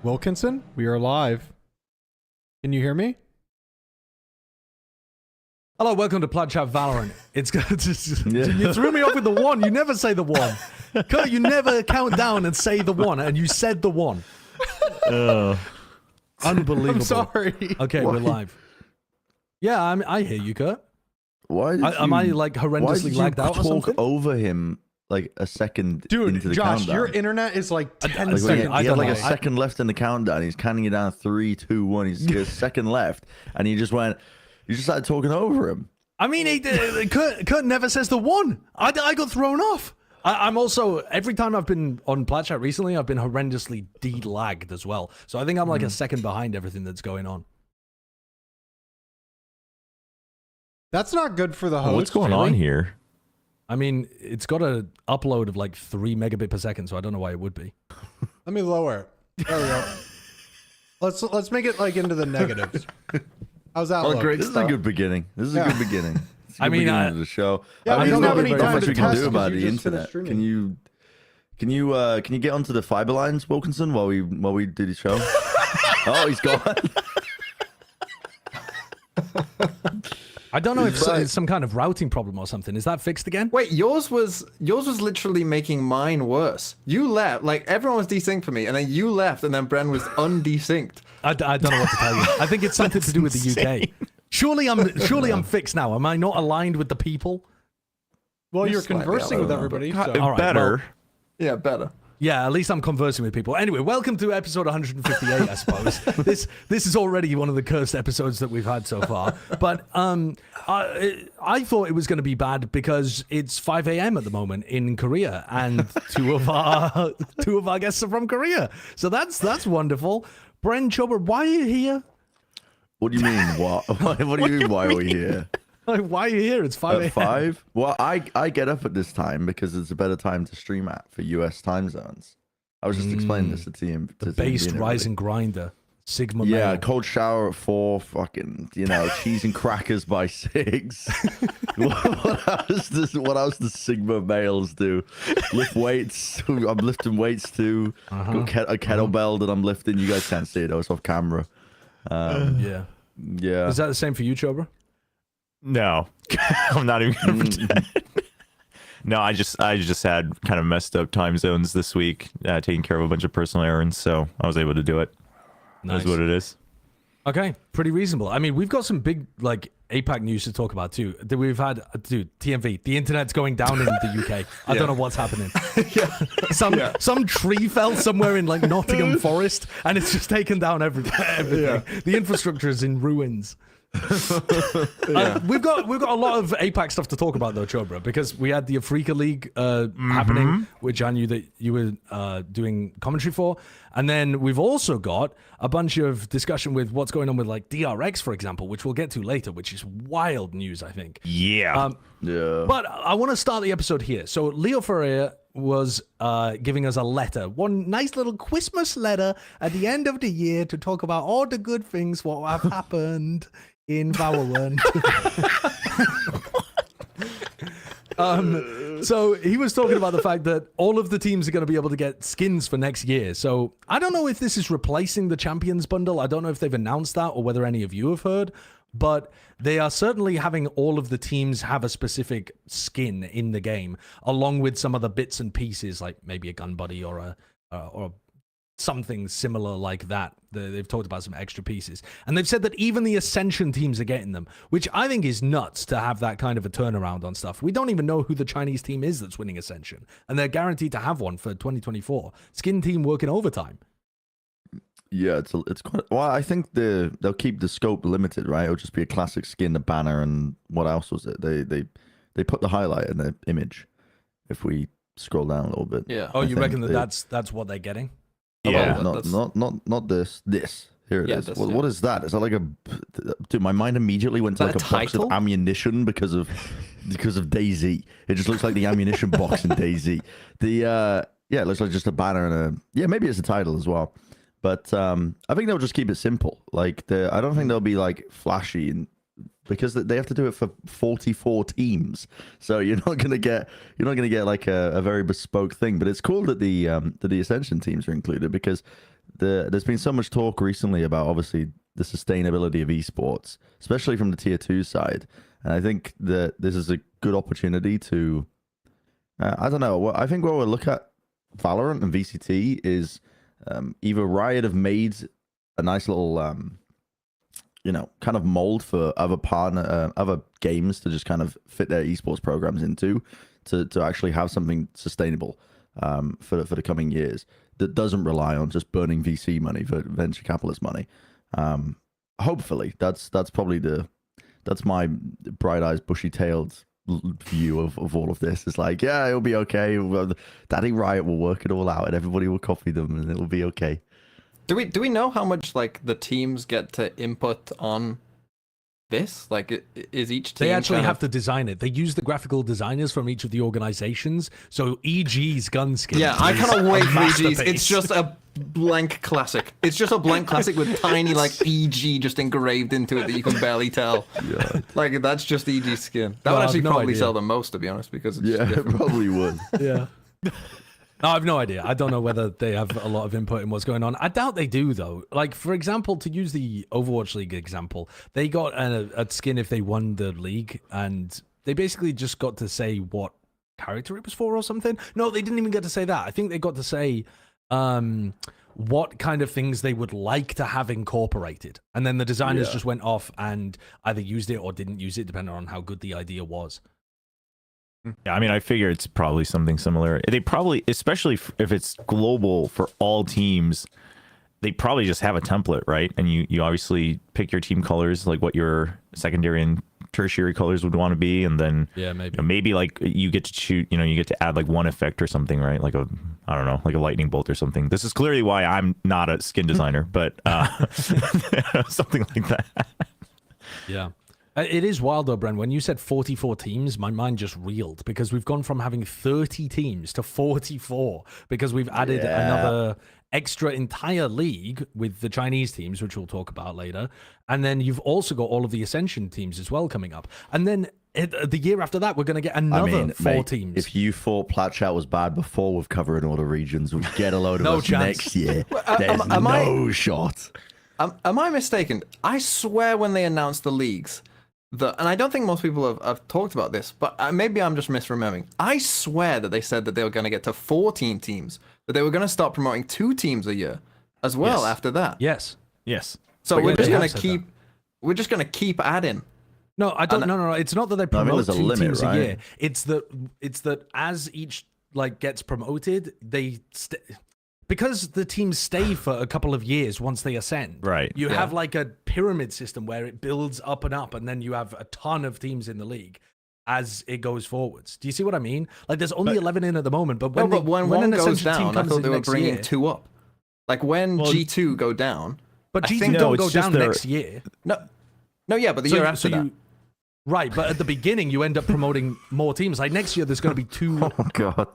Wilkinson, we are live. Can you hear me? Hello, welcome to Plat Chat VALORANT. It's you threw me off with the one. You never say the one. Kurt, you never count down and say the one, and you said the one. Unbelievable. I'm sorry. Okay, we're live. Yeah, I hear you, Kurt. Why? Am I like horrendously lagged out or something? Talk over him like a second into the Josh, countdown. your internet is like 10 seconds. He had like a second left in the countdown. He's counting it down 3, 2, 1. He's got a second left, and he just started talking over him. I mean, Kurt never says the one. I got thrown off. I'm also, every time I've been on Plat Chat recently, I've been horrendously de-lagged as well. So I think I'm like a second behind everything that's going on. That's not good for the host. What's going on here? I mean, it's got an upload of like 3 megabit per second, so I don't know why it would be. Let me lower it. There we go. Let's make it like into the negatives. How's that look? Great. This is a good beginning. This is a good beginning. I mean, of the show. Yeah, we don't have any time to we can test do about because the you just internet. finished Can you get onto the fiber lines, Wilkinson, while we do the show? Oh, he's gone. I don't know if it's some kind of routing problem or something. Is that fixed again? Wait, yours was literally making mine worse. You left, like everyone was desynced for me, and then you left, and then Bren was undesynced. I don't know what to tell you. I think it's something to do with the UK. Surely I'm fixed now. Am I not aligned with the people? Well, you're slightly conversing with out of everybody. that, So. All right, Better. well, Yeah, better. yeah, at least I'm conversing with people. Anyway, welcome to episode 158, I suppose. This is already one of the cursed episodes that we've had so far. But I thought it was going to be bad because it's 5 a.m. at the moment in Korea, and two of our guests are from Korea. So that's wonderful. Bren Chubber, why are you here? What do you mean? What? What do you mean? Why are we here? Like, why are you here? It's 5 a.m. At 5? Well, I get up at this time because it's a better time to stream at for US time zones. I was just explaining this to team. The based rising grinder, Sigma. Yeah, male. cold shower at 4. Fucking, cheese and crackers by 6. What else does Sigma males do? Lift weights. I'm lifting weights too. Got a kettlebell that I'm lifting. You guys can't see it. I was off camera. Yeah. Is that the same for you, Chobra? No, I'm not even gonna pretend. No, I just had kind of messed up time zones this week, taking care of a bunch of personal errands, so I was able to do it. Nice. That's what it is. Okay, pretty reasonable. I mean, we've got some big like APAC news to talk about too. We've had, dude, TMV. The internet's going down in the UK. I don't know what's happening. Some tree fell somewhere in like Nottingham Forest, and it's just taken down everything. The infrastructure is in ruins. We've got a lot of APAC stuff to talk about though, Chobra, because we had the Africa League happening, which I knew that you were doing commentary for, and then we've also got a bunch of discussion with what's going on with like DRX, for example, which we'll get to later, which is wild news, I think. Yeah. But I want to start the episode here. So Leo Ferreira was giving us a letter, one nice little Christmas letter at the end of the year to talk about all the good things what have happened in Valorant. So he was talking about the fact that all of the teams are going to be able to get skins for next year. So I don't know if this is replacing the Champions bundle. I don't know if they've announced that or whether any of you have heard, but they are certainly having all of the teams have a specific skin in the game, along with some other bits and pieces, like maybe a gun buddy or something similar like that. They've talked about some extra pieces. And they've said that even the Ascension teams are getting them, which I think is nuts to have that kind of a turnaround on stuff. We don't even know who the Chinese team is that's winning Ascension, and they're guaranteed to have one for 2024. Skin team working overtime. Yeah, it's quite. Well, I think they'll keep the scope limited, right? It'll just be a classic skin, the banner, and what else was it? They put the highlight in the image. If we scroll down a little bit. Yeah. Oh, you reckon that's what they're getting? Yeah. Not this. This. Here it is. This, What is that? Is that like a? Dude, my mind immediately went to like a box of ammunition because of DayZ. It just looks like the ammunition box in DayZ. It looks like just a banner and maybe it's a title as well. But I think they'll just keep it simple. Like I don't think they'll be like flashy and because they have to do it for 44 teams. So you're not gonna get like a very bespoke thing. But it's cool that the Ascension teams are included because there's been so much talk recently about obviously the sustainability of esports, especially from the tier 2 side. And I think that this is a good opportunity to, I don't know, I think what we'll look at Valorant and VCT is either Riot have made a nice little, kind of mold for other games to just kind of fit their esports programs into, to actually have something sustainable for the coming years that doesn't rely on just burning VC money for venture capitalist money. Hopefully, that's probably that's my bright eyes, bushy tailed view of all of this. It's like, yeah, it'll be okay. Daddy Riot will work it all out, and everybody will copy them, and it'll be okay. Do we know how much like the teams get to input on this? Like, is each team? They actually have to design it. They use the graphical designers from each of the organizations. So EG's gun skin. Yeah, I cannot wait for EG's. It's just a blank classic. It's just a blank classic with tiny like EG just engraved into it that you can barely tell. Yeah. Like, that's just EG's skin. That would actually probably sell the most, to be honest, because it's it probably would. Yeah. No, I have no idea. I don't know whether they have a lot of input in what's going on. I doubt they do, though. Like, for example, to use the Overwatch League example, they got a skin if they won the league, and they basically just got to say what character it was for or something. No, they didn't even get to say that. I think they got to say what kind of things they would like to have incorporated. And then the designers just went off and either used it or didn't use it, depending on how good the idea was. Yeah, I mean, I figure it's probably something similar. They probably, especially if it's global for all teams, they probably just have a template, right? And you obviously pick your team colors, like what your secondary and tertiary colors would want to be, and then maybe like you get to choose, you get to add like one effect or something, right? Like I don't know, like a lightning bolt or something. This is clearly why I'm not a skin designer, but something like that. Yeah. It is wild though, Bren. When you said 44 teams, my mind just reeled, because we've gone from having 30 teams to 44 because we've added another extra entire league with the Chinese teams, which we'll talk about later. And then you've also got all of the Ascension teams as well coming up. And then the year after that, we're going to get another 4 teams. If you thought Plat Chat was bad before with covering all the regions, we'd get a load of us next year. There's no shot. Am I mistaken? I swear when they announced the leagues, and I don't think most people have talked about this, but maybe I'm just misremembering. I swear that they said that they were going to get to 14 teams, that they were going to start promoting 2 teams a year as well after that. Yes. So we're just going to keep adding. No, I don't. No. It's not that they promote 2 teams a year. It's that as each gets promoted, because the teams stay for a couple of years once they ascend. Right. You have like a pyramid system where it builds up and up, and then you have a ton of teams in the league as it goes forwards. Do you see what I mean? Like, there's only 11 in at the moment, but when one goes down, I thought they were bringing 2 up. Like when G2 go down. But G2 don't go down next year. No, but the year after that. Right, but at the beginning, you end up promoting more teams. Like next year, there's going to be 2. Oh God!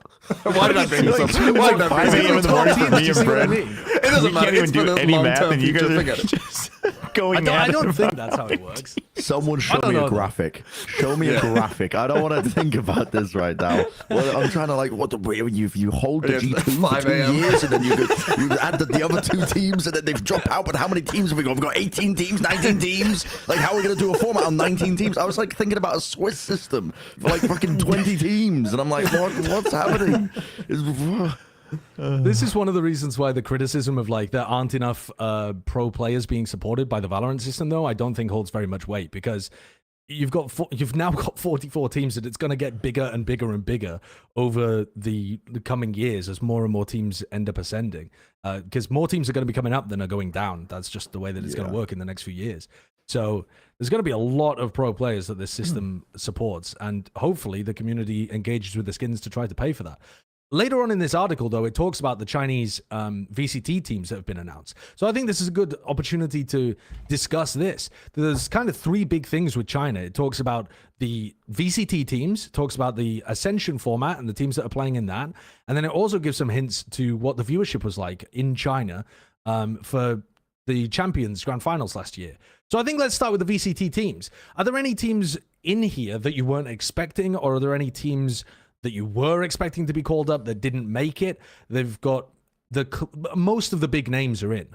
Why did I bring this up? Why did I bring this up? It doesn't matter. Can't even do any math, and you guys are just going I don't think that's how it works. Someone show me a graphic. Show me a graphic. I don't want to think about this right now. Well, I'm trying to what the way you hold the G2 for 2 years, and then you add the other 2 teams, and then they've dropped out. But how many teams have we got? We've got 18 teams, 19 teams. Like, how are we going to do a format on 19 teams? I was thinking about a Swiss system for fucking 20 teams, and I'm like, what's happening? This is one of the reasons why the criticism of there aren't enough pro players being supported by the Valorant system, though, I don't think holds very much weight, because you've now got 44 teams, and it's going to get bigger and bigger and bigger over the coming years as more and more teams end up ascending, because more teams are going to be coming up than are going down. That's just the way that it's going to work in the next few years. So there's going to be a lot of pro players that this system supports, and hopefully the community engages with the skins to try to pay for that. Later on in this article, though, it talks about the Chinese VCT teams that have been announced. So I think this is a good opportunity to discuss this. There's kind of 3 big things with China. It talks about the VCT teams, it talks about the Ascension format and the teams that are playing in that. And then it also gives some hints to what the viewership was like in China for the Champions Grand Finals last year. So I think let's start with the VCT teams. Are there any teams in here that you weren't expecting, or are there any teams that you were expecting to be called up that didn't make it? They've got most of the big names are in.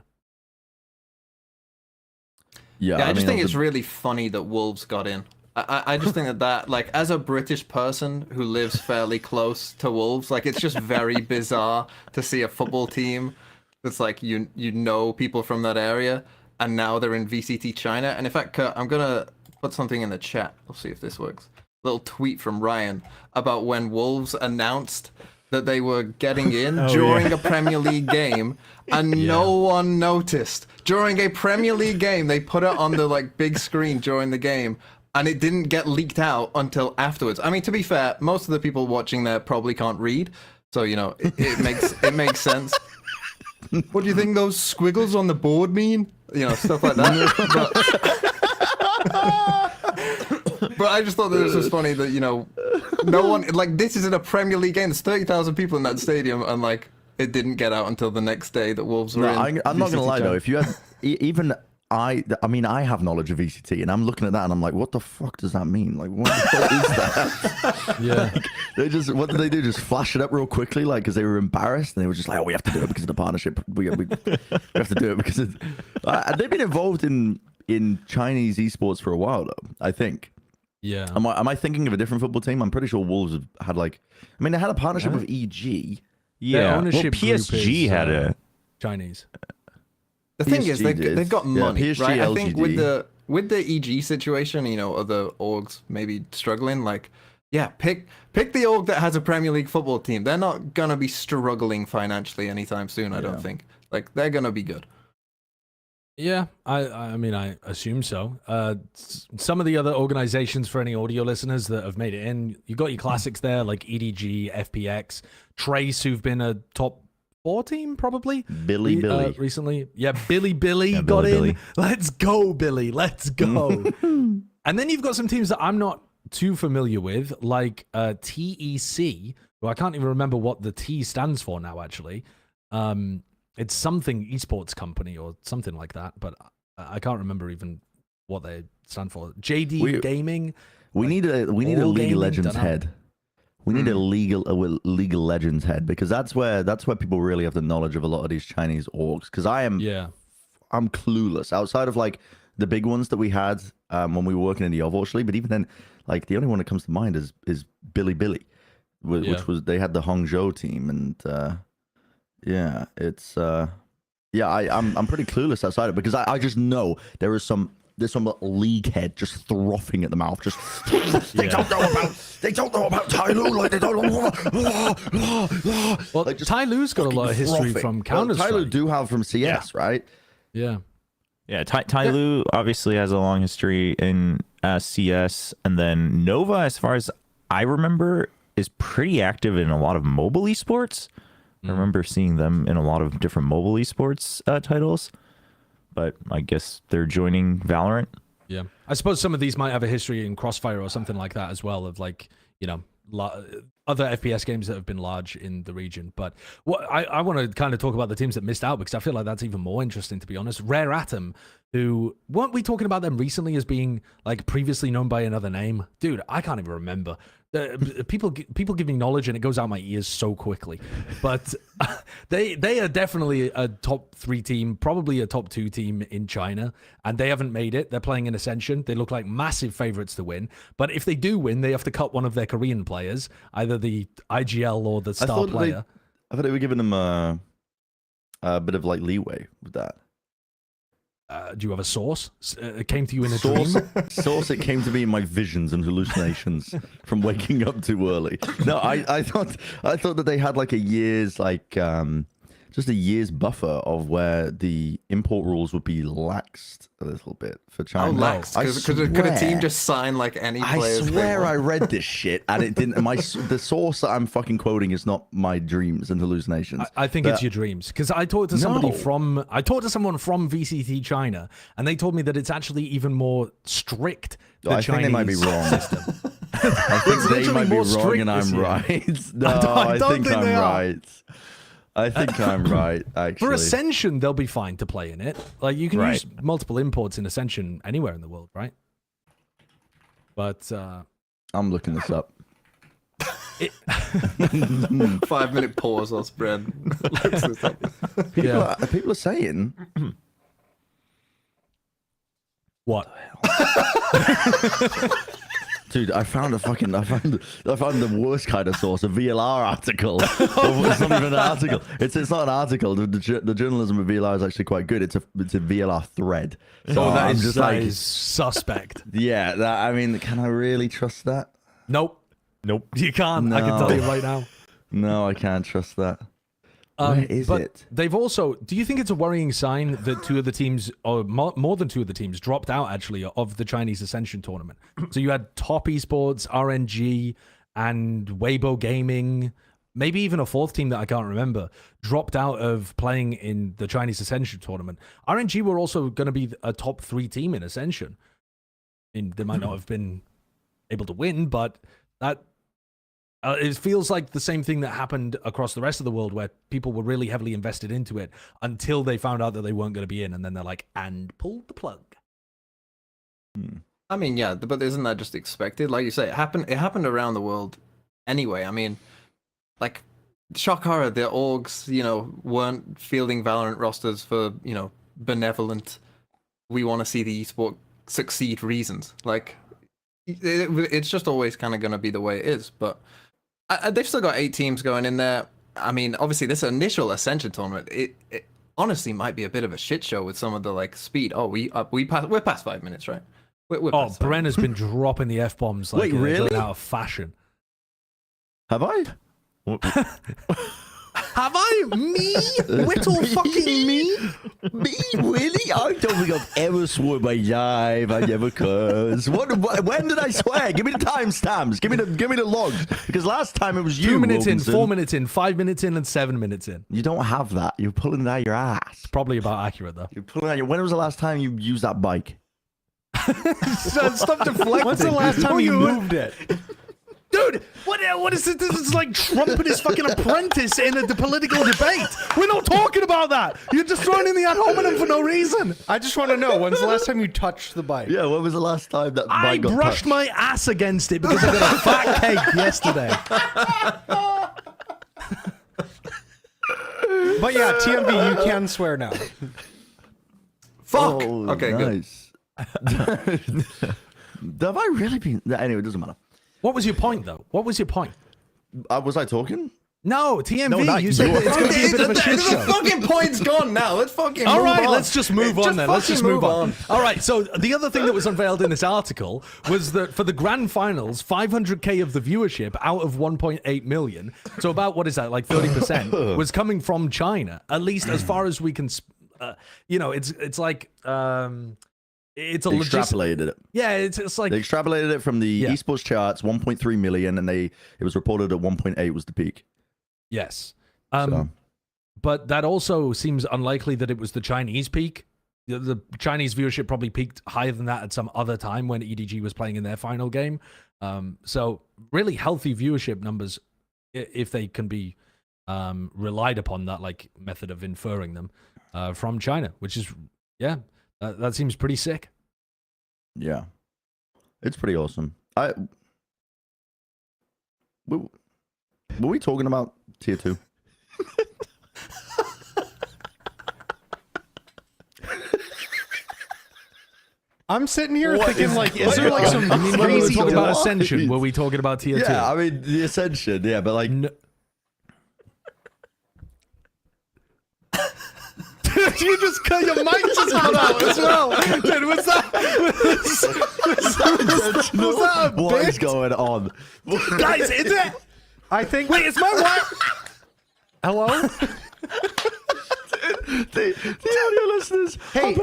Yeah, I just mean, think it's really funny that Wolves got in. I just think that like as a British person who lives fairly close to Wolves, like it's just very bizarre to see a football team that's like you know people from that area, and now they're in VCT China. And in fact, Kurt, I'm gonna put something in the chat. We'll see if this works. Little tweet from Ryan about when Wolves announced that they were getting in during a Premier League game, and no one noticed. During a Premier League game, they put it on the like big screen during the game, and it didn't get leaked out until afterwards. I mean, to be fair, most of the people watching there probably can't read, so you know it makes sense. What do you think those squiggles on the board mean? You know, stuff like that. But I just thought that this was funny that, you know, no one, like, this isn't a Premier League game. There's 30,000 people in that stadium, and, like, it didn't get out until the next day that Wolves were in. I'm not going to lie, though. If you had, even I mean, I have knowledge of VCT, and I'm looking at that, and I'm like, what the fuck does that mean? Like, what the fuck is that? Yeah. Like, what did they do? Just flash it up real quickly, like, because they were embarrassed, and they were just like, oh, we have to do it because of the partnership. We have to do it because of... they've been involved in Chinese esports for a while, though, I think. Yeah. Am I thinking of a different football team? I'm pretty sure Wolves have had like, I mean, they had a partnership with EG. Yeah, well, ownership group PSG is, had a Chinese. The thing is, PSG they've got money, PSG, right? I think LGD. with the EG situation, you know, other orgs maybe struggling, like, yeah, pick the org that has a Premier League football team. They're not gonna be struggling financially anytime soon, I don't think. Like, they're gonna be good. Yeah, I mean, I assume so. Some of the other organizations, for any audio listeners that have made it in, you got your classics there, like EDG, FPX, Trace, who've been a top 4 team, probably. Billy recently. Yeah, Billy got Billy. in. Let's go, Billy. Let's go. And then you've got some teams that I'm not too familiar with, like TEC, who I can't even remember what the T stands for now, actually. It's something esports company or something like that, but I can't remember even what they stand for. JD Gaming. We need a League of Legends dunno. head. We need a League of Legends head, because that's where people really have the knowledge of a lot of these Chinese orgs. Because I'm clueless outside of like the big ones that we had when we were working in the Overwatch League. But even then, like the only one that comes to mind is Billy, which was they had the Hangzhou team, and yeah, it's I'm pretty clueless outside of it, because I just know there's some league head just frothing at the mouth, just they don't know about Tai Lu, like they don't know. Well, like, Tai Lu's got a lot of history from Counter-Strike. Tai Lu do have from CS, right? Yeah. Yeah, Tai Lu obviously has a long history in CS, and then Nova, as far as I remember, is pretty active in a lot of mobile esports. I remember seeing them in a lot of different mobile esports titles, but I guess they're joining Valorant. Yeah, I suppose some of these might have a history in Crossfire or something like that as well, of like, you know, other FPS games that have been large in the region. But what I want to kind of talk about the teams that missed out, because I feel like that's even more interesting, to be honest. Rare Atom, who, weren't we talking about them recently as being like previously known by another name? Dude, I can't even remember. People give me knowledge and it goes out my ears so quickly. But they are definitely a top 3 team, probably a top 2 team in China, and they haven't made it. They're playing in Ascension. They look like massive favorites to win. But if they do win, they have to cut one of their Korean players, either the IGL or the star player. I thought they were giving them a bit of like leeway with that. Do you have a source? It came to you in a dream? Source, it came to me in my visions and hallucinations from waking up too early. No, I thought that they had like a year's just a year's buffer of where the import rules would be laxed a little bit for China. Oh, laxed? Could a team just sign like any players? I swear I read this shit and it didn't. The source that I'm fucking quoting is not my dreams and hallucinations. I think it's your dreams, because I talked to someone from VCT China, and they told me that it's actually even more strict. I think they might be wrong. I think they might be wrong, and I'm right. No, I think I'm right. I think I'm right, actually. For Ascension, they'll be fine to play in it. Like, you can use multiple imports in Ascension anywhere in the world, right? But I'm looking this up. 5-minute pause or spread. People are saying What? dude, I found the worst kind of source, a VLR article. It's not even an article. It's not an article. The journalism of VLR is actually quite good. It's a VLR thread. So that I'm is, just that like, is suspect. yeah. I mean, can I really trust that? Nope. You can't. I can No. tell you right now. No, I can't trust that. Where is but it? They've also. Do you think it's a worrying sign that two of the teams, or more than two of the teams, dropped out actually of the Chinese Ascension tournament? So you had Top Esports, RNG, and Weibo Gaming, maybe even a fourth team that I can't remember, dropped out of playing in the Chinese Ascension tournament. RNG were also going to be a top 3 team in Ascension. I mean, they might not have been able to win, but that. It feels like the same thing that happened across the rest of the world, where people were really heavily invested into it until they found out that they weren't going to be in, and then they're like, and pulled the plug. I mean, yeah, but isn't that just expected? Like you say, it happened around the world anyway. I mean, like, shock horror, the orgs, weren't fielding Valorant rosters for, benevolent, we want to see the esport succeed reasons. Like, it's just always kind of going to be the way it is, but they've still got 8 teams going in there. I mean, obviously, this initial Ascension tournament, it honestly might be a bit of a shit show with some of the speed. Oh, we're past 5 minutes, right? We're past Bren has been dropping the F-bombs like Wait, really? out of fashion. Have I? Have I? Me? Whittle fucking me? Me? Really? I don't think I've ever sworn my life. I never curse. When did I swear? Give me the timestamps. Give me the logs. Because last time it was you. 2 minutes Wilkinson. in, 4 minutes in, 5 minutes in, and 7 minutes in. You don't have that. You're pulling it out your ass. Probably about accurate though. You're pulling out your. When was the last time you used that bike? Stop deflecting. When's the last time you moved it? Dude, what is this? This is like Trump and his fucking apprentice in the political debate. We're not talking about that. You're just throwing in the ad hominem for no reason. I just want to know, when's the last time you touched the bike? Yeah, when was the last time that I bike got brushed touched? my ass against it because I got a fat cake yesterday. But yeah, TMV, you can swear now. Fuck! Oh, Okay, nice. Have I really been? Anyway, it doesn't matter. What was your point, though? What was your point? Was I talking? No, TMV. No, not you said that it's going to be a bit of a shit The show. fucking point's gone now. Let's fucking All move right, on. let's just move on then. Let's just fucking move on. All right, so the other thing that was unveiled in this article was that for the grand finals, 500K of the viewership out of 1.8 million, so about, what is that, like 30%, was coming from China, at least as far as we can, it's like, it's a They logistic. extrapolated it. Yeah, it's like, They extrapolated it from the esports charts, 1.3 million, and it was reported at 1.8 was the peak. yes. So. But that also seems unlikely that it was the Chinese peak. The Chinese viewership probably peaked higher than that at some other time when EDG was playing in their final game. So really healthy viewership numbers, if they can be relied upon that like method of inferring them from China, which is, that seems pretty sick. Yeah, it's pretty awesome. Were we talking about tier 2? I'm sitting here thinking, is there like some I mean, when we were crazy talking about What? Ascension, were we talking about tier 2? Yeah, I mean the Ascension. Yeah, but like, No. Dude, you just cut your mic just cut out as well. Dude, was that a what bit? is going on? Guys, is it? I think. Wait, it's my what? Hello? the audio listeners. Hey,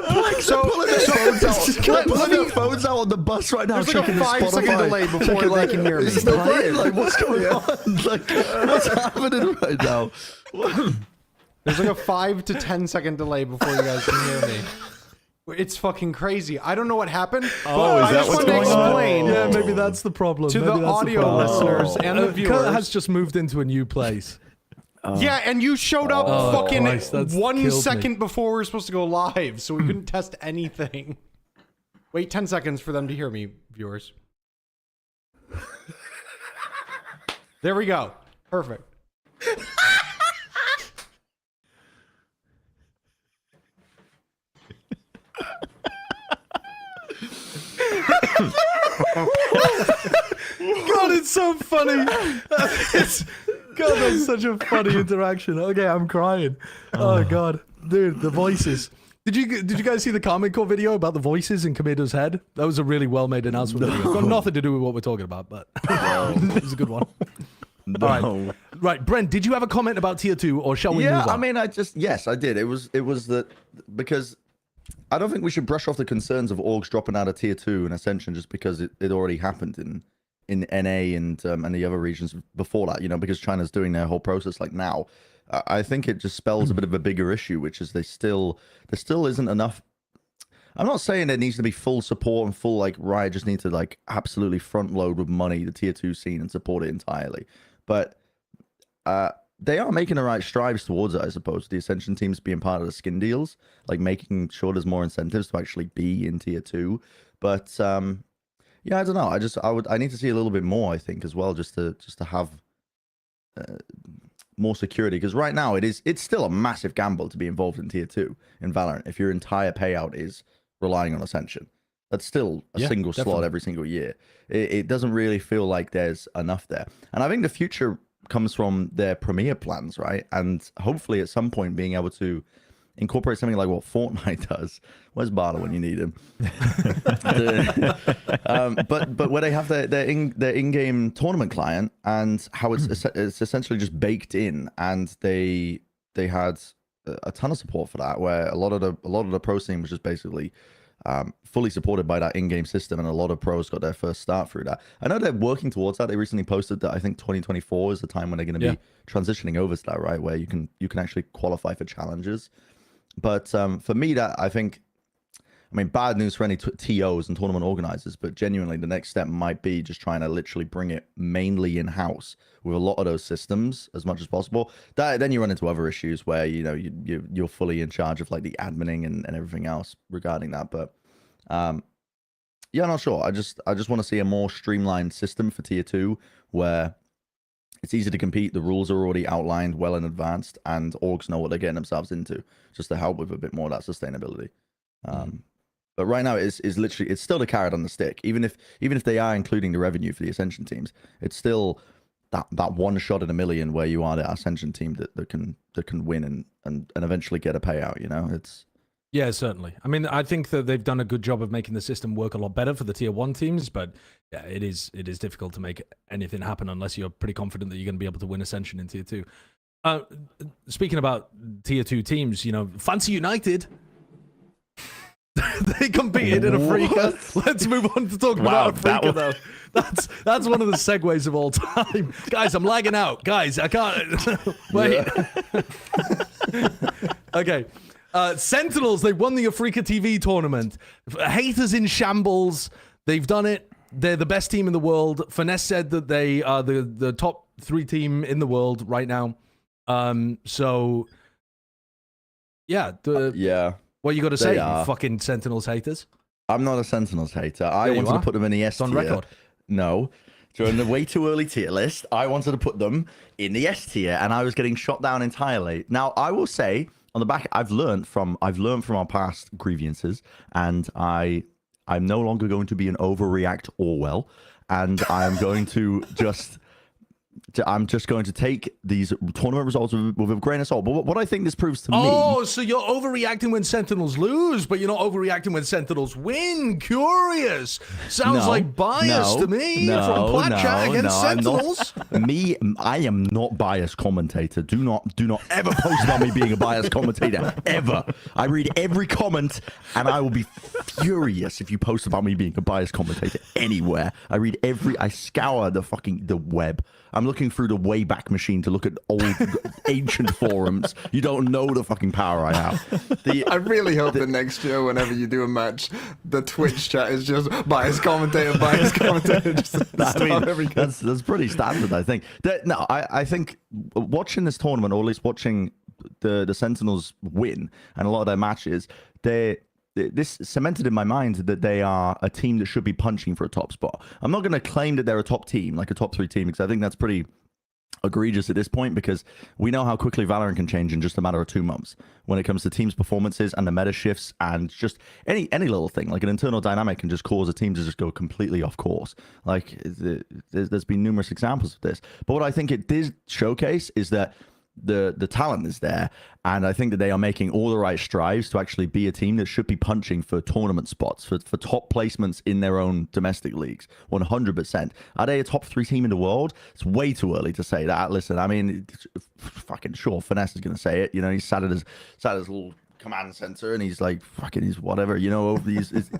Pulling their phones out on the bus right now. There's like a checking the 5-second Spotify, delay before checking, they can hear me. It's not right. Like, what's going on? Like, what's happening right now? There's like a 5 to 10 second delay before you guys can hear me. It's fucking crazy. I don't know what happened. Oh, is I that just what's wanted to going on? explain Yeah, maybe that's the problem. to Maybe the that's audio problem. listeners and the viewers. Kurt has just moved into a new place. Yeah, and you showed up fucking Christ, that's 1 killed me. second before we were supposed to go live, so we couldn't test anything. Wait 10 seconds for them to hear me, viewers. There we go. Perfect. God, it's so funny. God, that's such a funny interaction. Okay, I'm crying. Oh God, dude, the voices. Did you guys see the Karmic Core video about the voices in Kamido's head? That was a really well made announcement video. It's got nothing to do with what we're talking about, but it was a good one. No. All right, Brent, did you have a comment about tier 2, or shall we move on? I mean, yes, I did. It was that because I don't think we should brush off the concerns of orgs dropping out of tier 2 and Ascension just because it already happened in NA and the other regions before that, you know, because China's doing their whole process like now. I think it just spells a bit of a bigger issue, which is there still isn't enough. I'm not saying there needs to be full support and full like Riot just need to like absolutely front load with money the tier 2 scene and support it entirely, but they are making the right strides towards it, I suppose. The Ascension teams being part of the skin deals, like making sure there's more incentives to actually be in tier 2. But yeah, I don't know. I need to see a little bit more, I think, as well, just to have more security, because right now it's still a massive gamble to be involved in tier 2 in Valorant if your entire payout is relying on Ascension. That's still a single slot every single year. It doesn't really feel like there's enough there, and I think the future comes from their premier plans, right? And hopefully at some point being able to incorporate something like what Fortnite does. Where's Barter when you need him? But where they have their in-game tournament client and how it's essentially just baked in, and they had a ton of support for that, where a lot of the pro scene was just basically fully supported by that in-game system, and a lot of pros got their first start through that. I know they're working towards that. They recently posted that I think 2024 is the time when they're going to be transitioning over to that, right, where you can actually qualify for challenges. But for me, that I mean, bad news for any TOs and tournament organizers, but genuinely the next step might be just trying to literally bring it mainly in-house with a lot of those systems as much as possible. Then you run into other issues where, you know, you're fully in charge of like the adminning and everything else regarding that. But yeah, I'm not sure. I just want to see a more streamlined system for tier 2 where it's easy to compete. The rules are already outlined well in advance, and orgs know what they're getting themselves into, just to help with a bit more of that sustainability. But right now, it's literally, it's still the carrot on the stick. Even if they are including the revenue for the Ascension teams, it's still that one shot in a million where you are the Ascension team that can win and eventually get a payout. You know, it's. Yeah, certainly. I mean, I think that they've done a good job of making the system work a lot better for the tier 1 teams, but yeah, it is difficult to make anything happen unless you're pretty confident that you're going to be able to win Ascension in tier 2. Speaking about tier 2 teams, you know, Fancy United, they competed in Afreeca. Let's move on to talk about Afreeca, though. That's one of the segues of all time. Guys, I'm lagging out. Guys, I can't. Wait. Okay. Sentinels, they won the AfreecaTV tournament. Haters in shambles. They've done it. They're the best team in the world. Finesse said that they are the top 3 team in the world right now. So, yeah. What you got to say, you fucking Sentinels haters? I'm not a Sentinels hater. I wanted to put them in the S tier. It's on record. No. During the way too early tier list, I wanted to put them in the S tier, and I was getting shot down entirely. Now, I will say, on the back, I've learned from our past grievances, and I'm no longer going to be an overreact Orwell, and I'm going to I'm just going to take these tournament results with a grain of salt. But what I think this proves to me... Oh, so you're overreacting when Sentinels lose, but you're not overreacting when Sentinels win. Curious. Sounds like bias to me from Plat Chat against Sentinels. I am not biased commentator. Do not ever post about me being a biased commentator, ever. I read every comment, and I will be furious if you post about me being a biased commentator anywhere. I scour the web. I'm looking through the Wayback Machine to look at old, ancient forums. You don't know the fucking power I have. I really hope that next year, whenever you do a match, the Twitch chat is just biased commentator. That's pretty standard, I think. I think watching this tournament, or at least watching the Sentinels win and a lot of their matches, this cemented in my mind that they are a team that should be punching for a top spot. I'm not going to claim that they're a top team, like a top 3 team, because I think that's pretty egregious at this point, because we know how quickly Valorant can change in just a matter of 2 months when it comes to teams' performances and the meta shifts, and just any little thing like an internal dynamic can just cause a team to just go completely off course. Like there's been numerous examples of this, but what I think it did showcase is that the talent is there, and I think that they are making all the right strides to actually be a team that should be punching for tournament spots, for top placements in their own domestic leagues. 100%. Are they a top 3 team in the world? It's way too early to say that. Listen, I mean, fucking sure, Finesse is going to say it. You know, he's sat at his little command center and he's like, fucking, he's whatever, you know,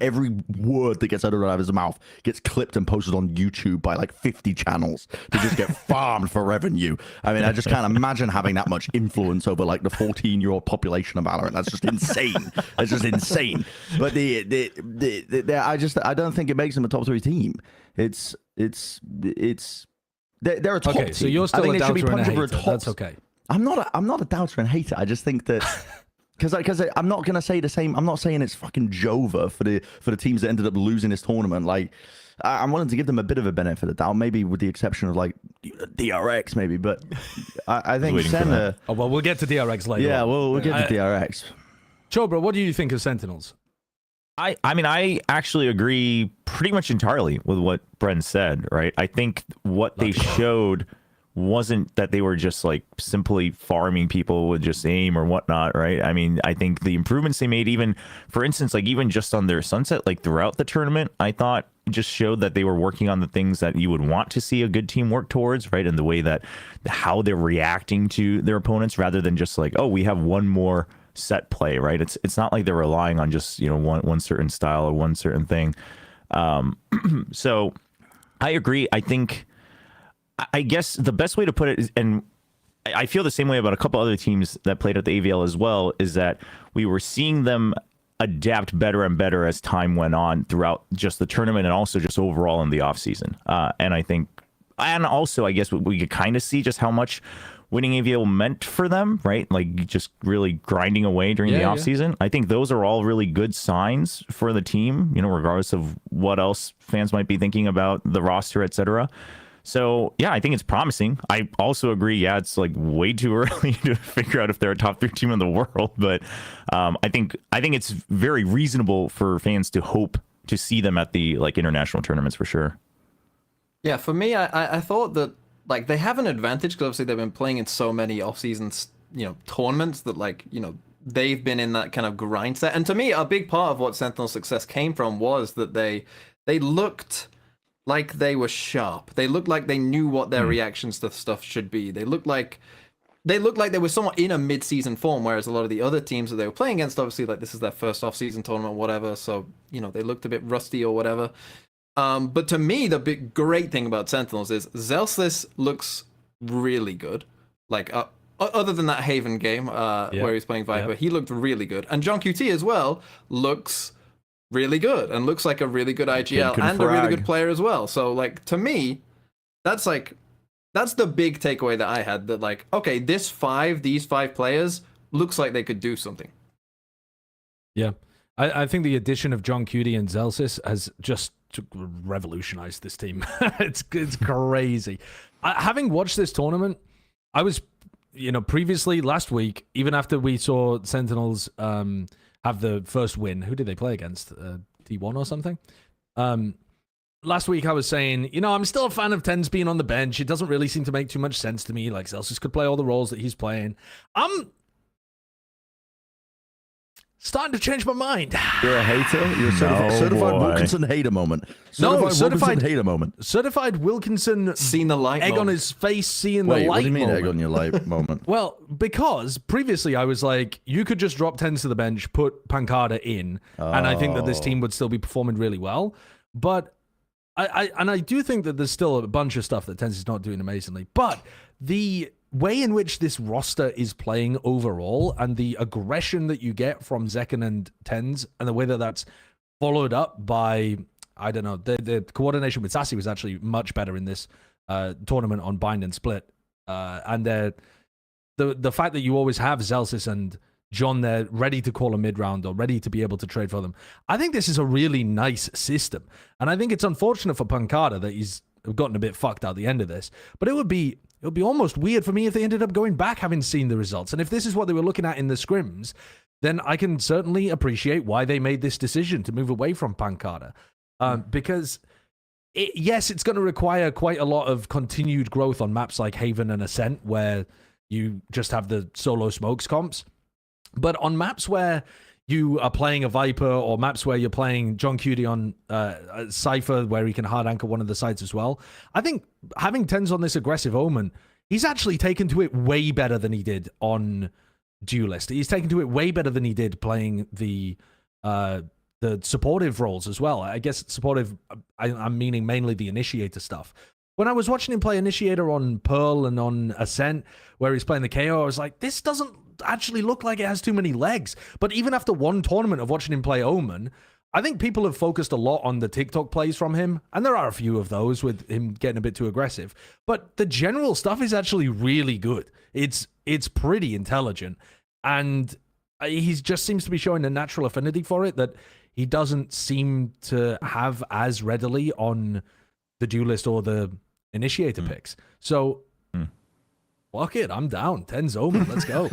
every word that gets out of his mouth gets clipped and posted on YouTube by like 50 channels to just get farmed for revenue. I mean, I just can't imagine having that much influence over like the 14-year-old population of Valorant. That's just insane. It's just insane. But I don't think it makes them a top 3 team. They're a top team. So you're still a doubter and a hater. That's okay. I'm not a doubter and hater. I just think that because I'm not gonna say the same. I'm not saying it's fucking Jova for the teams that ended up losing this tournament. Like, I'm willing to give them a bit of a benefit of the doubt, maybe with the exception of like DRX, maybe. But I think Senna. Oh well, we'll get to DRX later. Yeah, we'll get to DRX. Chobra, what do you think of Sentinels? I mean, I actually agree pretty much entirely with what Bren said, right? I think what they showed wasn't that they were just like simply farming people with just aim or whatnot, right? I mean, I think the improvements they made, even for instance, like even just on their sunset, like throughout the tournament, I thought just showed that they were working on the things that you would want to see a good team work towards, right? And the way that how they're reacting to their opponents, rather than just like, oh, we have one more set play, right? It's not like they're relying on just, you know, one certain style or one certain thing. So I agree. I guess the best way to put it is, and I feel the same way about a couple other teams that played at the AVL as well, is that we were seeing them adapt better and better as time went on throughout just the tournament and also just overall in the offseason. And also, I guess we could kind of see just how much winning AVL meant for them, right? Like just really grinding away during the offseason. Yeah. I think those are all really good signs for the team, you know, regardless of what else fans might be thinking about the roster, etc. So, yeah, I think it's promising. I also agree, yeah, it's like way too early to figure out if they're a top 3 team in the world. But I think it's very reasonable for fans to hope to see them at the like international tournaments for sure. Yeah, for me, I thought that like they have an advantage because obviously they've been playing in so many off-season, you know, tournaments that like, you know, they've been in that kind of grind set. And to me, a big part of what Sentinel's success came from was that they looked like they were sharp. They looked like they knew what their reactions to stuff should be. They looked like they were somewhat in a mid-season form, whereas a lot of the other teams that they were playing against, obviously, like this is their first off-season tournament, whatever. So, you know, they looked a bit rusty or whatever. But to me, the big great thing about Sentinels is Zelsys looks really good. Like, other than that Haven game where he's playing Viper, he looked really good. And John QT as well looks really good and looks like a really good IGL and a really good player as well. So like to me, that's the big takeaway that I had, that like, okay, these 5 players looks like they could do something. Yeah. I think the addition of John Cutie and Zelsys has just revolutionized this team. It's crazy. Having watched this tournament, I was, you know, previously last week, even after we saw Sentinels have the first win. Who did they play against? T1 or something? Last week I was saying, you know, I'm still a fan of Tens being on the bench. It doesn't really seem to make too much sense to me. Like, Celsius could play all the roles that he's playing. I'm starting to change my mind. You're a hater? You're a certified Wilkinson hater moment. Certified hater moment. Certified Wilkinson seen the light egg moment. On his face, seeing the light what do you mean moment. egg on your light moment? Well, because previously I was like, you could just drop Tens to the bench, put Pancada in, and I think that this team would still be performing really well. But I do think that there's still a bunch of stuff that Tens is not doing amazingly. But the way in which this roster is playing overall and the aggression that you get from Zekken and Tens and the way that that's followed up by, I don't know, the coordination with Sassy was actually much better in this tournament on Bind and Split. And the fact that you always have Zelsys and John there ready to call a mid-round or ready to be able to trade for them. I think this is a really nice system. And I think it's unfortunate for Pancada that he's gotten a bit fucked out the end of this. But it would be it would be almost weird for me if they ended up going back having seen the results. And if this is what they were looking at in the scrims, then I can certainly appreciate why they made this decision to move away from Pancada. Because, yes, it's going to require quite a lot of continued growth on maps like Haven and Ascent, where you just have the solo smokes comps. But on maps where you are playing a Viper, or maps where you're playing John Cutie on Cypher, where he can hard anchor one of the sites as well, I think having TenZ on this aggressive Omen, he's actually taken to it way better than he did on Duelist. He's taken to it way better than he did playing the supportive roles as well. I guess supportive, I'm meaning mainly the Initiator stuff. When I was watching him play Initiator on Pearl and on Ascent, where he's playing the KO, I was like, this doesn't actually look like it has too many legs. But even after one tournament of watching him play Omen, I think people have focused a lot on the TikTok plays from him, and there are a few of those with him getting a bit too aggressive. But the general stuff is actually really good. It's pretty intelligent, and he just seems to be showing a natural affinity for it that he doesn't seem to have as readily on the Duelist or the Initiator picks. So, fuck it, I'm down. TenZ Omen, let's go.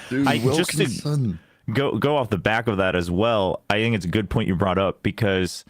Dude, just to go off the back of that as well, I think it's a good point you brought up, because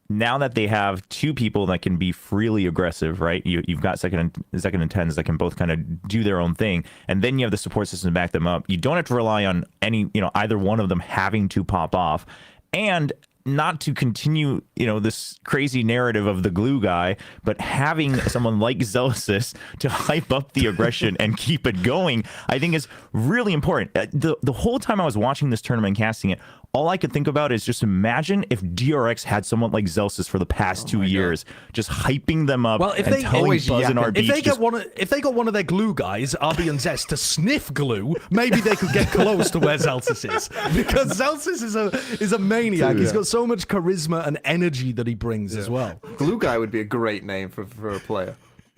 now that they have two people that can be freely aggressive, right? You've got second and TenZ that can both kind of do their own thing, and then you have the support system to back them up. You don't have to rely on either one of them having to pop off, and not to continue, this crazy narrative of the glue guy, but having someone like Zealousys to hype up the aggression and keep it going, I think is really important. The whole time I was watching this tournament and casting it, all I could think about is just imagine if DRX had someone like Zealousys for the past 2 years, just hyping them up. Well, if and they telling always Buzz and RB, if they got one of their glue guys, Rb and Zest, to sniff glue, maybe they could get close to where Zealousys is, because Zealousys is a maniac. Dude, He's got so much charisma and energy that he brings as well. Glue guy would be a great name for a player.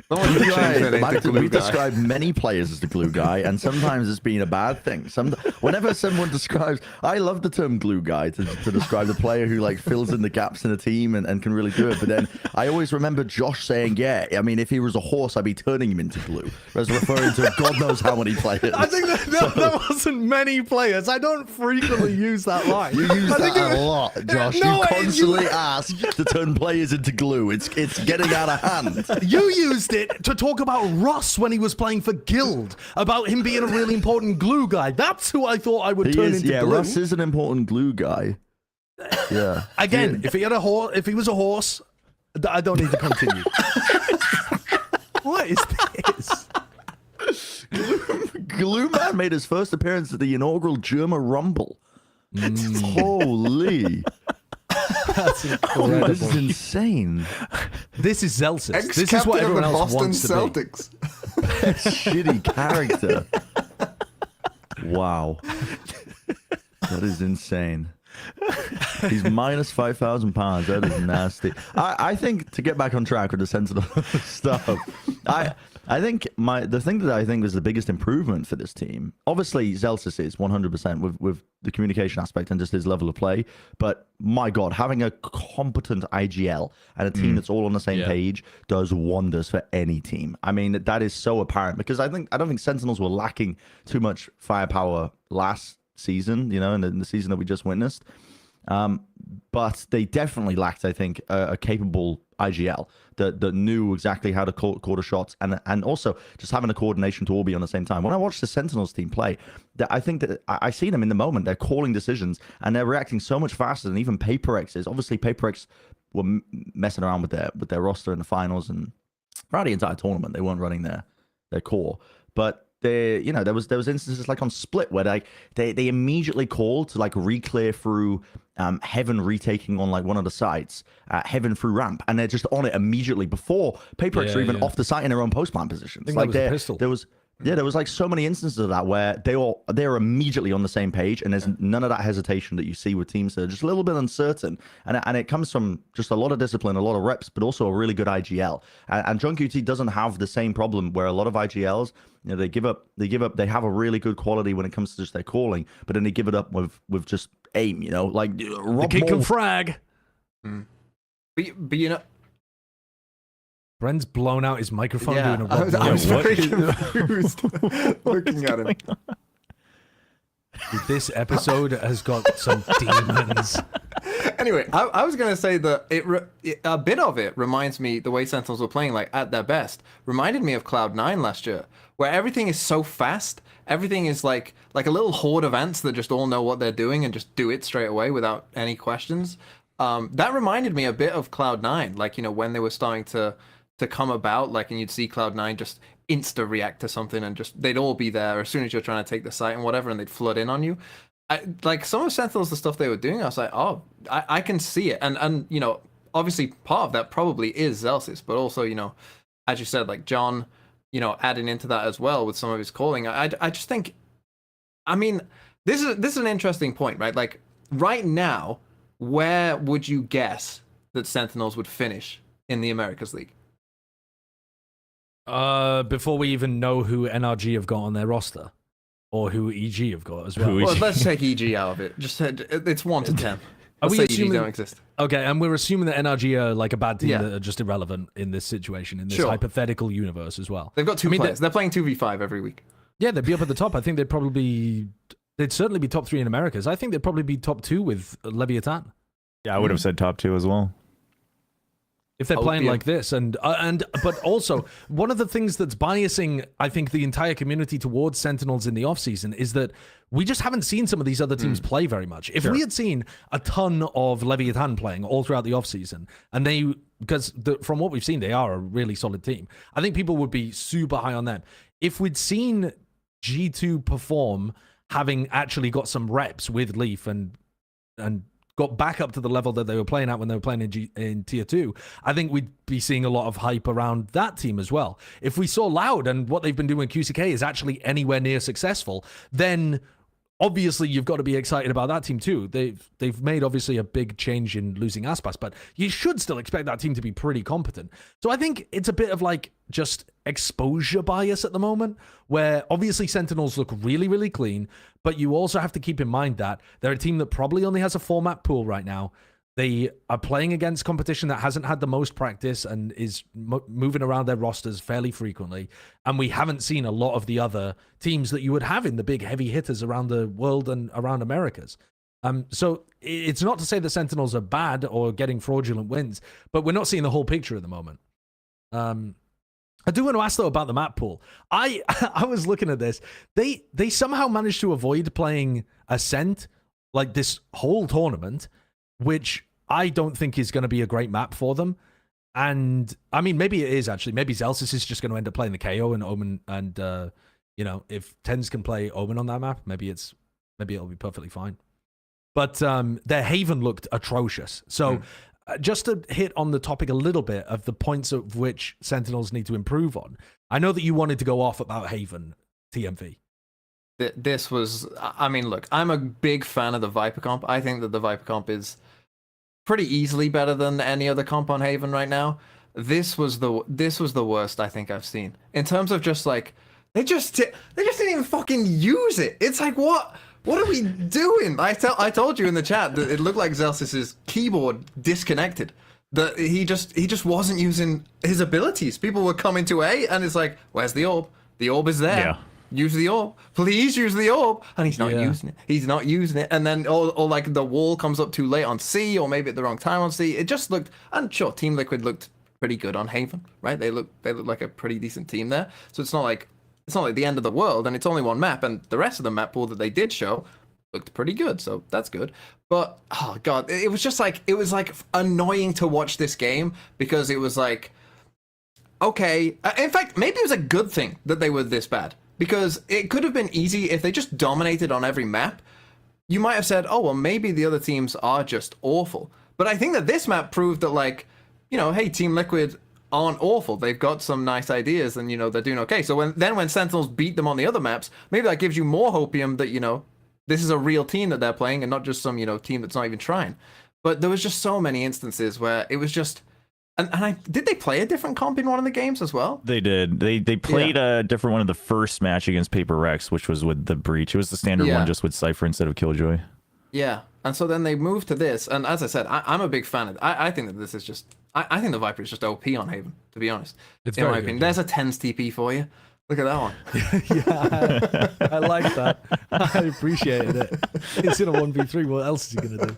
Someone should change their name to Glue We Guy. describe many players as the glue guy, and sometimes it's been a bad thing. Whenever someone describes, I love the term glue guy to describe the player who like fills in the gaps in a team and can really do it. But then I always remember Josh saying, "Yeah, I mean, if he was a horse, I'd be turning him into glue." As referring to God knows how many players. I think that wasn't many players. I don't frequently use that line. You use that a lot, Josh. You constantly ask to turn players into glue. It's getting out of hand. You used it to talk about Russ when he was playing for Guild, about him being a really important glue guy. That's who I thought I would turn into glue. Russ is an important glue guy. Yeah. Again, if he was a horse, I don't need to continue. What is this? Glue Man made his first appearance at the inaugural Germa Rumble. Holy. That's incredible. Dude, this is insane. This is Zealousys. This is what everyone else wants to be. Shitty character. Wow. That is insane. He's minus 5,000 pounds. That is nasty. I think, to get back on track with the Sentinel stuff, I think the thing that I think was the biggest improvement for this team, obviously Zealousys is 100% with the communication aspect and just his level of play. But my God, having a competent IGL and a team that's all on the same page does wonders for any team. I mean, that is so apparent, because I don't think Sentinels were lacking too much firepower last season, in the season that we just witnessed. But they definitely lacked, I think, a capable IGL that knew exactly how to call the shots, and also just having the coordination to all be on the same time. When I watched the Sentinels team play, I think that I see them in the moment. They're calling decisions and they're reacting so much faster than even PaperX is. Obviously, PaperX were messing around with their roster in the finals, and throughout the entire tournament they weren't running their core, but. There was instances like on Split where they immediately called to like re-clear through Heaven retaking on like one of the sites, Heaven through ramp, and they're just on it immediately before PaperX are even off the site in their own post plant positions. Like there was like so many instances of that where they're immediately on the same page, and there's none of that hesitation that you see with teams that are just a little bit uncertain, and it comes from just a lot of discipline, a lot of reps, but also a really good IGL. And John QT doesn't have the same problem where a lot of IGLs, they give up. They have a really good quality when it comes to just their calling, but then they give it up with just aim. Like the kick and frag. But Bren's blown out his microphone Yeah, doing a I was Rob very Lowe. confused looking at him. Dude, this episode has got some demons. Anyway, I was going to say that a bit of it reminds me, the way Sentinels were playing, like, at their best, reminded me of Cloud9 last year, where everything is so fast. Everything is like a little horde of ants that just all know what they're doing and just do it straight away without any questions. That reminded me a bit of Cloud9, like, you know, when they were starting to come about, like, and you'd see Cloud9 just insta react to something and just, they'd all be there as soon as you're trying to take the site and whatever, and they'd flood in on you. Like, some of Sentinels, the stuff they were doing, I was like, oh, I can see it. And you know, obviously part of that probably is Zelsys, but also, you know, as you said, like John, you know, adding into that as well with some of his calling. I just think, I mean, this is an interesting point, right? Like, right now, where would you guess that Sentinels would finish in the Americas League? Before we even know who NRG have got on their roster, or who EG have got as well. Well, let's take EG out of it. Just it's 1 to 10. Are Let's we say EG don't exist. Okay, and we're assuming that NRG are like a bad team Yeah. that are just irrelevant in this situation, in this Sure. hypothetical universe as well. They've got two players. They're playing 2v5 every week. Yeah, they'd be up at the top. I think they'd certainly be top 3 in Americas. I think they'd probably be top 2 with Leviathan. Yeah, I would have said top 2 as well. If they're playing Opium. like this, but also one of the things that's biasing, I think, the entire community towards Sentinels in the offseason is that we just haven't seen some of these other teams play very much. If we had seen a ton of Leviathan playing all throughout the offseason, and from what we've seen, they are a really solid team, I think people would be super high on them. If we'd seen G2 perform, having actually got some reps with Leaf and got back up to the level that they were playing at when they were playing in Tier 2, I think we'd be seeing a lot of hype around that team as well. If we saw Loud and what they've been doing in QCK is actually anywhere near successful, then obviously you've got to be excited about that team too. They've made obviously a big change in losing Aspas, but you should still expect that team to be pretty competent. So I think it's a bit of like just exposure bias at the moment, where obviously Sentinels look really, really clean, but you also have to keep in mind that they're a team that probably only has a 4-map pool right now. They are playing against competition that hasn't had the most practice and is moving around their rosters fairly frequently. And we haven't seen a lot of the other teams that you would have in the big heavy hitters around the world and around Americas. So it's not to say that Sentinels are bad or getting fraudulent wins, but we're not seeing the whole picture at the moment. I do want to ask, though, about the map pool. I was looking at this. They somehow managed to avoid playing Ascent, like this whole tournament, which I don't think is going to be a great map for them. And, I mean, maybe it is, actually. Maybe Zelsys is just going to end up playing the KO and Omen. And, you know, if Tens can play Omen on that map, maybe it'll be perfectly fine. But their Haven looked atrocious. So... just to hit on the topic a little bit of the points of which Sentinels need to improve on, I know that you wanted to go off about Haven, TMV. This was, I mean, look, I'm a big fan of the Viper comp. I think that the Viper comp is pretty easily better than any other comp on Haven right now. This was the worst I think I've seen. In terms of just like, they just didn't even fucking use it. It's like, what are we doing? I told you in the chat that it looked like Zelsys' keyboard disconnected. That he just wasn't using his abilities. People were coming to A, and it's like, where's the orb? The orb is there. Yeah. Use the orb. Please use the orb. And he's not using it. He's not using it. And then, or like the wall comes up too late on C, or maybe at the wrong time on C. It just looked, and sure, Team Liquid looked pretty good on Haven, right? They look like a pretty decent team there. So it's not like the end of the world, and it's only one map, and the rest of the map pool that they did show looked pretty good, so that's good. But oh god, it was just like, it was like annoying to watch this game, because it was like, okay, in fact, maybe it was a good thing that they were this bad, because it could have been easy if they just dominated on every map. You might have said, oh well, maybe the other teams are just awful. But I think that this map proved that, like, you know, hey, Team Liquid aren't awful. They've got some nice ideas, and, you know, they're doing okay. So when Sentinels beat them on the other maps, maybe that gives you more hopium that, you know, this is a real team that they're playing and not just some, you know, team that's not even trying. But there was just so many instances where it was just, did they play a different comp in one of the games as well? They did. They played a different one of the first match against Paper Rex, which was with the Breach. It was the standard one, just with Cypher instead of Killjoy. Yeah. And so then they moved to this, and as I said, I'm a big fan of it. I think that this is just, I think the Viper is just OP on Haven, to be honest. It's in very my good, opinion. yeah. There's a 10s TP for you. Look at that one. Yeah, I like that. I appreciated it. It's in a 1v3. What else is he going to do?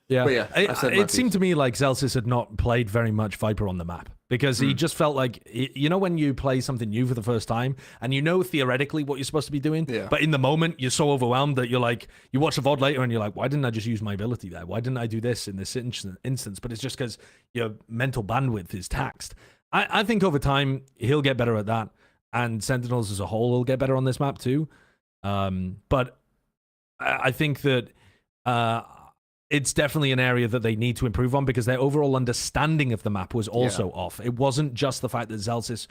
Yeah, But yeah, I said my it seemed to me like Zelsis had not played very much Viper on the map because he just felt like, you know, when you play something new for the first time and you know theoretically what you're supposed to be doing, Yeah. but in the moment you're so overwhelmed that you're like, you watch the VOD later and you're like, why didn't I just use my ability there? Why didn't I do this in this instance? But it's just because your mental bandwidth is taxed. I think over time he'll get better at that, and Sentinels as a whole will get better on this map too. But I think that it's definitely an area that they need to improve on because their overall understanding of the map was also off. It wasn't just the fact that Zelsis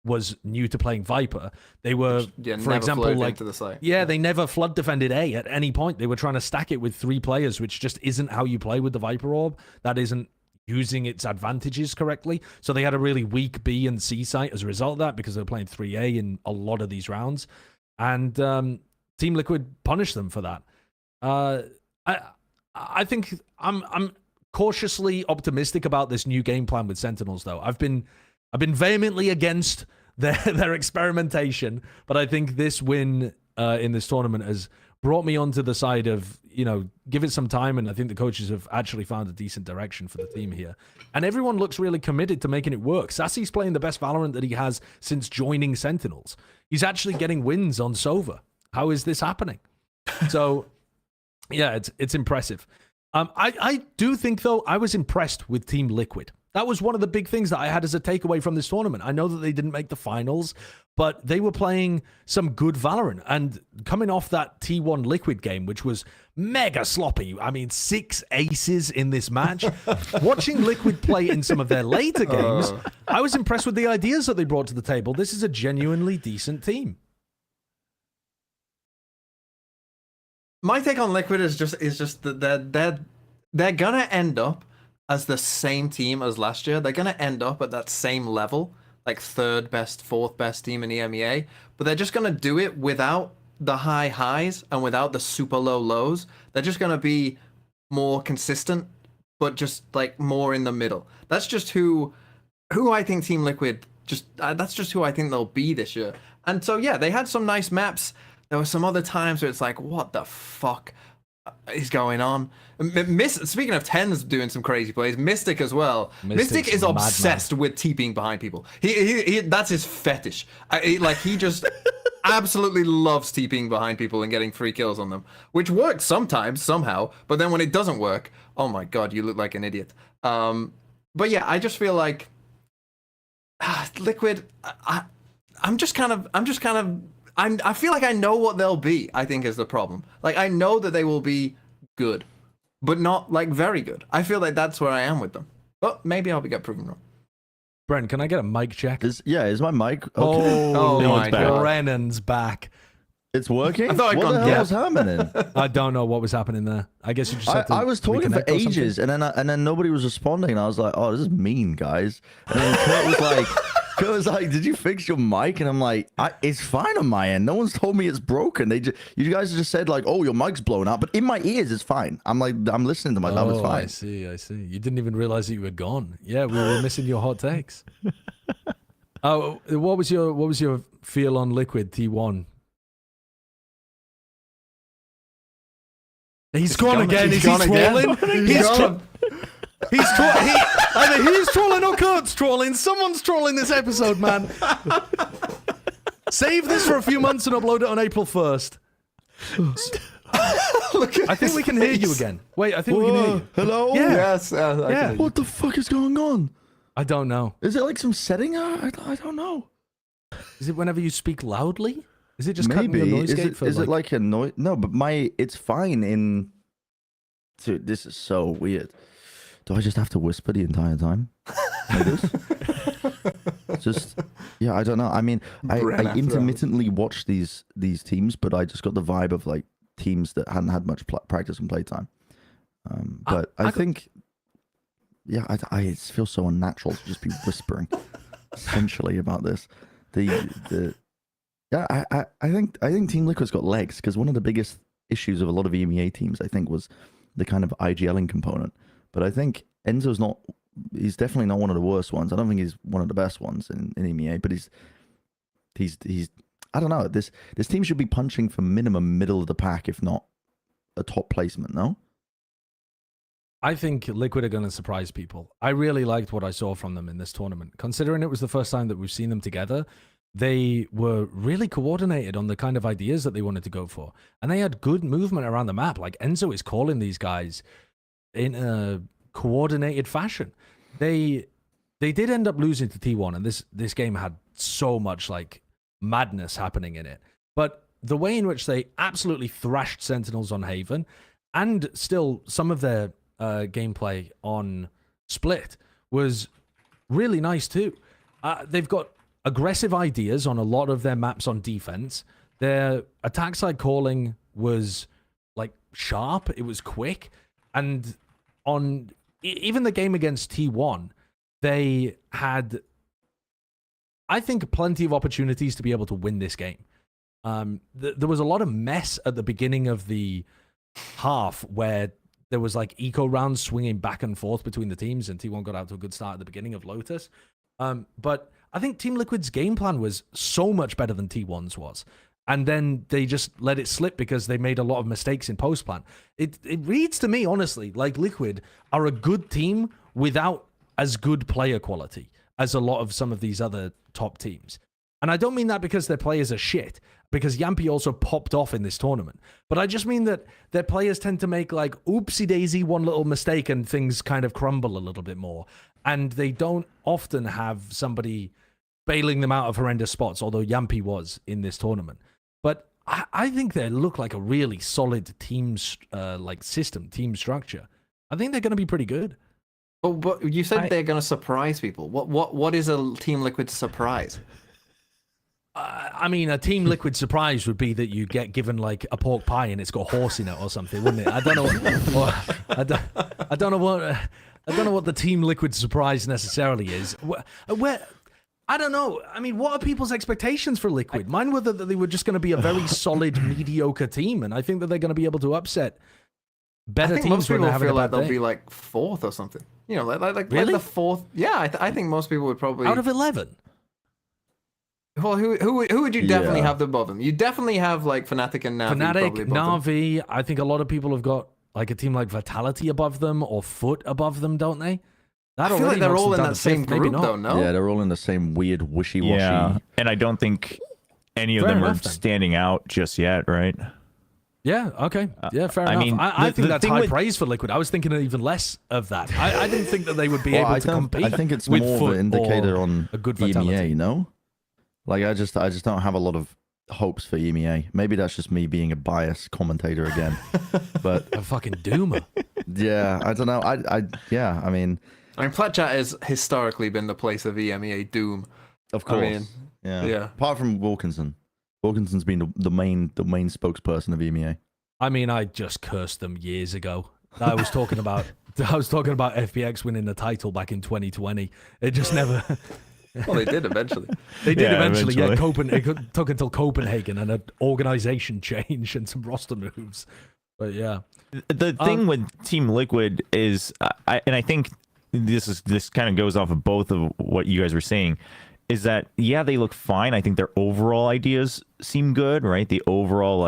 was new to playing Viper. They were, for example, like into the site. Yeah, they never flood defended A at any point. They were trying to stack it with 3 players, which just isn't how you play with the Viper Orb. That isn't using its advantages correctly. So they had a really weak B and C site as a result of that because they were playing 3A in a lot of these rounds. And Team Liquid punished them for that. I think I'm cautiously optimistic about this new game plan with Sentinels, though. I've been vehemently against their experimentation, but I think this win in this tournament has brought me onto the side of, you know, give it some time, and I think the coaches have actually found a decent direction for the team here. And everyone looks really committed to making it work. Sassy's playing the best Valorant that he has since joining Sentinels. He's actually getting wins on Sova. How is this happening? So, yeah, it's impressive. I do think, though, I was impressed with Team Liquid. That was one of the big things that I had as a takeaway from this tournament. I know that they didn't make the finals, but they were playing some good Valorant. And coming off that T1 Liquid game, which was mega sloppy, I mean, 6 aces in this match. Watching Liquid play in some of their later games, I was impressed with the ideas that they brought to the table. This is a genuinely decent team. My take on Liquid is just that they're gonna end up as the same team as last year. They're gonna end up at that same level, like 3rd best, 4th best team in EMEA. But they're just gonna do it without the high highs and without the super low lows. They're just gonna be more consistent, but just like more in the middle. That's just who I think Team Liquid that's just who I think they'll be this year. And so yeah, they had some nice maps. There were some other times where it's like, what the fuck is going on? Speaking of 10s doing some crazy plays, Mystic as well. Mystic is obsessed with TPing behind people. He that's his fetish. He just absolutely loves TPing behind people and getting free kills on them, which works sometimes, somehow. But then when it doesn't work, oh my god, you look like an idiot. But yeah, I just feel like Liquid. I feel like I know what they'll be, I think is the problem. Like, I know that they will be good, but not, like, very good. I feel like that's where I am with them. But maybe I'll get proven wrong. Brent, can I get a mic check? Is my mic okay? Oh my God. Brennan's back. It's working? I thought I'd what gone the hell deaf. was happening? I don't know what was happening there. I guess you just had to I was talking for reconnect or something. ages, and then nobody was responding, and I was like, "Oh, this is mean, guys." And then Kurt was like, "Did you fix your mic?" And I'm like, "It's fine on my end. No one's told me it's broken. You guys just said like, oh, your mic's blown out, but in my ears it's fine. I'm like, I'm listening to myself. It's fine." I see. You didn't even realize that you were gone. Yeah, we were missing your hot takes. Oh, what was your feel on Liquid T1? He's gone again. Is he trolling? Either he's trolling or Kurt's trolling. Someone's trolling this episode, man. Save this for a few months and upload it on April 1st. I think we can hear you again. Wait, I think we can hear you. Hello? Yeah. Yes. Yeah. What the fuck is going on? I don't know. Is it like some setting? I don't know. Is it whenever you speak loudly? Is it just cutting your Maybe. noise gate for Is it like a noise? No, but it's fine in... Dude, this is so weird. Do I just have to whisper the entire time? Like this? Just, yeah, I don't know. I mean, I intermittently watch these teams, but I just got the vibe of like teams that hadn't had much practice and playtime. But I think, yeah, I feel so unnatural to just be whispering essentially about this. Yeah, I think Team Liquid's got legs, because one of the biggest issues of a lot of EMEA teams, I think, was the kind of IGLing component. But I think Enzo's not. He's definitely not one of the worst ones. I don't think he's one of the best ones in EMEA, but he's. I don't know. This team should be punching for minimum middle of the pack, if not a top placement. No. I think Liquid are going to surprise people. I really liked what I saw from them in this tournament. Considering it was the first time that we've seen them together, they were really coordinated on the kind of ideas that they wanted to go for. And they had good movement around the map. Like, Enzo is calling these guys in a coordinated fashion. They did end up losing to T1, and this game had so much, like, madness happening in it. But the way in which they absolutely thrashed Sentinels on Haven, and still some of their gameplay on Split was really nice too. They've got aggressive ideas on a lot of their maps on defense. Their attack side calling was like sharp, it was quick, and on even the game against T1, they had, I think, plenty of opportunities to be able to win this game. There was a lot of mess at the beginning of the half where there was like eco rounds swinging back and forth between the teams, and T1 got out to a good start at the beginning of Lotus. But I think Team Liquid's game plan was so much better than T1's was. And then they just let it slip because they made a lot of mistakes in post-plan. It reads to me, honestly, like Liquid are a good team without as good player quality as a lot of some of these other top teams. And I don't mean that because their players are shit, because Yampi also popped off in this tournament. But I just mean that their players tend to make like oopsie-daisy one little mistake and things kind of crumble a little bit more. And they don't often have somebody bailing them out of horrendous spots, although Yampi was in this tournament. But I think they look like a really solid team system, team structure. I think they're going to be pretty good. But you said they're going to surprise people. What is a Team Liquid surprise? I mean, a Team Liquid surprise would be that you get given like a pork pie and it's got horse in it or something, wouldn't it? I don't know. I don't know what the Team Liquid surprise necessarily is. Where I don't know. I mean, what are people's expectations for Liquid? Mine were that they were just going to be a very solid, mediocre team, and I think that they're going to be able to upset better teams. Most people feel like they'll day. be like fourth or something. You know, like really? the fourth. Yeah, I think most people would probably out of 11. Well, who would you definitely have above them? You definitely have like Fnatic and Na'Vi. Fnatic, Na'Vi. I think a lot of people have got like a team like Vitality above them or Foot above them, don't they? I feel like they're all in that same group, though, no? Yeah, they're all in the same weird wishy-washy. Yeah, and I don't think any of them are standing out just yet, right? Yeah, okay. Yeah, fair enough. mean, I think that's high praise for Liquid. I was thinking even less of that. I didn't think that they would be able to compete. I think it's with more of an indicator on a good EMEA, you know? Like, I just don't have a lot of hopes for EMEA. Maybe that's just me being a biased commentator again. But a fucking doomer. Yeah, I don't know. I mean, Plat Chat has historically been the place of EMEA doom. Of course. Yeah. Apart from Wilkinson. Wilkinson's been the main spokesperson of EMEA. I mean, I just cursed them years ago. I was talking about FPX winning the title back in 2020. It just never. Well, they did eventually. They did eventually. Yeah, it took until Copenhagen and an organization change and some roster moves. But yeah, the thing with Team Liquid is, I think this kind of goes off of both of what you guys were saying, is that they look fine. I think their overall ideas seem good, right? The overall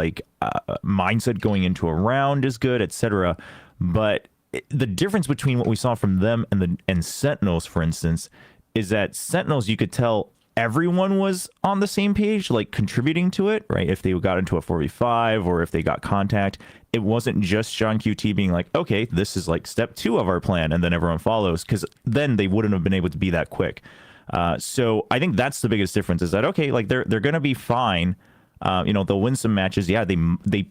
mindset going into a round is good, etc. But the difference between what we saw from them and Sentinels, for instance, is that Sentinels, you could tell everyone was on the same page, like contributing to it, right? If they got into a 4v5 or if they got contact, it wasn't just Sean QT being like, okay, this is like step 2 of our plan, and then everyone follows, because then they wouldn't have been able to be that quick. So I think that's the biggest difference, is that, okay, like they're going to be fine. They'll win some matches. Yeah, they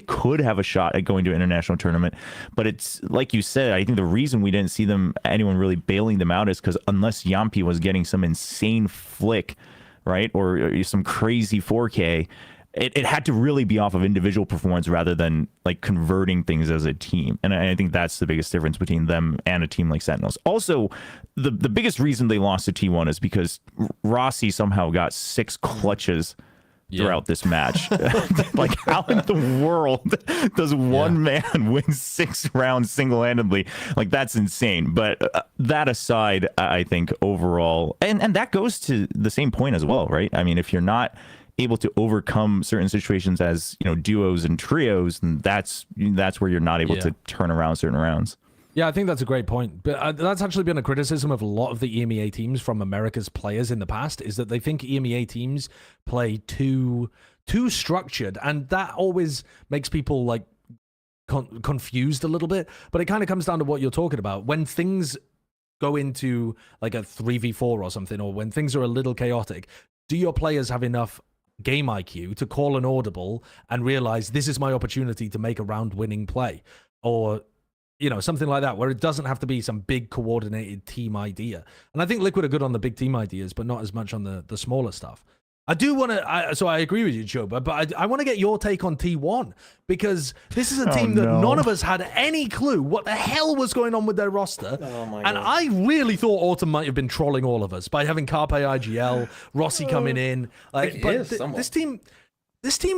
could have a shot at going to an international tournament, but it's like you said. I think the reason we didn't see anyone really bailing them out is because unless Yampi was getting some insane flick, right, or some crazy 4K, it had to really be off of individual performance rather than like converting things as a team. And I think that's the biggest difference between them and a team like Sentinels. Also, the biggest reason they lost to T1 is because Rossi somehow got 6 clutches throughout this match. Like, how in the world does one man win 6 rounds single-handedly? Like, that's insane. But that aside, I think overall, and that goes to the same point as well, right? I mean, if you're not able to overcome certain situations as, you know, duos and trios, and that's where you're not able to turn around certain rounds. Yeah, I think that's a great point. But that's actually been a criticism of a lot of the EMEA teams from America's players in the past, is that they think EMEA teams play too structured, and that always makes people like confused a little bit. But it kind of comes down to what you're talking about. When things go into like a 3v4 or something, or when things are a little chaotic, do your players have enough game IQ to call an audible and realize this is my opportunity to make a round-winning play? Or, you know, something like that, where it doesn't have to be some big coordinated team idea. And I think Liquid are good on the big team ideas, but not as much on the smaller stuff. I do want to, so I agree with you, Choba, but I want to get your take on T1, because this is a team that none of us had any clue what the hell was going on with their roster. Oh my and God. I really thought Autumn might have been trolling all of us by having Carpe IGL, Rossi coming in. Like, but this team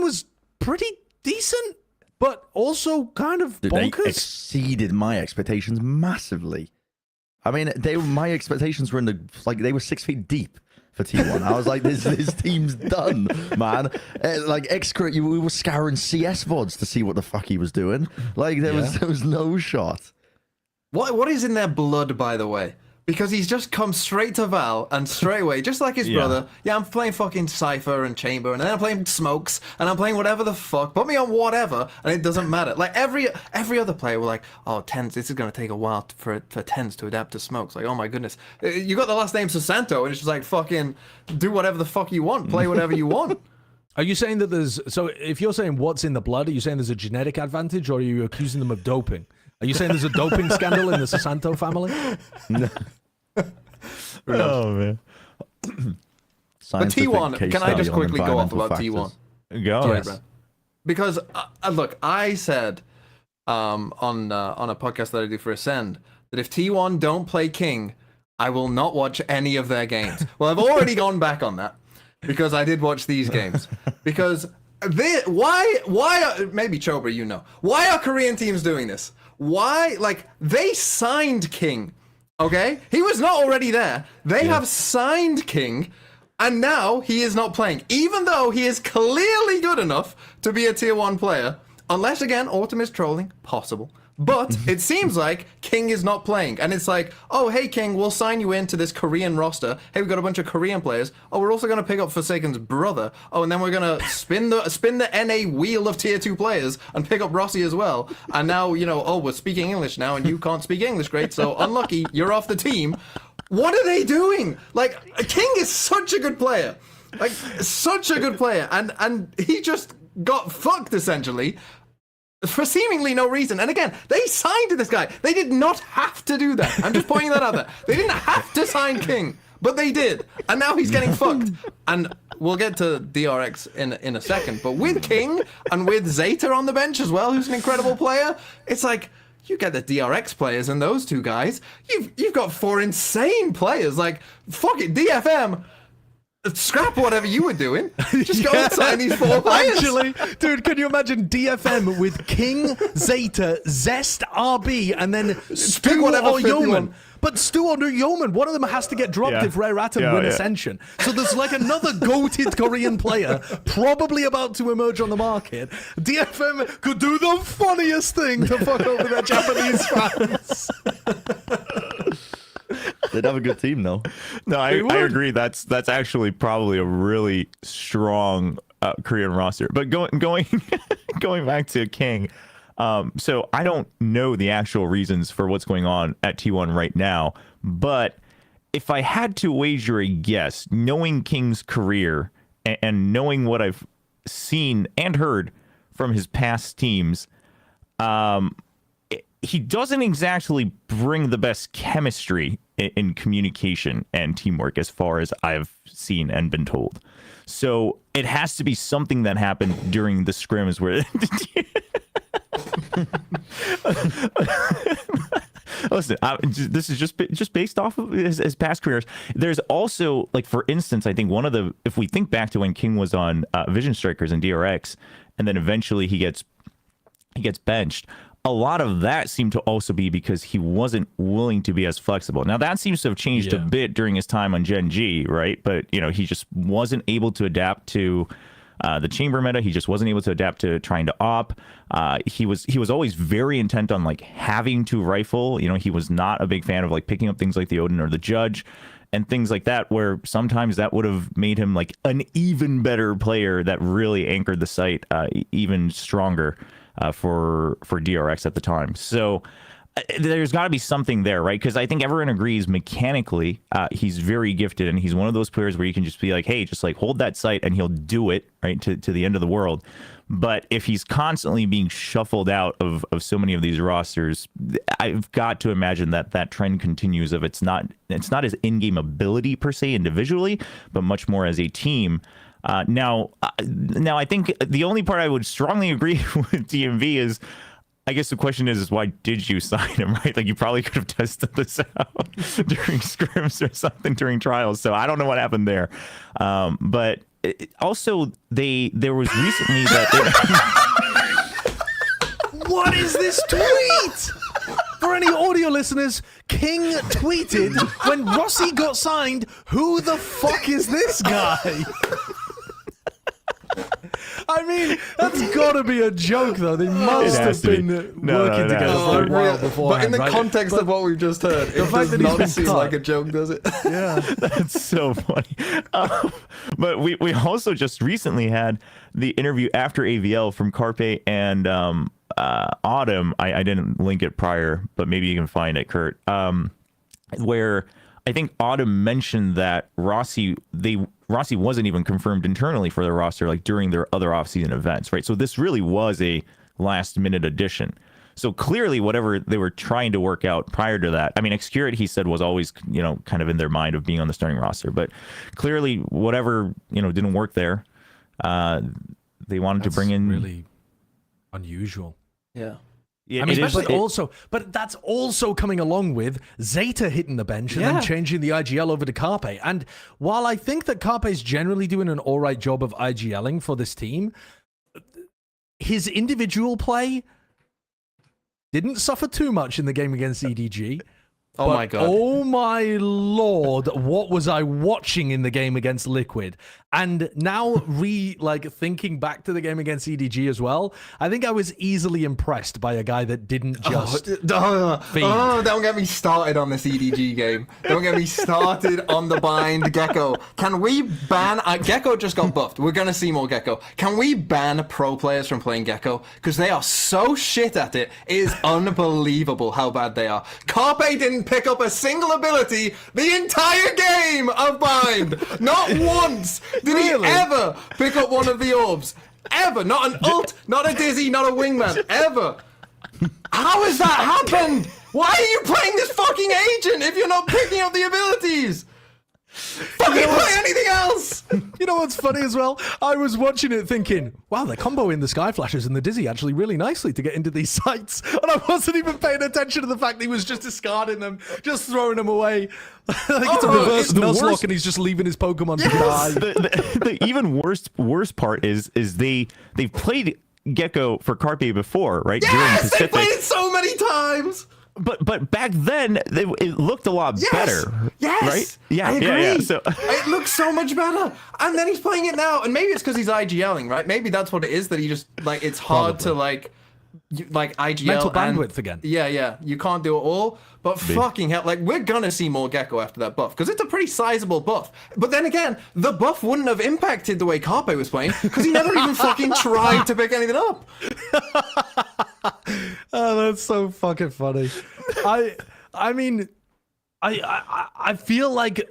was pretty decent, but also kind of bonkers. They exceeded my expectations massively. I mean, my expectations were they were 6 feet deep for T1. I was like, this team's done, man. Like, we were scouring CS VODs to see what the fuck he was doing. Like, there was no shot. What is in their blood, by the way? Because he's just come straight to Val and straight away, just like his brother. Yeah, I'm playing fucking Cypher and Chamber, and then I'm playing Smokes, and I'm playing whatever the fuck. Put me on whatever, and it doesn't matter. Like, every other player were like, oh, Tens, this is going to take a while for Tens to adapt to Smokes. Like, oh my goodness. You got the last name Susanto, and it's just like, fucking do whatever the fuck you want. Play whatever you want. Are you saying that so if you're saying what's in the blood, are you saying there's a genetic advantage, or are you accusing them of doping? Are you saying there's a doping scandal in the Susanto family? No. Oh, man. But T1, can I just quickly go off about T1? Go. Sorry, bro. Because, look, I said on a podcast that I do for Ascend that if T1 don't play King, I will not watch any of their games. Well, I've already gone back on that because I did watch these games. Because why maybe Chober, you know, why are Korean teams doing this? Why, like, they signed King. Okay? He was not already there. They have signed King, and now he is not playing. Even though he is clearly good enough to be a tier 1 player. Unless, again, Autumn is trolling. Possible. But it seems like King is not playing. And it's like, oh, hey, King, we'll sign you into this Korean roster. Hey, we've got a bunch of Korean players. Oh, we're also going to pick up Forsaken's brother. Oh, and then we're going to spin the NA wheel of tier 2 players and pick up Rossi as well. And now, you know, oh, we're speaking English now and you can't speak English great. So unlucky, you're off the team. What are they doing? Like, King is such a good player. Like, such a good player. And he just got fucked, essentially, for seemingly no reason. And again, they signed this guy. They did not have to do that. I'm just pointing that out there. They didn't have to sign King, but they did. And now he's getting fucked. And we'll get to DRX in a second. But with King and with Zeta on the bench as well, who's an incredible player, it's like, you get the DRX players and those two guys, you've got 4 insane players. Like, fuck it, DFM. Scrap whatever you were doing. Just go and sign these 4 players. Actually, dude, can you imagine DFM with King, Zeta, Zest, RB, and then Stu or Yeoman? But Stu or Yeoman, one of them has to get dropped if Rare Atom win Ascension. So there's like another goated Korean player probably about to emerge on the market. DFM could do the funniest thing to fuck over their Japanese fans. They'd have a good team, though. No, I agree. That's actually probably a really strong Korean roster. But going back to King, so I don't know the actual reasons for what's going on at T1 right now. But if I had to wager a guess, knowing King's career and knowing what I've seen and heard from his past teams, he doesn't exactly bring the best chemistry in communication and teamwork as far as I've seen and been told. So it has to be something that happened during the scrims where Listen, this is just based off of his past careers. There's also, like, for instance, I think if we think back to when King was on Vision Strikers and DRX, and then eventually he gets benched. A lot of that seemed to also be because he wasn't willing to be as flexible. Now that seems to have changed a bit during his time on Gen.G, right? But he just wasn't able to adapt to the chamber meta. He just wasn't able to adapt to trying to op. He was always very intent on like having to rifle. He was not a big fan of like picking up things like the Odin or the Judge and things like that, where sometimes that would have made him like an even better player that really anchored the site even stronger for DRX at the time. So there's got to be something there, right? Because I think everyone agrees mechanically he's very gifted, and he's one of those players where you can just be like, hey, just like hold that site and he'll do it, right, to the end of the world. But if he's constantly being shuffled out of so many of these rosters, I've got to imagine that trend continues of it's not his in-game ability per se individually, but much more as a team. Now, I think the only part I would strongly agree with DMV is, I guess the question is why did you sign him, right? Like, you probably could have tested this out during scrims or something during trials. So I don't know what happened there. But also, there was recently that... What is this tweet? For any audio listeners, King tweeted, when Rossi got signed, who the fuck is this guy? I mean, that's got to be a joke, though. They must have been working together for a while before. But in the context of what we've just heard, it does not seem like a joke, does it? Yeah. That's so funny. But we also just recently had the interview after AVL from Carpe and Autumn. I didn't link it prior, but maybe you can find it, Kurt. Where I think Autumn mentioned that Rossi wasn't even confirmed internally for the roster, like during their other offseason events, right? So this really was a last-minute addition. So clearly, whatever they were trying to work out prior to that, I mean, Xcurate, he said, was always, kind of in their mind of being on the starting roster. But clearly, whatever, didn't work there. They wanted to bring in... really unusual. Yeah. Yeah, I mean, but that's also coming along with Zeta hitting the bench and then changing the IGL over to Carpe. And while I think that Carpe is generally doing an all right job of IGLing for this team, his individual play didn't suffer too much in the game against EDG. Oh my god. Oh my lord, what was I watching in the game against Liquid? And now thinking back to the game against EDG as well, I think I was easily impressed by a guy that didn't just feed. Don't get me started on this EDG game. Don't get me started on the bind Gecko. Can we ban Gecko just got buffed. We're gonna see more Gecko. Can we ban pro players from playing Gecko? Because they are so shit at it. It is unbelievable how bad they are. Carpe didn't pick up a single ability the entire game of bind. Not once did he ever pick up one of the orbs. Ever. Not an ult, not a dizzy, not a wingman. Ever. How has that happened? Why are you playing this fucking agent if you're not picking up the abilities? Fucking play anything else! You know what's funny as well? I was watching it thinking, wow, they're comboing the Sky Flashes and the Dizzy actually really nicely to get into these sites. And I wasn't even paying attention to the fact that he was just discarding them, just throwing them away. It's a reverse Nuzlocke and he's just leaving his Pokemon to die. The even worst part is they've played Gecko for Carpe before, right? Yes, they played it so many times! But back then it looked a lot better. Yes, right? Yeah, I agree. yeah. So it looks so much better. And then he's playing it now, and maybe it's because he's IGLing, right? Maybe that's what it is, that he just it's hard to IGL mental bandwidth again. Yeah. You can't do it all. But fucking hell, we're gonna see more Gecko after that buff because it's a pretty sizable buff. But then again, the buff wouldn't have impacted the way Carpe was playing because he never even fucking tried to pick anything up. Oh, that's so fucking funny. I mean, I feel like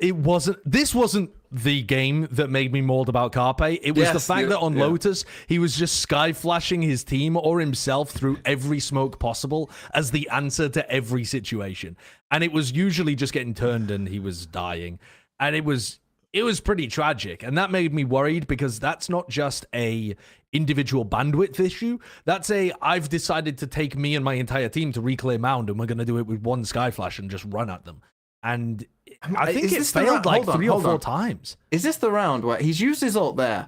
this wasn't the game that made me mauled about Carpe. It was the fact that on Lotus, he was just sky flashing his team or himself through every smoke possible as the answer to every situation. And it was usually just getting turned and he was dying. And it was it was pretty tragic. And that made me worried because that's not just a individual bandwidth issue. That's I've decided to take me and my entire team to reclaim Mound, and we're going to do it with one Sky Flash and just run at them. And I think it failed like 3 or 4 times. Is this the round where he's used his ult there?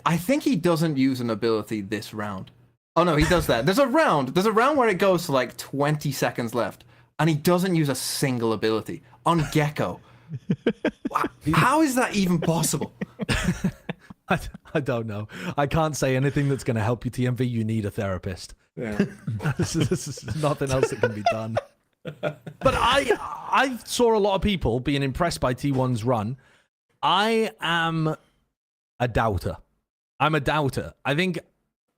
I think he doesn't use an ability this round. Oh no, he does that. There's a round where it goes to like 20 seconds left, and he doesn't use a single ability on Gecko. How is that even possible? I don't know. I can't say anything that's going to help you, TMV. You need a therapist. Yeah. This is nothing else that can be done. But I saw a lot of people being impressed by T1's run. I am a doubter. I'm a doubter. I think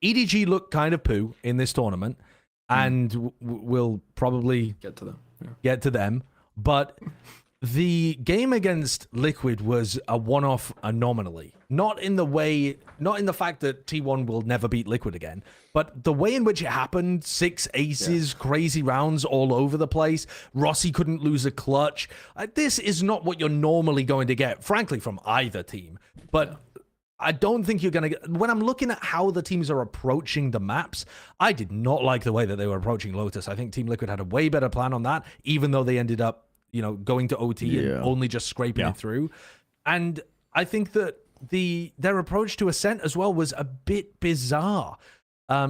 EDG looked kind of poo in this tournament, and we'll probably get to them. Yeah. Get to them. But the game against Liquid was a one-off anomaly. Not in the fact that T1 will never beat Liquid again, but the way in which it happened, 6 aces, crazy rounds all over the place. Rossi couldn't lose a clutch. This is not what you're normally going to get, frankly, from either team. But I don't think you're going to get... When I'm looking at how the teams are approaching the maps, I did not like the way that they were approaching Lotus. I think Team Liquid had a way better plan on that, even though they ended up, going to OT and only just scraping it through. And I think that their approach to Ascent as well was a bit bizarre,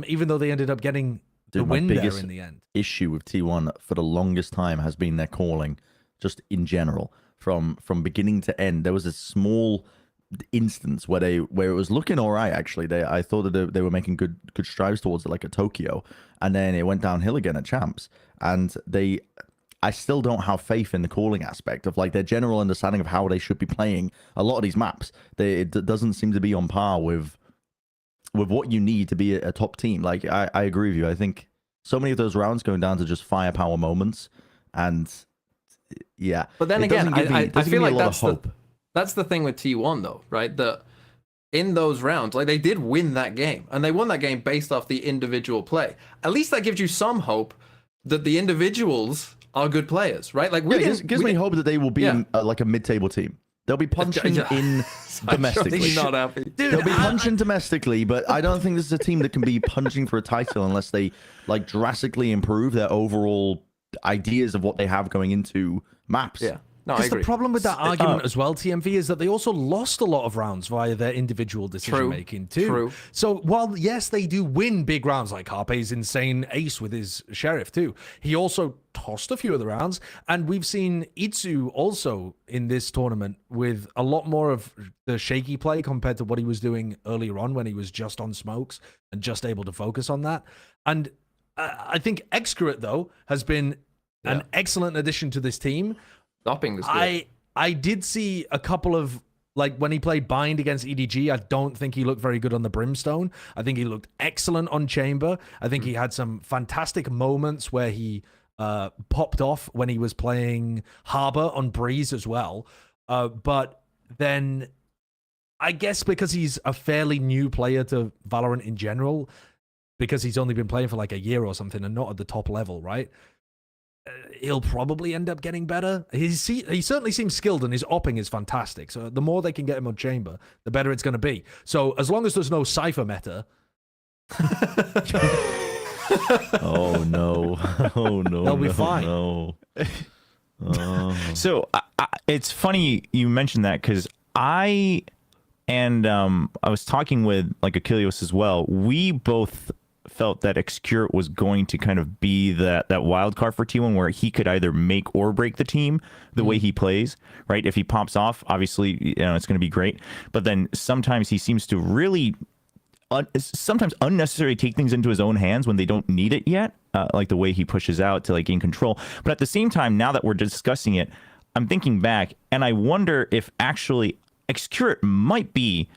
even though they ended up getting the win there in the end. Issue with T1 for the longest time has been their calling, just in general, from beginning to end. There was a small instance where it was looking all right. Actually, I thought that they were making good strides towards it, like at Tokyo, and then it went downhill again at Champs, and I still don't have faith in the calling aspect of like their general understanding of how they should be playing a lot of these maps. It doesn't seem to be on par with what you need to be a top team. Like I agree with you. I think so many of those rounds going down to just firepower moments, and yeah. But then again, I feel like that's the thing with T1 though, right? That in those rounds, like they did win that game, and they won that game based off the individual play. At least that gives you some hope that the individuals are good players, right? Like, gives me hope that they will be like a mid-table team. They'll be punching in domestically. Not happy. Dude, they'll be punching domestically, but I don't think this is a team that can be punching for a title unless they like drastically improve their overall ideas of what they have going into maps. Yeah. No, because the problem with that argument as well, TMV, is that they also lost a lot of rounds via their individual decision-making too. True. So while, yes, they do win big rounds, like Harpe's insane ace with his Sheriff too, he also tossed a few of the rounds, and we've seen Itsu also in this tournament with a lot more of the shaky play compared to what he was doing earlier on when he was just on smokes and just able to focus on that. And I think Excurate, though, has been an excellent addition to this team. Stopping was good. I did see a couple of, like, when he played Bind against EDG, I don't think he looked very good on the Brimstone. I think he looked excellent on Chamber. I think he had some fantastic moments where he popped off when he was playing Harbor on Breeze as well. But then I guess because he's a fairly new player to Valorant in general, because he's only been playing for like a year or something and not at the top level, right? He'll probably end up getting better. He certainly seems skilled, and his opping is fantastic. So the more they can get him on Chamber, the better it's going to be. So as long as there's no Cypher meta. Oh no! Oh no! They'll be fine. No. So it's funny you mentioned that, because I was talking with like Achilles as well. We both felt that Excurate was going to kind of be that wild card for T1, where he could either make or break the team the way he plays, right? If he pops off, obviously, it's going to be great. But then sometimes he seems to really sometimes unnecessarily take things into his own hands when they don't need it yet, like the way he pushes out to like gain control. But at the same time, now that we're discussing it, I'm thinking back, and I wonder if actually Excurate might be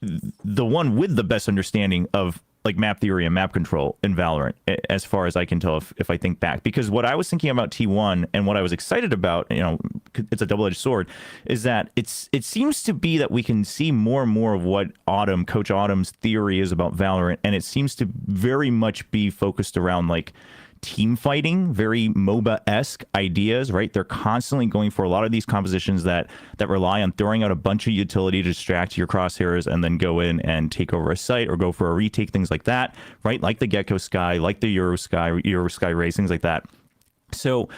the one with the best understanding of like map theory and map control in Valorant, as far as I can tell, if I think back. Because what I was thinking about T1 and what I was excited about, it's a double-edged sword, is that it seems to be that we can see more and more of what Coach Autumn's theory is about Valorant, and it seems to very much be focused around like team fighting, very MOBA-esque ideas, right? They're constantly going for a lot of these compositions that rely on throwing out a bunch of utility to distract your crosshairs and then go in and take over a site or go for a retake, things like that, right? Like the Gecko Sky, like the Euro Sky Race, things like that. So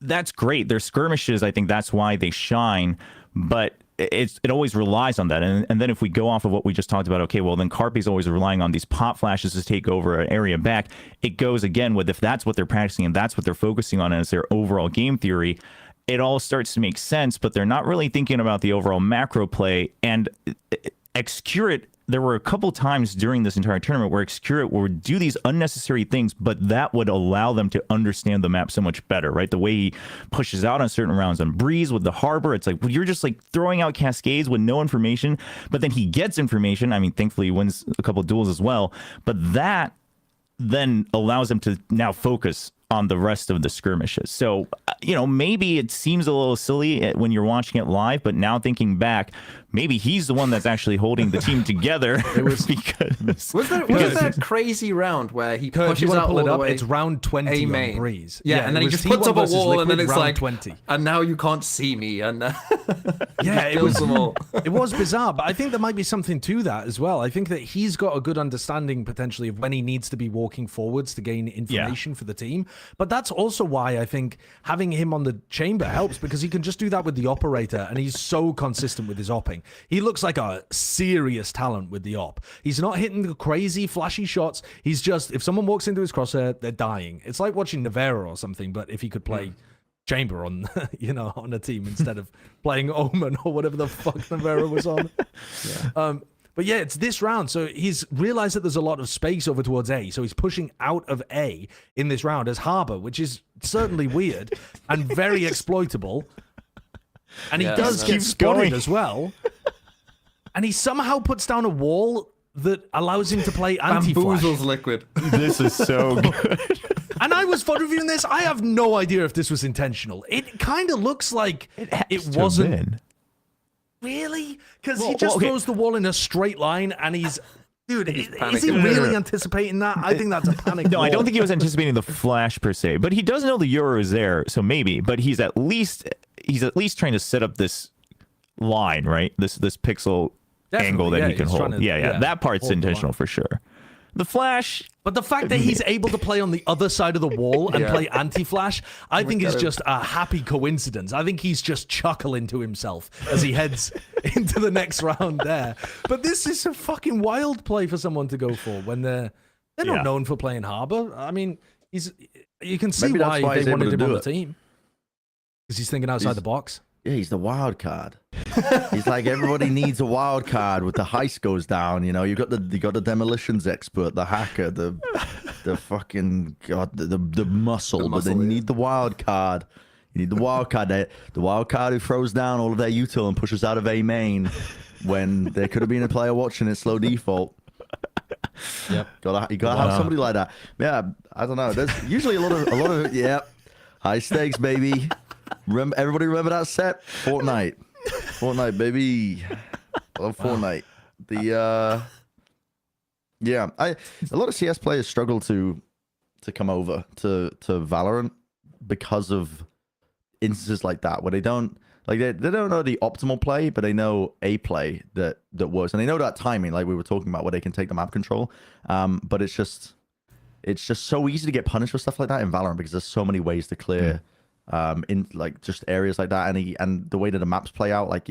that's great. Their skirmishes, I think that's why they shine, but it always relies on that. And then if we go off of what we just talked about, okay, well, then Carpe's always relying on these pop flashes to take over an area back. It goes again with, if that's what they're practicing and that's what they're focusing on as their overall game theory, it all starts to make sense, but they're not really thinking about the overall macro play. And Excurate, there were a couple times during this entire tournament where Excurate would do these unnecessary things, but that would allow them to understand the map so much better, right? The way he pushes out on certain rounds on Breeze with the Harbor, it's like, well, you're just like throwing out cascades with no information, but then he gets information. I mean, thankfully he wins a couple of duels as well, but that then allows them to now focus on the rest of the skirmishes. So, maybe it seems a little silly when you're watching it live, but now thinking back, maybe he's the one that's actually holding the team together. It was because was that crazy round where he pushes out all the way? It's round 20 A main. on Breeze. Yeah, and then he just puts up a wall, and then it's like 20. And now you can't see me. And yeah, it was bizarre, but I think there might be something to that as well. I think that he's got a good understanding potentially of when he needs to be walking forwards to gain information for the team. But that's also why I think having him on the chamber helps, because he can just do that with the operator, and he's so consistent with his opping. He looks like a serious talent with the op. He's not hitting the crazy flashy shots. He's just, if someone walks into his crosshair, they're dying. It's like watching Nevera or something, but if he could play chamber on on a team instead of playing Omen or whatever the fuck Nevera was on. But yeah, it's this round. So he's realized that there's a lot of space over towards A. So he's pushing out of A in this round as Harbor, which is certainly weird and very exploitable. And he does get spotted as well. And he somehow puts down a wall that allows him to play anti-flash. Bamboozles Liquid. This is so good. And I was fun reviewing this. I have no idea if this was intentional. It kind of looks like it wasn't. Really? Because he just throws the wall in a straight line, and he's... Dude, is he really anticipating that? I think that's a panic. No, I don't think he was anticipating the flash per se, but he does know the Euro is there, so maybe. But he's at least trying to set up this line, right? This pixel angle that he can hold. That part's intentional for sure. The flash, but the fact that he's able to play on the other side of the wall and play anti-flash, I think is just a happy coincidence. I think he's just chuckling to himself as he heads into the next round there. But this is a fucking wild play for someone to go for when they're not known for playing Harbor. I mean, you can see why they wanted him on the team, because he's thinking outside the box. Yeah, he's the wild card. He's like, everybody needs a wild card with the heist goes down. You got the demolitions expert, the hacker, the fucking the muscle, but then you need the wild card. You need the wild card. The wild card who throws down all of their util and pushes out of A main when there could have been a player watching it slow default. Yep, you gotta have somebody like that. Yeah, I don't know. There's usually a lot of high stakes, baby. Everybody remember that set? Fortnite, baby. I love Fortnite. A lot of CS players struggle to come over to Valorant because of instances like that, where they don't know the optimal play, but they know a play that works, and they know that timing, like we were talking about, where they can take the map control. But it's just so easy to get punished for stuff like that in Valorant, because there's so many ways to clear. In like just areas like that, and the way that the maps play out, like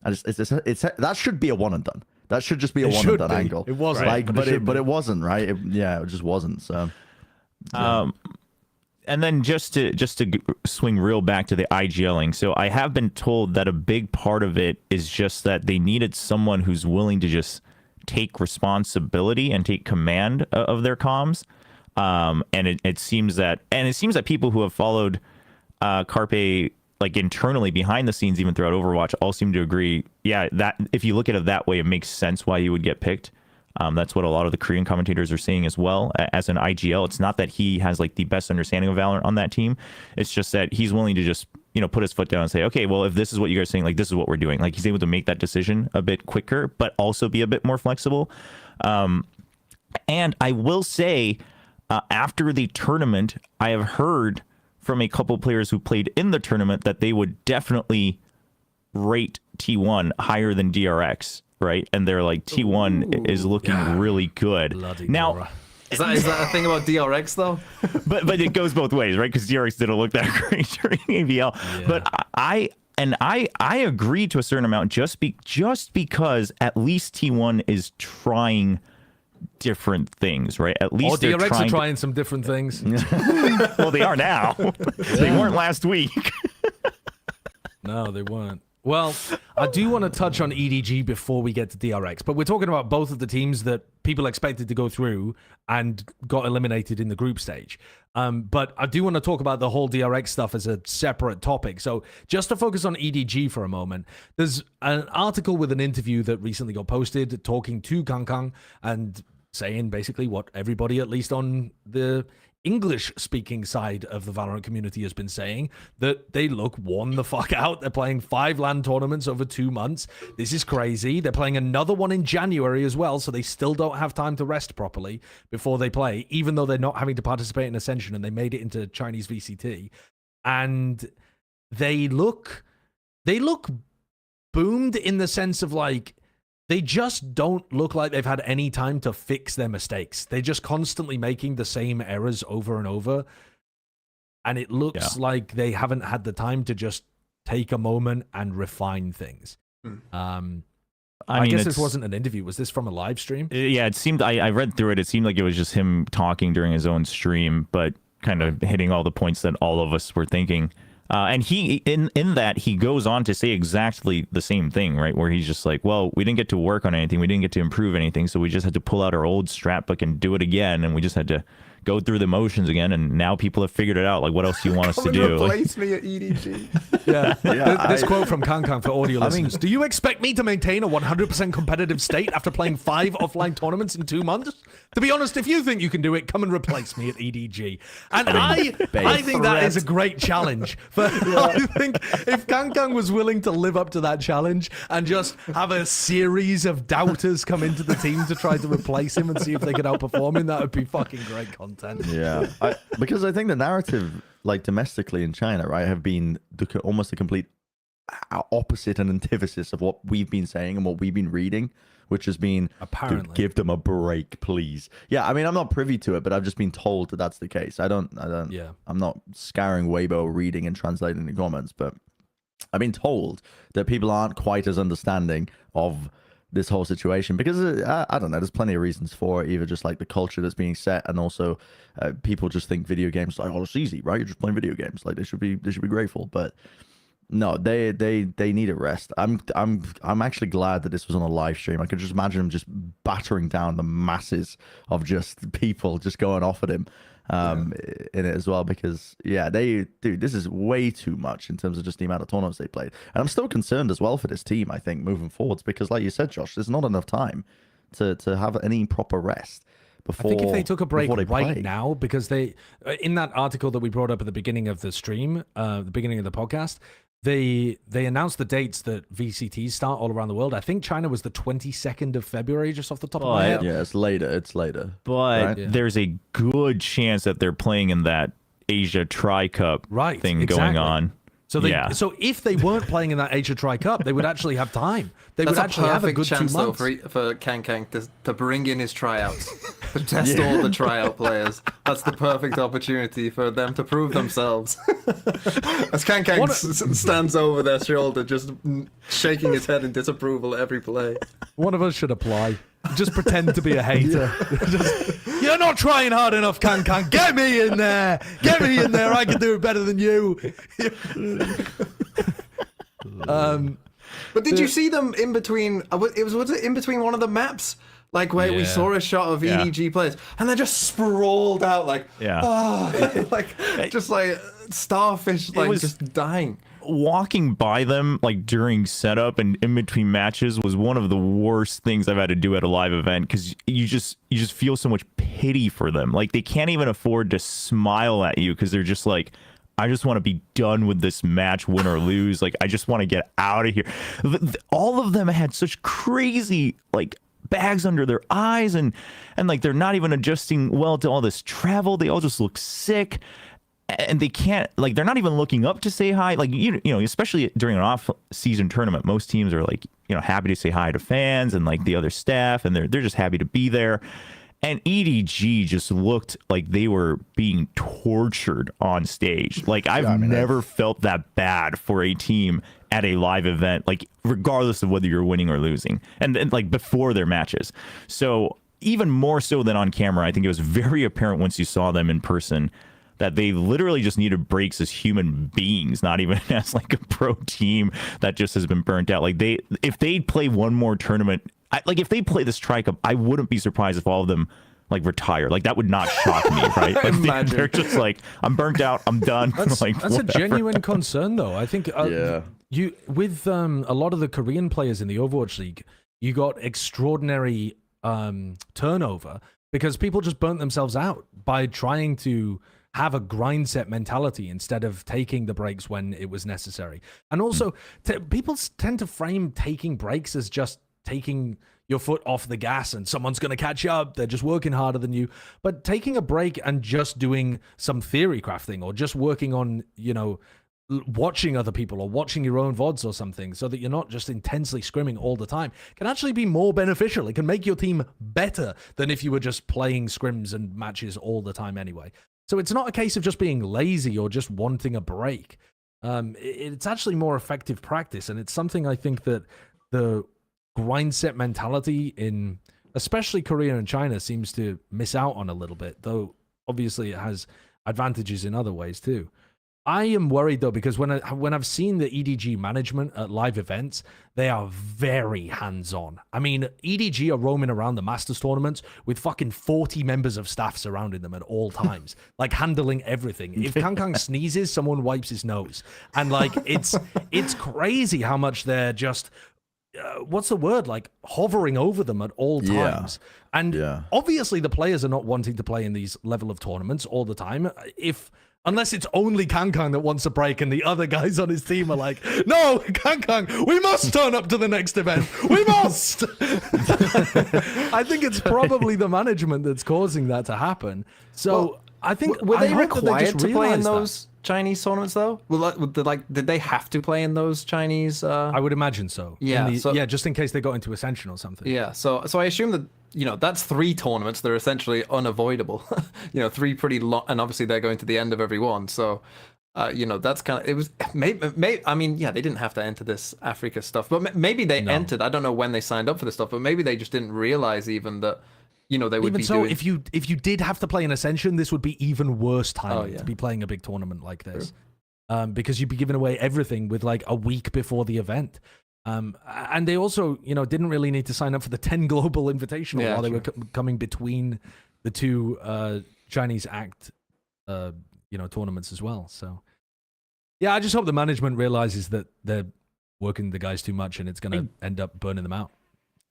that should be a one and done. That should just be a one and done angle. It wasn't, like, but it wasn't, right? It just wasn't. So, and then just to swing real back to the IGLing. So I have been told that a big part of it is just that they needed someone who's willing to just take responsibility and take command of their comms. And it seems that people who have followed Carpe like internally behind the scenes, even throughout Overwatch, all seem to agree. Yeah, that if you look at it that way, it makes sense why he would get picked. That's what a lot of the Korean commentators are saying as well. As an IGL, it's not that he has like the best understanding of Valorant on that team. It's just that he's willing to just put his foot down and say, okay, well, if this is what you guys are saying, like this is what we're doing. Like he's able to make that decision a bit quicker, but also be a bit more flexible. And I will say, after the tournament, I have heard from a couple players who played in the tournament that they would definitely rate T1 higher than DRX, right? And they're like, T1 is looking really good. Now, Dora. Is that a thing about DRX though? but it goes both ways, right? Because DRX didn't look that great during AVL. Yeah. But I agree to a certain amount just because at least T1 is trying different things, right? At least Or they're DRX are trying some different things. Well, they are now. They weren't last week. No, they weren't. Well, I do want to touch on EDG before we get to DRX, but we're talking about both of the teams that people expected to go through and got eliminated in the group stage. But I do want to talk about the whole DRX stuff as a separate topic. So just to focus on EDG for a moment, there's an article with an interview that recently got posted talking to Kang and saying basically what everybody, at least on the English-speaking side of the Valorant community, has been saying, that they look worn the fuck out. They're playing 5 LAN tournaments over 2 months. This is crazy. They're playing another one in January as well, so they still don't have time to rest properly before they play, even though they're not having to participate in Ascension, and they made it into Chinese VCT. And they look boomed in the sense of, like, they just don't look like they've had any time to fix their mistakes. They're just constantly making the same errors over and over. And it looks like they haven't had the time to just take a moment and refine things. I mean, guess this wasn't an interview. Was this from a live stream? Yeah, it seemed, I read through it. It seemed like it was just him talking during his own stream, but kind of hitting all the points that all of us were thinking. And he, in that, he goes on to say exactly the same thing, right? Where he's just like, well, we didn't get to work on anything. We didn't get to improve anything. So we just had to pull out our old strat book and do it again. And we just had to go through the motions again. And now people have figured it out. Like, what else do you want us to do? Replace me at EDG. This quote from Kang for audio listeners. Do you expect me to maintain a 100% competitive state after playing 5 offline tournaments in 2 months? To be honest, if you think you can do it, come and replace me at EDG. And I think that is a great challenge. I think if Kang was willing to live up to that challenge and just have a series of doubters come into the team to try to replace him and see if they could outperform him, that would be fucking great content. Yeah, because I think the narrative, like domestically in China, right, have been almost a complete opposite and antithesis of what we've been saying and what we've been reading, which has been, apparently, dude, give them a break, please. Yeah, I mean, I'm not privy to it, but I've just been told that that's the case. Yeah. I'm not scouring Weibo, reading and translating the comments, but I've been told that people aren't quite as understanding of this whole situation because I don't know, there's plenty of reasons for it, either just like the culture that's being set, and also people just think video games like, oh, it's easy, right? You're just playing video games, like they should be grateful, but no, they need a rest. I'm actually glad that this was on a live stream. I could just imagine him just battering down the masses of just people just going off at him in it as well, because dude, this is way too much in terms of just the amount of tournaments they played. And I'm still concerned as well for this team, I think, moving forwards, because like you said, Josh, there's not enough time to have any proper rest. Before, I think if they took a break right play now, because they, in that article that we brought up at the beginning of the stream, the beginning of the podcast, they announced the dates that VCTs start all around the world. I think China was the 22nd of February, just off the top of my head. Yeah, it's later. But right? there's a good chance that they're playing in that Asia Tri-Cup thing going on. So so if they weren't playing in that Asia Tri-Cup, they would actually have time. They would actually have a good 2 chance, months. though, for Kang to bring in his tryouts, to test all the tryout players. That's the perfect opportunity for them to prove themselves. As Kang stands over their shoulder, just shaking his head in disapproval at every play. One of us should apply. Just pretend to be a hater. You're not trying hard enough, Kang. Get me in there. Get me in there. I can do it better than you. But did you see them in between? Was it in between one of the maps? Like where we saw a shot of EDG players, and they're just sprawled out like just like starfish, like just dying. Walking by them like during setup and in between matches was one of the worst things I've had to do at a live event, because you just feel so much pity for them. Like they can't even afford to smile at you because they're just like, I just want to be done with this match, win or lose. Like I just want to get out of here. All of them had such crazy like bags under their eyes, and like they're not even adjusting well to all this travel. They all just look sick. And they can't, like, they're not even looking up to say hi. Like, you know, especially during an off-season tournament, most teams are like, you know, happy to say hi to fans and like the other staff, and they're just happy to be there. And EDG just looked like they were being tortured on stage. Like, I've never felt that bad for a team at a live event, like, regardless of whether you're winning or losing, and like before their matches. So even more so than on camera, I think it was very apparent once you saw them in person that they literally just needed breaks as human beings, not even as like a pro team that just has been burnt out. Like, if they play one more tournament, like if they play this Tri-Cup, I wouldn't be surprised if all of them like retire. Like, that would not shock me, right? Like, they're just like, I'm burnt out, I'm done. That's a genuine concern, though. I think you with a lot of the Korean players in the Overwatch League, you got extraordinary turnover because people just burnt themselves out by trying to have a grind set mentality instead of taking the breaks when it was necessary. And also, people tend to frame taking breaks as just taking your foot off the gas and someone's going to catch up. They're just working harder than you. But taking a break and just doing some theory crafting or just working on, you know, watching other people or watching your own VODs or something so that you're not just intensely scrimming all the time can actually be more beneficial. It can make your team better than if you were just playing scrims and matches all the time anyway. So it's not a case of just being lazy or just wanting a break. It's actually more effective practice, and it's something I think that the grind set mentality in especially Korea and China seems to miss out on a little bit, though obviously it has advantages in other ways too. I am worried though, because when I've seen the EDG management at live events, they are very hands-on. I mean, EDG are roaming around the Masters tournaments with fucking 40 members of staff surrounding them at all times, like handling everything. If Kang sneezes, someone wipes his nose. And like, it's crazy how much they're just, what's the word? Like hovering over them at all times. Yeah. And obviously the players are not wanting to play in these level of tournaments all the time. Unless it's only Kang that wants a break and the other guys on his team are like, no, Kang, we must turn up to the next event. We must. I think it's probably the management that's causing that to happen. So I think were they required to play in those Chinese tournaments though? Did they have to play in those Chinese? I would imagine so. Yeah, just in case they got into Ascension or something. Yeah, so I assume that, you know, that's 3 tournaments. They're essentially unavoidable. You know, 3 pretty long, and obviously they're going to the end of every one. So, you know, that's kind of, it was, I mean, yeah, they didn't have to enter this Africa stuff, but maybe they entered. I don't know when they signed up for this stuff, but maybe they just didn't realize even that, you know, they would even be so, doing... if you did have to play an Ascension, this would be even worse timing to be playing a big tournament like this. Because you'd be giving away everything with like a week before the event. And they also, you know, didn't really need to sign up for the 10 Global Invitational while they were coming between the 2 Chinese Act, you know, tournaments as well. So, yeah, I just hope the management realizes that they're working the guys too much and it's going to end up burning them out.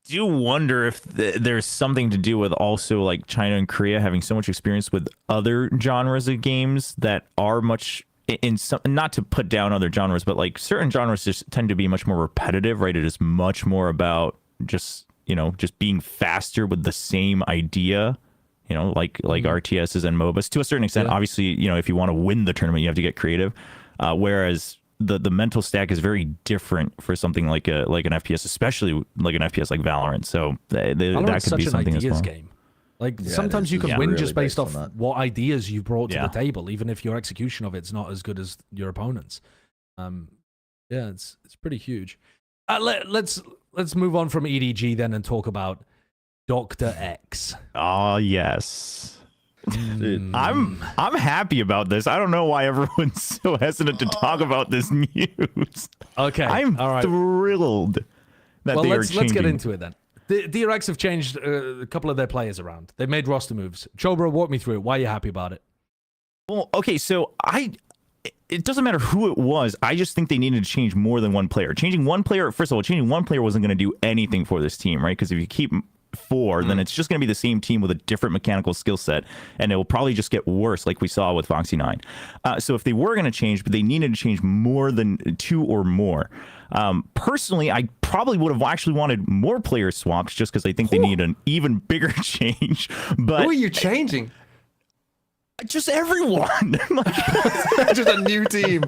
Do wonder if there's something to do with also like China and Korea having so much experience with other genres of games that are much in some, not to put down other genres, but like certain genres just tend to be much more repetitive, right? It is much more about just, you know, just being faster with the same idea, you know, like RTSs and MOBAs to a certain extent. Obviously, you know, if you want to win the tournament, you have to get creative. Whereas the mental stack is very different for something like an FPS, especially like an FPS like Valorant. So that could be something as well. Game. Like sometimes you can win just based off what ideas you brought to the table, even if your execution of it's not as good as your opponents. It's pretty huge. Let's move on from EDG then and talk about Dr. X. Oh yes. Dude, I'm happy about this. I don't know why everyone's so hesitant to talk about this news. Okay, I'm thrilled that they are changing. Let's get into it then. The DRX have changed a couple of their players around. They've made roster moves. Chobra, walk me through it. Why are you happy about it? Well, okay, so it doesn't matter who it was. I just think they needed to change more than one player. Changing one player, first of all, changing one player wasn't going to do anything for this team, right? Because if you keep 4, then it's just going to be the same team with a different mechanical skill set, and it will probably just get worse, like we saw with Foxy 9. So if they were going to change, but they needed to change more than 2 or more. Personally, I probably would have actually wanted more player swaps just because I think they need an even bigger change. But Who are you changing? just everyone. Just a new team.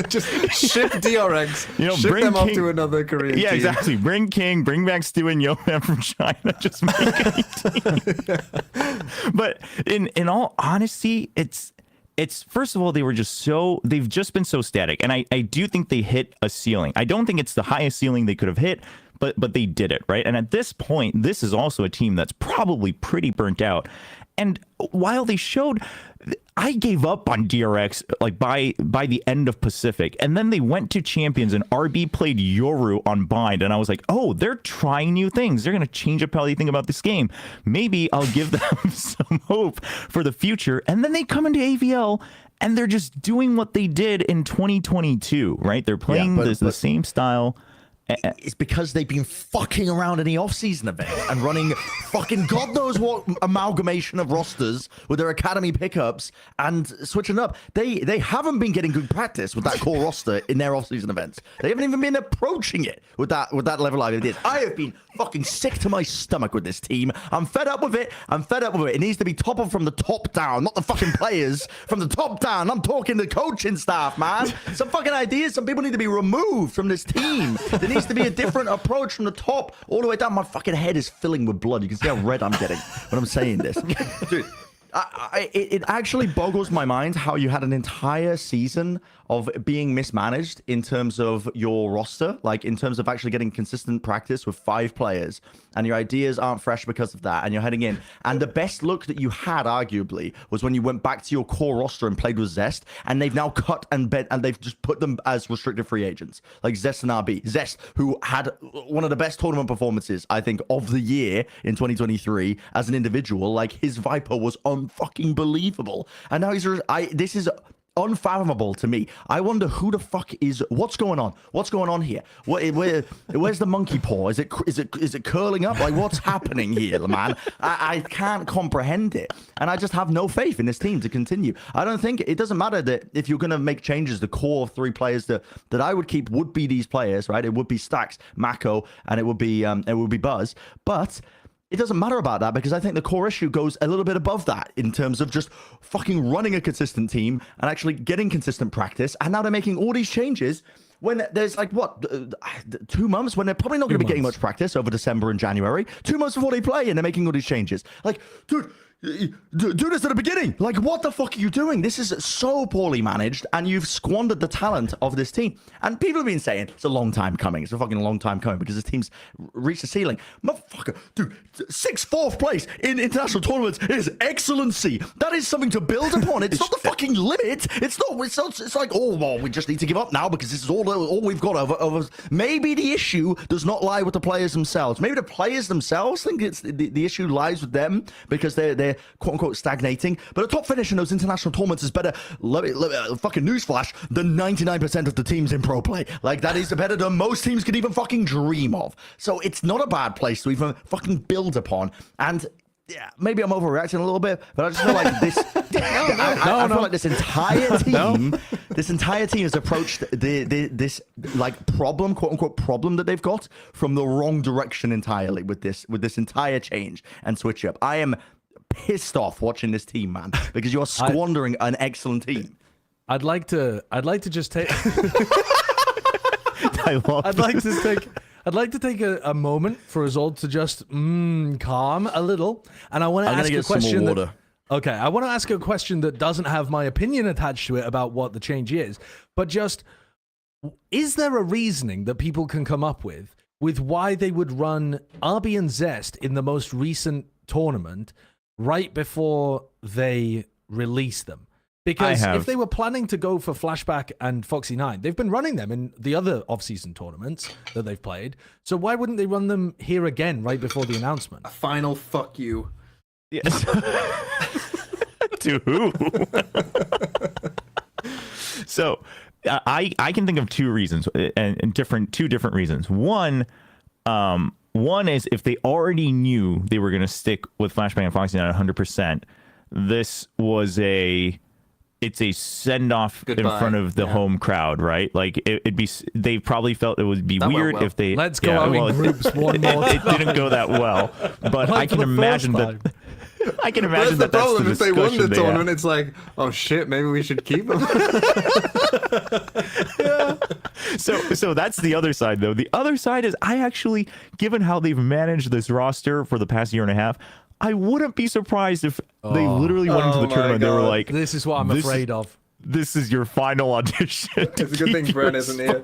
Just ship DRX. Ship bring them off King to another Korean Yeah, team. exactly. Bring King, bring back Stu and Yeoman from China. Just make a team. But in all honesty, it's first of all, they've just been so static. And I do think they hit a ceiling. I don't think it's the highest ceiling they could have hit, but they did it, right? And at this point, this is also a team that's probably pretty burnt out. And while they showed, I gave up on DRX like by the end of Pacific, and then they went to Champions and RB played Yoru on Bind, and I was like, oh, they're trying new things. They're gonna change up how they think about this game. Maybe I'll give them some hope for the future. And then they come into AVL and they're just doing what they did in 2022, right? They're playing the same style. It's because they've been fucking around in the off-season event and running fucking God knows what amalgamation of rosters with their academy pickups and switching up. They haven't been getting good practice with that core roster in their off-season events. They haven't even been approaching it with that level of ideas. I have been fucking sick to my stomach with this team. I'm fed up with it. It needs to be toppled from the top down, not the fucking players from the top down. I'm talking the coaching staff, man. Some fucking ideas. Some people need to be removed from this team. There needs to be a different approach from the top all the way down. My fucking head is filling with blood. You can see how red I'm getting when I'm saying this. Dude, it actually boggles my mind how you had an entire season of being mismanaged in terms of your roster, like in terms of actually getting consistent practice with 5 players, and your ideas aren't fresh because of that, and you're heading in. And the best look that you had, arguably, was when you went back to your core roster and played with Zest, and they've now cut and bent, and they've just put them as restricted free agents, like Zest and RB. Zest, who had one of the best tournament performances, I think, of the year in 2023 as an individual. Like, his Viper was unfucking believable, and now this is unfathomable to me. I wonder who the fuck what's going on? What's going on here? Where's the monkey paw? Is it curling up? Like, what's happening here, man? I can't comprehend it. And I just have no faith in this team to continue. I don't think it doesn't matter that if you're going to make changes, the core 3 players that I would keep would be these players, right? It would be Stax, Mako, and it would be Buzz. But it doesn't matter about that, because I think the core issue goes a little bit above that in terms of just fucking running a consistent team and actually getting consistent practice. And now they're making all these changes when there's like, 2 months when they're probably not going to be getting much practice over December and January. 2 months before they play, and they're making all these changes. Like, dude, do this at the beginning. Like, what the fuck are you doing? This is so poorly managed, and you've squandered the talent of this team. And people have been saying it's a long time coming. It's a fucking long time coming because this team's reached the ceiling. Motherfucker, dude, 4th place in international tournaments is excellency. That is something to build upon. It's not the fucking limit. It's like, oh, well, we just need to give up now because this is all we've got over. Maybe the issue does not lie with the players themselves. Maybe the players themselves think it's the issue lies with them because they're quote unquote stagnating. But a top finish in those international tournaments is better, fucking newsflash, than 99% of the teams in pro play. Like, that is better than most teams could even fucking dream of. So it's not a bad place to even fucking build upon. And yeah, maybe I'm overreacting a little bit, but I just feel like this. I feel like this entire team has approached this like problem, quote unquote problem that they've got from the wrong direction entirely with this entire change and switch up. I am pissed off watching this team, man, because you are squandering an excellent team. I'd like to just take. I'd like to take a moment for us all to just calm a little, and I want to ask a question. Okay, I want to ask a question that doesn't have my opinion attached to it about what the change is, but just, is there a reasoning that people can come up with why they would run Rb and Zest in the most recent tournament right before they release them? Because if they were planning to go for Flashback and Foxy 9, they've been running them in the other off-season tournaments that they've played. So why wouldn't they run them here again right before the announcement? A final fuck you. Yes. To who? So I can think of 2 reasons, and two different reasons. One is if they already knew they were going to stick with Flashbang and Foxy 9 100%, this was a it's a send off in Goodbye. front of the home crowd, right? Like it'd be, they probably felt it would be That went weird well. if they Let's go out in groups one more it time. didn't go that well, but Like I for can the first imagine time. that. I can But imagine that's the that's problem. the If they won the discussion they had. tournament, it's like, oh shit, maybe we should keep them. So that's the other side, though. The other side is, I actually, given how they've managed this roster for the past year and a half, I wouldn't be surprised if they literally went into Oh the my tournament. They were God. like, This is what I'm This- afraid of. "This is your final audition." It's a good thing Brent isn't here.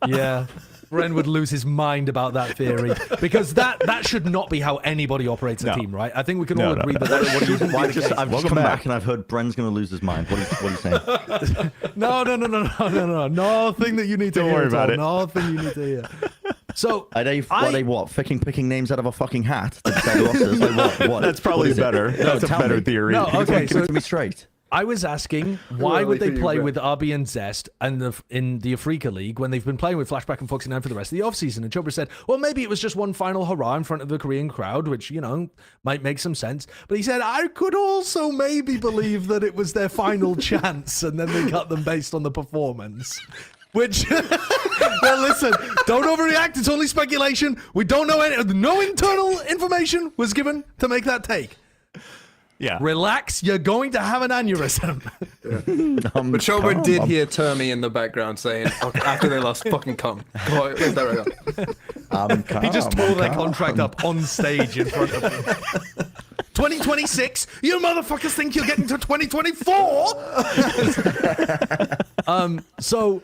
Yeah. Bren would lose his mind about that theory because that should not be how anybody operates a No. team, right? I think we can No, all no, agree no. that shouldn't be Why the just, case. I've just Welcome come back. back and I've heard Bren's going to lose his mind. What are you saying? No. Nothing that you need to Don't hear. worry at about all. it. Nothing you need to hear. So Are they what? Picking names out of a fucking hat to decide rosters? Like what? That's probably What is it? better. That's a tell better me. theory. No, okay, Give so it to me straight. I was asking why Really would they for you, play Brett. with Rb and Zest and in the Africa League when they've been playing with Flashback and Foxy 9 for the rest of the offseason? And Chobra said, well, maybe it was just one final hurrah in front of the Korean crowd, which, you know, might make some sense. But he said, I could also maybe believe that it was their final chance and then they cut them based on the performance. Which, well, listen, don't overreact. It's only speculation. We don't know no internal information was given to make that take. Yeah. Relax, you're going to have an aneurysm. But Chobra did hear Termy in the background saying, okay, after they lost, fucking come. Go on, where's that right now? He just tore their contract up on stage in front of them. 2026? You motherfuckers think you're getting to 2024? So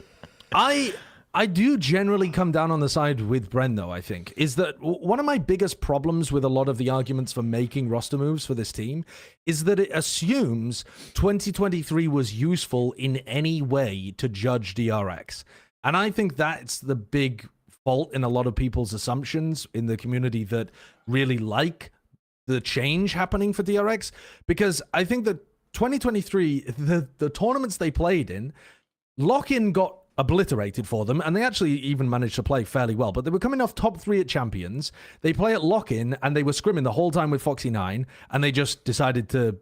I do generally come down on the side with Bren, though, I think, is that one of my biggest problems with a lot of the arguments for making roster moves for this team is that it assumes 2023 was useful in any way to judge DRX. And I think that's the big fault in a lot of people's assumptions in the community that really like the change happening for DRX, because I think that 2023, the tournaments they played in, Lock-in got obliterated for them, and they actually even managed to play fairly well, but they were coming off top 3 at Champions. They play at Lock-in, and they were scrimming the whole time with Foxy 9, and they just decided to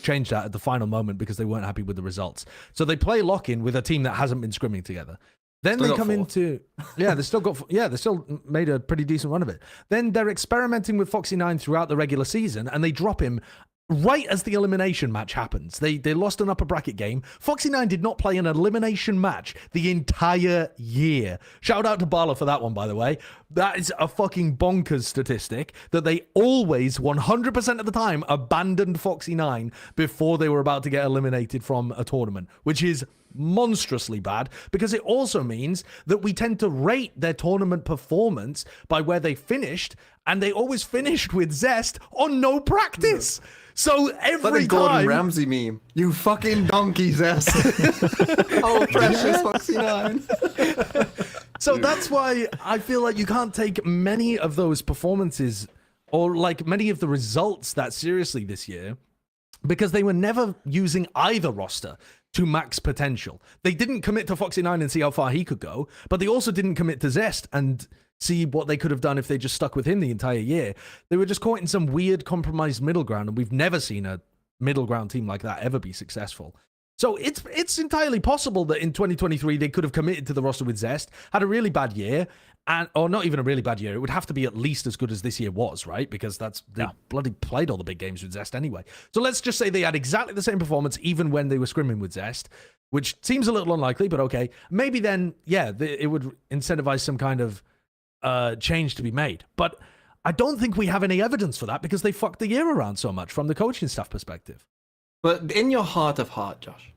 change that at the final moment because they weren't happy with the results. So they play Lock-in with a team that hasn't been scrimming together. Then Still they got come 4. into, they still made a pretty decent run of it. Then they're experimenting with Foxy 9 throughout the regular season, and they drop him right as the elimination match happens. They lost an upper bracket game. Foxy 9 did not play an elimination match the entire year. Shout out to Bala for that one, by the way. That is a fucking bonkers statistic that they always, 100% of the time, abandoned Foxy 9 before they were about to get eliminated from a tournament, which is monstrously bad, because it also means that we tend to rate their tournament performance by where they finished, and they always finished with Zest on no practice. So Like every the Gordon time, Ramsay meme. You fucking donkey's ass. Oh, precious Foxy 9. so that's why I feel like you can't take many of those performances or like many of the results that seriously this year, because they were never using either roster to max potential. They didn't commit to Foxy 9 and see how far he could go, but they also didn't commit to Zest and see what they could have done if they just stuck with him the entire year. They were just caught in some weird compromised middle ground, and we've never seen a middle ground team like that ever be successful. So it's entirely possible that in 2023 they could have committed to the roster with Zest, had a really bad year, or not even a really bad year. It would have to be at least as good as this year was, right? Because they bloody played all the big games with Zest anyway. So let's just say they had exactly the same performance even when they were scrimming with Zest, which seems a little unlikely, but okay. Maybe then, it would incentivize some kind of change to be made. But I don't think we have any evidence for that because they fucked the year around so much from the coaching staff perspective. But in your heart of heart, Josh,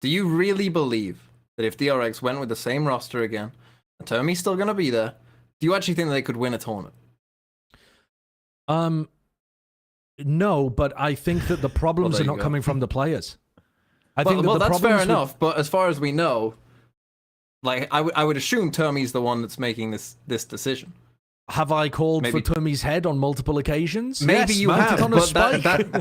do you really believe that if DRX went with the same roster again, and Termy's still going to be there, do you actually think they could win a tournament? No, but I think that the problems there are you not go. coming from the players. I think Well, that the that's fair problems with- enough, but as far as we know, like I would assume Termy's the one that's making this decision. Have I called Maybe- for Tummy's head on multiple occasions? Maybe Yes, you mounted have, on a but spike. that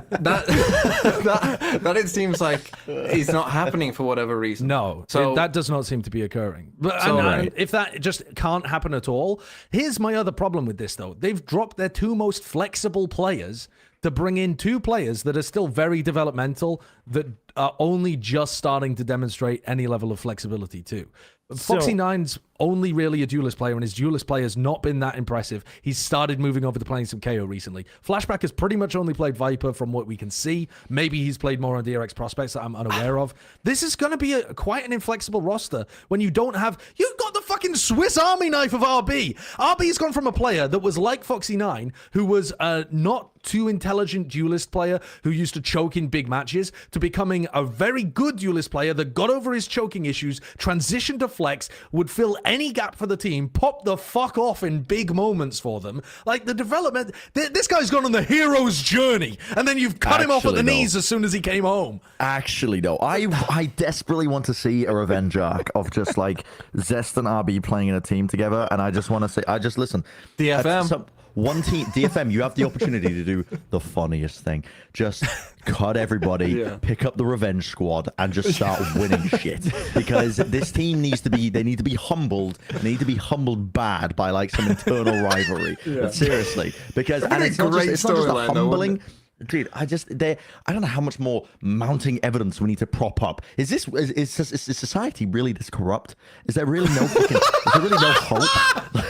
it seems like it's not happening for whatever reason. No, So- that does not seem to be occurring. But So- and if that just can't happen at all, here's my other problem with this, though. They've dropped their 2 most flexible players to bring in two players that are still very developmental, that are only just starting to demonstrate any level of flexibility too. Foxy9's only really a duelist player, and his duelist play has not been that impressive. He's started moving over to playing some KO recently. Flashback has pretty much only played Viper from what we can see. Maybe he's played more on DRX prospects that I'm unaware of. This is going to be quite an inflexible roster when you don't have... You've got the fucking Swiss Army knife of RB. RB's gone from a player that was like Foxy9, who was not too intelligent duelist player who used to choke in big matches, to becoming a very good duelist player that got over his choking issues, transitioned to flex, would fill any gap for the team, pop the fuck off in big moments for them. Like, the development, this guy's gone on the hero's journey, and then you've cut him off at the knees as soon as he came home. Actually, though, I desperately want to see a revenge arc of just like Zest and RB playing in a team together, and I just want to say, listen. DFM. One team, DFM, you have the opportunity to do the funniest thing. Just cut everybody, pick up the revenge squad, and just start winning shit. Because this team needs to be, they need to be humbled. They need to be humbled bad by like some internal rivalry. But seriously, because, and it's not just a humbling. Dude, I don't know how much more mounting evidence we need to prop up. Is society really this corrupt? Is there really no fucking, is there really no hope?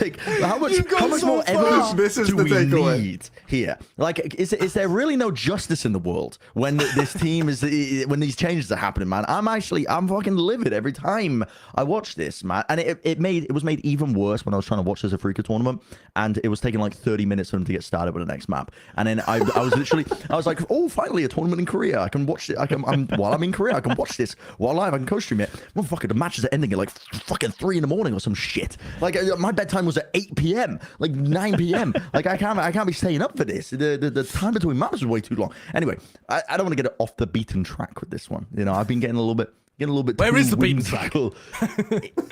Like, how much more evidence do we need here? Like, is there really no justice in the world when this team is, when these changes are happening, man? I'm fucking livid every time I watch this, man. And it was made even worse when I was trying to watch this Africa tournament, and it was taking like 30 minutes for them to get started with the next map. And then I was literally, I was like, oh, finally a tournament in Korea. I can watch it. While I'm in Korea, I can watch this while live. I can co-stream it. Motherfucker, the matches are ending at like fucking 3 in the morning or some shit. Like, my bedtime was at 8 p.m., like 9 p.m. Like, I can't be staying up for this. The time between maps is way too long. Anyway, I don't want to get off the beaten track with this one. You know, I've been getting a little bit. Where is the beaten track?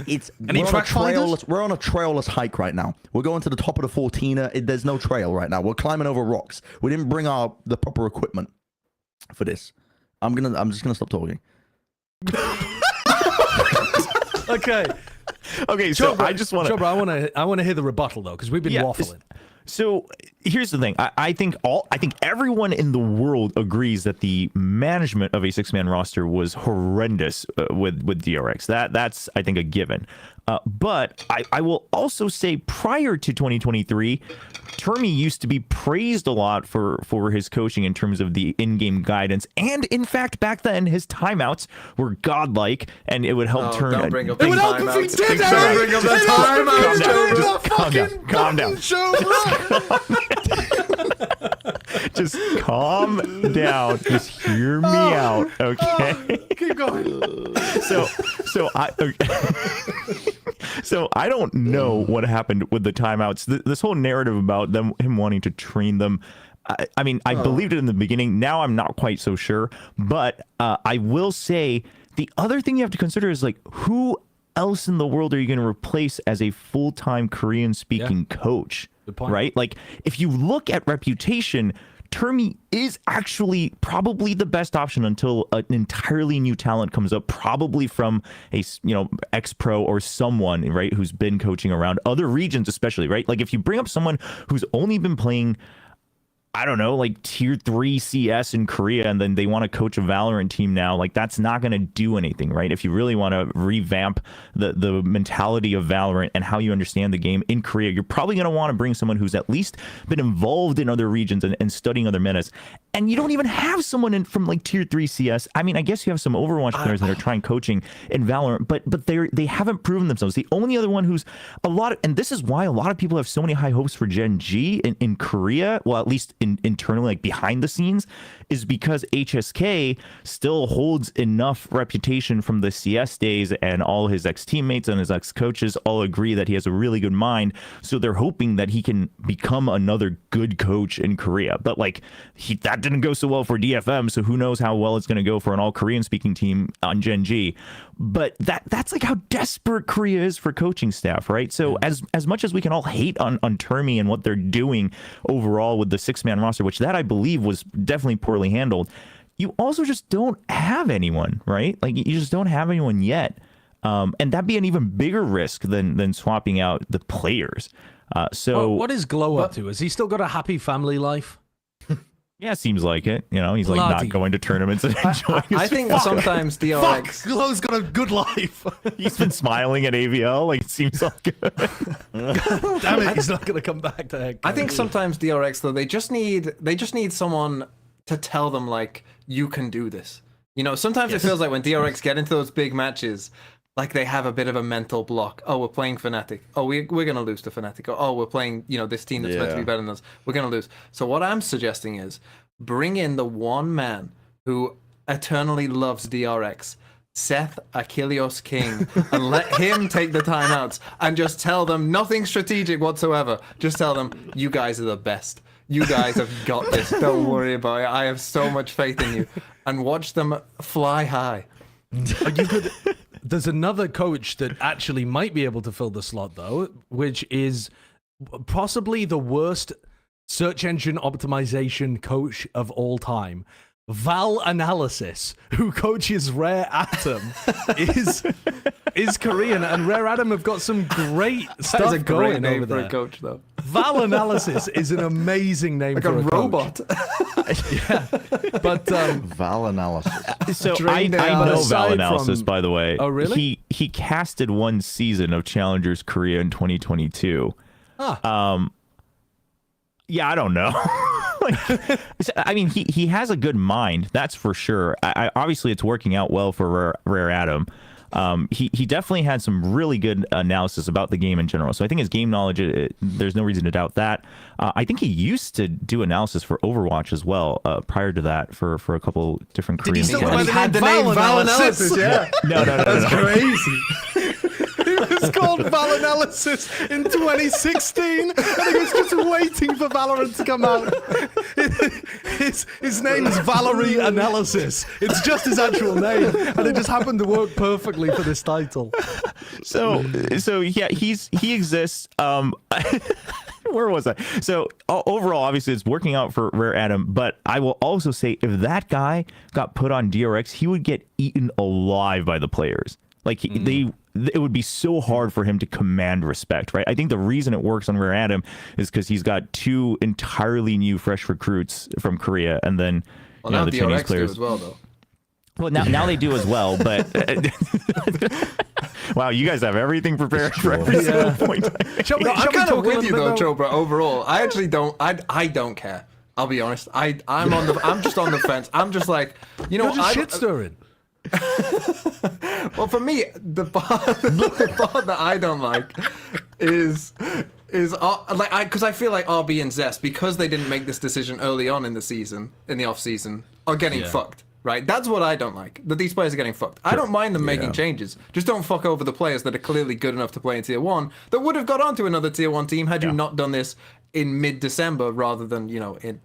It's Any track finders? We're on a trailless hike right now. We're going to the top of the 14er. There's no trail right now. We're climbing over rocks. We didn't bring the proper equipment for this. I'm just gonna stop talking. Okay, so Jobra, I just want to. I want to hear the rebuttal though, because we've been waffling. So here's the thing. I think everyone in the world agrees that the management of a 6-man roster was horrendous with DRX. That's I think a given. But I will also say prior to 2023, Termi used to be praised a lot for his coaching in terms of the in-game guidance, and in fact back then his timeouts were godlike, and it would help turn. Don't bring up It would help if he did that. Bring up the timeouts. Calm down. Just calm down. Just hear me out, okay? Keep going. So I don't know what happened with the timeouts. This whole narrative about him wanting to train them. I mean, I believed it in the beginning. Now I'm not quite so sure. But I will say the other thing you have to consider is like, who else in the world are you going to replace as a full-time Korean-speaking coach? Good point. Right? Like, if you look at reputation, Termi is actually probably the best option until an entirely new talent comes up, probably from a ex-pro or someone, right, who's been coaching around other regions, especially, right? Like, if you bring up someone who's only been playing, I don't know, like tier 3 CS in Korea, and then they want to coach a Valorant team now, like that's not going to do anything, right? If you really want to revamp the mentality of Valorant and how you understand the game in Korea, you're probably going to want to bring someone who's at least been involved in other regions and studying other metas. And you don't even have someone from like tier 3 CS. I mean, I guess you have some Overwatch players that are trying coaching in Valorant, but they haven't proven themselves. The only other one who's and this is why a lot of people have so many high hopes for Gen.G in Korea, well, at least internally, like behind the scenes, is because HSK still holds enough reputation from the CS days, and all his ex-teammates and his ex-coaches all agree that he has a really good mind. So they're hoping that he can become another good coach in Korea. But like that didn't go so well for DFM, so who knows how well it's going to go for an all Korean speaking team on Gen.G. But that's like how desperate Korea is for coaching staff, right? So as much as we can all hate on Termi and what they're doing overall with the 6-man roster, which that I believe was definitely poorly handled, you also just don't have anyone, right? Like you just don't have anyone yet. And that'd be an even bigger risk than swapping out the players. So what is Glow up to? Has he still got a happy family life? Yeah, seems like it. You know, he's like Bloody- not going to tournaments and enjoying his I think fuck. sometimes Fuck! DRX. Glow's got a good life. He's been smiling at AVL. Like, it seems all good. Damn it, he's not going to come back to heck. I think sometimes DRX though they just need someone to tell them like you can do this. You know, sometimes it feels like when DRX get into those big matches, like they have a bit of a mental block. Oh, we're playing Fnatic. Oh, we're gonna lose to Fnatic. Oh, we're playing, you know, this team that's meant to be better than us. We're gonna lose. So what I'm suggesting is bring in the one man who eternally loves DRX, Seth Achilleos King, and let him take the timeouts and just tell them nothing strategic whatsoever. Just tell them you guys are the best. You guys have got this. Don't worry about it. I have so much faith in you. And watch them fly high. You could. There's another coach that actually might be able to fill the slot, though, which is possibly the worst search engine optimization coach of all time. Val Analysis, who coaches Rare Atom, is Korean, and Rare Atom have got some great stuff That is a great going name over for there. a coach, though. Val Analysis is an amazing name Like for a coach. robot. Yeah, but Val analysis. So I Drained know out. Val Aside Analysis, from- by the way. Oh, really? He casted one season of Challengers Korea in 2022. Yeah, I don't know. I mean, he has a good mind, that's for sure. Obviously, it's working out well for Rare Atom. He definitely had some really good analysis about the game in general. So I think his game knowledge, there's no reason to doubt that. I think he used to do analysis for Overwatch as well prior to that for a couple different Korean still channels. go by And he the had the name name Val Val Analysis. Analysis, yeah. No. That's crazy. It's called Val Analysis in 2016, and he was just waiting for Valorant to come out. His name is Valerie Analysis. It's just his actual name, and it just happened to work perfectly for this title. So yeah, he exists. Where was I? So overall, obviously, it's working out for Rare Atom. But I will also say, if that guy got put on DRX, he would get eaten alive by the players. Like it would be so hard for him to command respect, right? I think the reason it works on Rare Atom is because he's got two entirely new fresh recruits from Korea, and then Well, you know, now the Chinese DRX players. do as well, though. Well, now they do as well, but wow, you guys have everything prepared for every single point. Shall we, No, I'm shall we kind talk of a with little you bit though, about- Chobra. Overall, I actually don't. I don't care. I'll be honest. I'm just on the fence. I'm just like, you know, You're just shit stirring. well, for me, the part that I don't like is like because I feel like Rb and Zest, because they didn't make this decision early on in the off season, are getting fucked. Right, that's what I don't like. That these players are getting fucked. I don't mind them making changes. Just don't fuck over the players that are clearly good enough to play in Tier 1 that would have got onto another Tier 1 team had you not done this in mid-December rather than, you know, in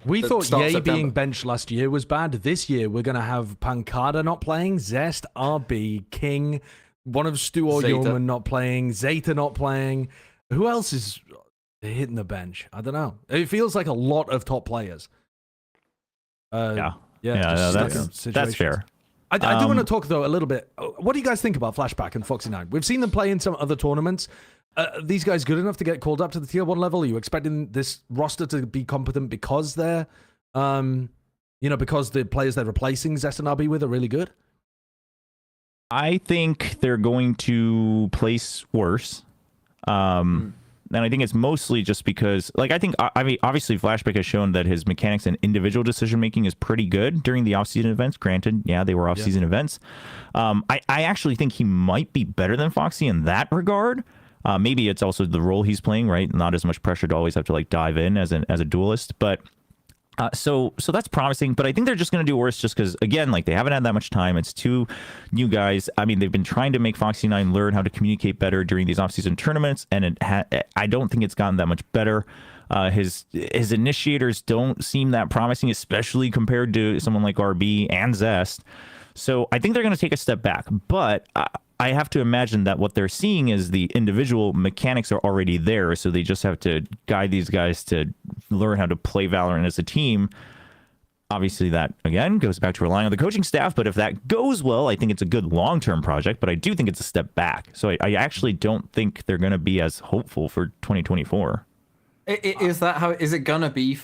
We the thought start of Ye September. being benched last year was bad. This year, we're going to have Pancada not playing, Zest, RB, King, one of Stu or Zeta. Yeoman not playing, Zeta not playing. Who else is hitting the bench? I don't know. It feels like a lot of top players. Yeah, just no, stuck in that's situations. fair. I do want to talk, though, a little bit. What do you guys think about Flashback and Foxy 9? We've seen them play in some other tournaments. These guys good enough to get called up to the Tier 1 level? Are you expecting this roster to be competent because they're, because the players they're replacing Zest and RB with are really good? I think they're going to place worse. And I think it's mostly just because, like, I mean, obviously Flashback has shown that his mechanics and individual decision making is pretty good during the off-season events. Granted, yeah, they were off-season events. I actually think he might be better than Foxy in that regard. Maybe it's also the role he's playing, right? Not as much pressure to always have to like dive in as a duelist, but. So that's promising, but I think they're just going to do worse just because, again, like they haven't had that much time. It's two new guys. I mean, they've been trying to make Foxy 9 learn how to communicate better during these off-season tournaments, and I don't think it's gotten that much better. His initiators don't seem that promising, especially compared to someone like RB and Zest. So I think they're going to take a step back, but I have to imagine that what they're seeing is the individual mechanics are already there, so they just have to guide these guys to learn how to play Valorant as a team. Obviously, that, again, goes back to relying on the coaching staff, but if that goes well, I think it's a good long-term project, but I do think it's a step back. So I actually don't think they're going to be as hopeful for 2024. Is that how? Is it gonna be